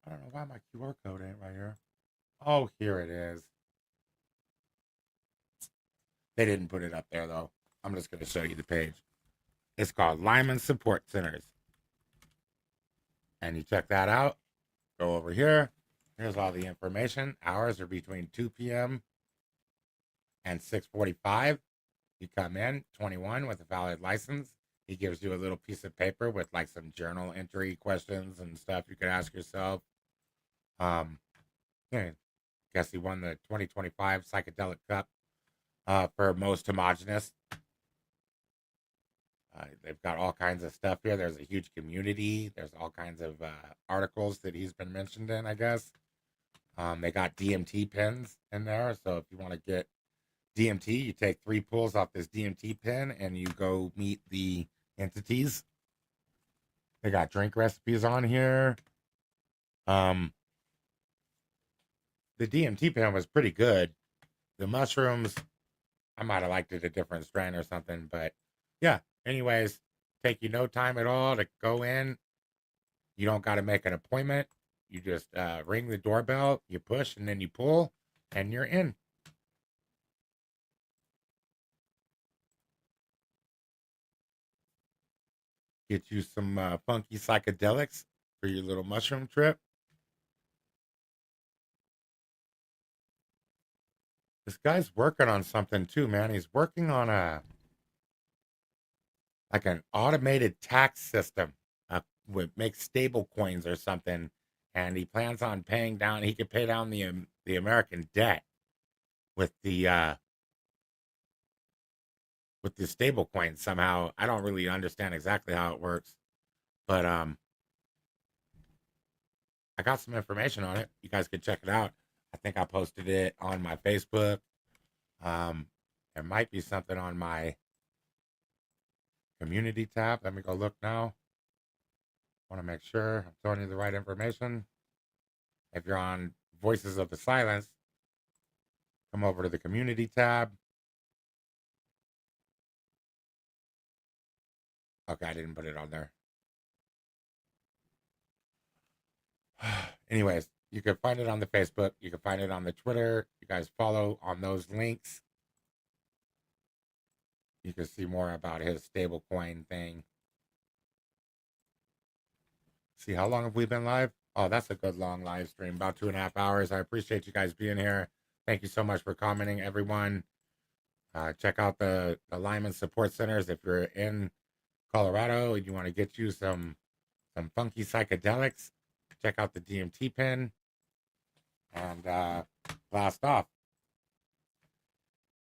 I don't know why my QR code ain't right here. Oh, here it is. They didn't put it up there, though. I'm just going to show you the page. It's called Lyman Support Centers. And you check that out. Go over here. Here's all the information. Hours are between 2 p.m. and 6:45. You come in, 21, with a valid license. He gives you a little piece of paper with, like, some journal entry questions and stuff you could ask yourself. Yeah, guess he won the 2025 Psychedelic Cup for most homogenous. They've got all kinds of stuff here. There's a huge community. There's all kinds of articles that he's been mentioned in, I guess. They got DMT pens in there. So if you want to get DMT, you take 3 pulls off this DMT pen and you go meet the entities. They got drink recipes on here. The DMT pen was pretty good. The mushrooms, I might have liked it a different strain or something, but yeah. Anyways, take you no time at all to go in. You don't got to make an appointment. You just ring the doorbell, you push, and then you pull, and you're in. Get you some funky psychedelics for your little mushroom trip. This guy's working on something too, man. He's working on an automated tax system with make stable coins or something, and he plans on paying down. He could pay down the American debt with the stable coin somehow. I don't really understand exactly how it works, but I got some information on it. You guys can check it out. I think I posted it on my Facebook. There might be something on my community tab. Let me go look now. Want to make sure I'm telling you the right information. If you're on Voices of the Silence, come over to the community tab. Okay, I didn't put it on there. Anyways, you can find it on the Facebook. You can find it on the Twitter. You guys follow on those links. You can see more about his stablecoin thing. See, how long have we been live? Oh, that's a good long live stream, about 2.5 hours. I appreciate you guys being here. Thank you so much for commenting, everyone. Check out the Lyman Support Centers if you're in Colorado and you want to get you some funky psychedelics. Check out the DMT pen and blast off.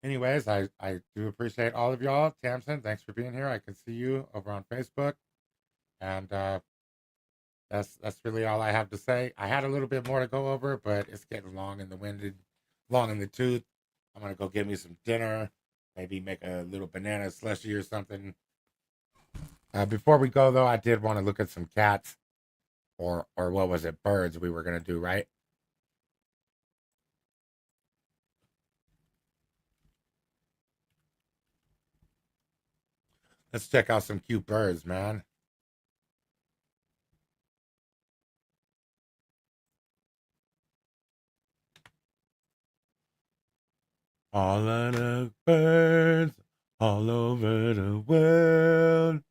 Anyways, I do appreciate all of y'all. Tamsin, thanks for being here. I can see you over on Facebook. And that's really all I have to say. I had a little bit more to go over, but it's getting long in the tooth. I'm gonna go get me some dinner, maybe make a little banana slushy or something. Before we go though, I did want to look at some cats, or what was it, birds we were gonna do, right? Let's check out some cute birds, man. All of the birds all over the world.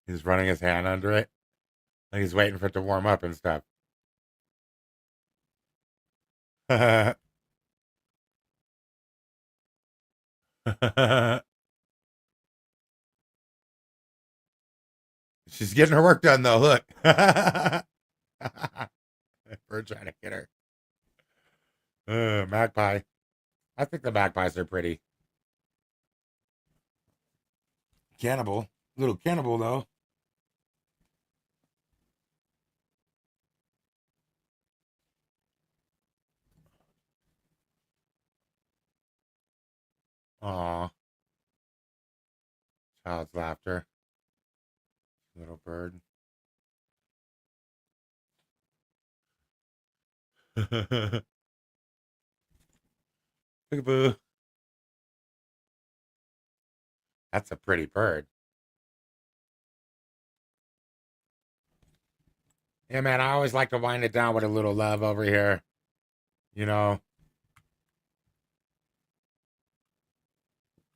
He's running his hand under it. Like he's waiting for it to warm up and stuff. She's getting her work done though. Look. Bird trying to get her. Magpie. I think the magpies are pretty. Cannibal. Little cannibal though. Aw. Child's laughter. Little bird. Peekaboo. That's a pretty bird. Yeah, man, I always like to wind it down with a little love over here. You know,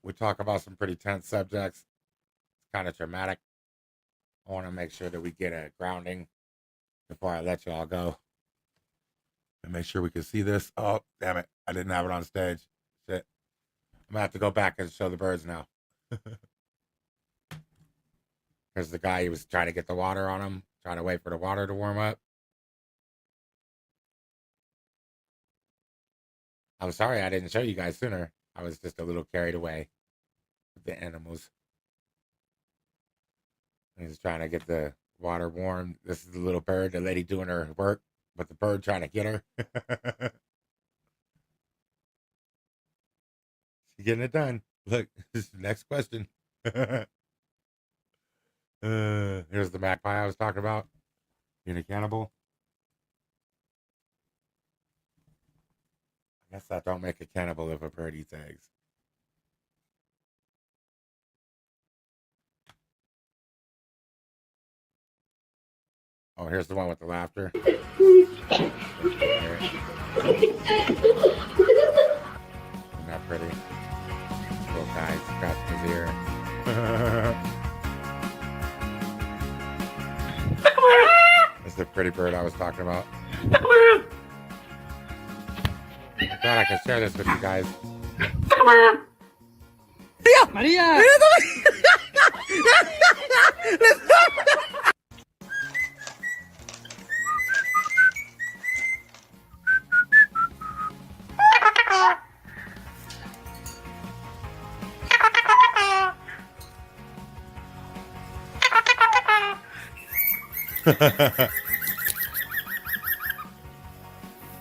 we talk about some pretty tense subjects. It's kind of traumatic. I want to make sure that we get a grounding before I let you all go. And make sure we can see this. Oh, damn it. I didn't have it on stage. Shit. I'm going to have to go back and show the birds now. There's the guy, he was trying to get the water on him, trying to wait for the water to warm up. I'm sorry I didn't show you guys sooner. I was just a little carried away with the animals. He's trying to get the water warm. This is the little bird, the lady doing her work, but the bird trying to get her. She's getting it done. Look, this is the next question. Here's the magpie I was talking about. Being a cannibal. I guess that don't make a cannibal if a bird eats eggs. Oh, here's the one with the laughter. Isn't that pretty? Little guy scratching his ear. That's the pretty bird I was talking about. I thought I could share this with you guys. Maria!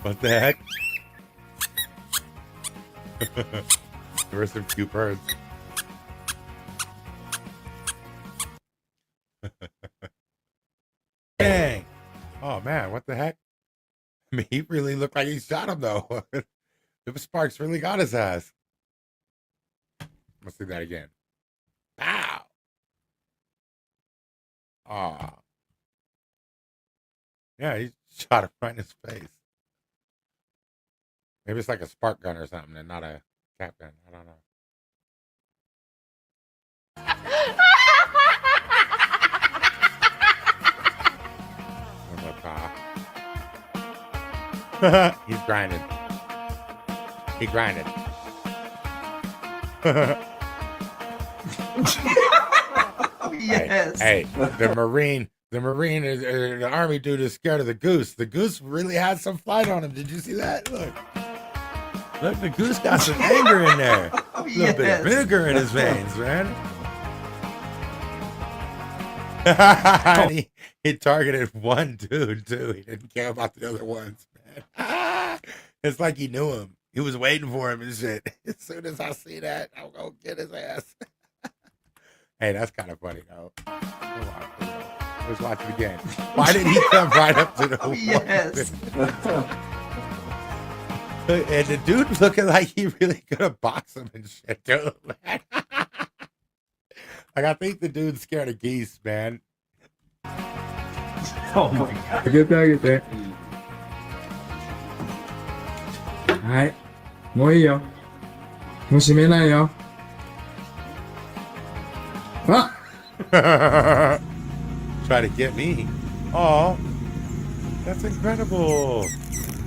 What the heck? There were some cute birds. man, what the heck? I mean, he really looked like he shot him, though. The sparks really got his ass. Let's do that again. Pow! Aw. Yeah, he shot him right in his face. Maybe it's like a spark gun or something and not a cap gun. I don't know. He's grinding. He grinded. Yes. Hey, the Marine is the Army dude is scared of the goose. The goose really had some fight on him. Did you see that? Look, the goose got some anger in there. A little bit of vinegar in his veins, man. And he targeted one dude too. He didn't care about the other ones, man. It's like he knew him. He was waiting for him and shit. As soon as I see that, I'll go get his ass. Hey, that's kind of funny though. Let's watch it again. Why did he come right up to the Yes. And the dude looking like he really could have boxed him and shit too, man. Like, I think the dude's scared of geese, man. Oh my God. Get there. Alright. もういいよ。もう閉めないよ。あ Try to get me. Oh, that's incredible.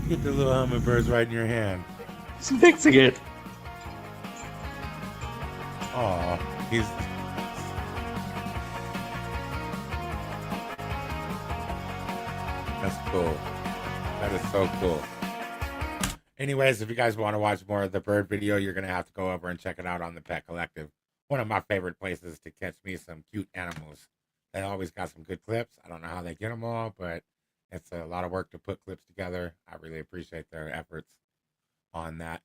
Get the little hummingbirds right in your hand. He's fixing it. Oh, he's... That's cool. That is so cool. Anyways, if you guys want to watch more of the bird video, you're going to have to go over and check it out on the Pet Collective. One of my favorite places to catch me some cute animals. They always got some good clips. I don't know how they get them all, but it's a lot of work to put clips together. I really appreciate their efforts on that.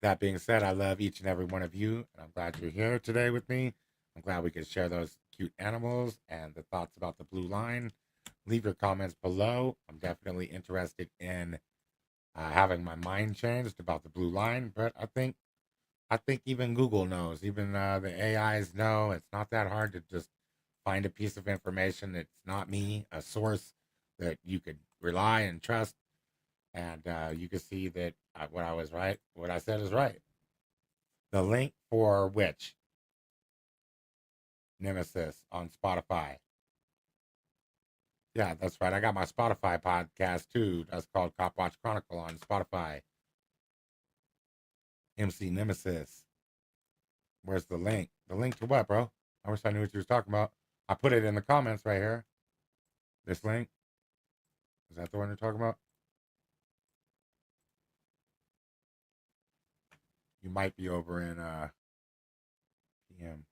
That being said, I love each and every one of you, and I'm glad you're here today with me. I'm glad we could share those cute animals and the thoughts about the blue line. Leave your comments below. I'm definitely interested in having my mind changed about the blue line, but I think even Google knows, even the AIs know it's not that hard to just find a piece of information that's not me, a source that you could rely and trust, and you can see that what I said is right. The link for which Nemesis on Spotify. Yeah, that's right. I got my Spotify podcast too. That's called Cop Watch Chronicle on Spotify. MC Nemesis. Where's the link? The link to what, bro? I wish I knew what you was talking about. I put it in the comments right here. This link. Is that the one you're talking about? You might be over in PM.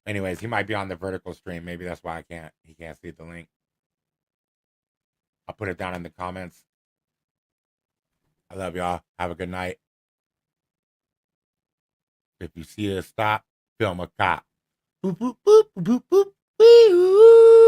Anyways, he might be on the vertical stream. Maybe that's why he can't see the link. I'll put it down in the comments. I love y'all. Have a good night. If you see a stop, film a cop. Boop, boop, boop, boop, boop, boop.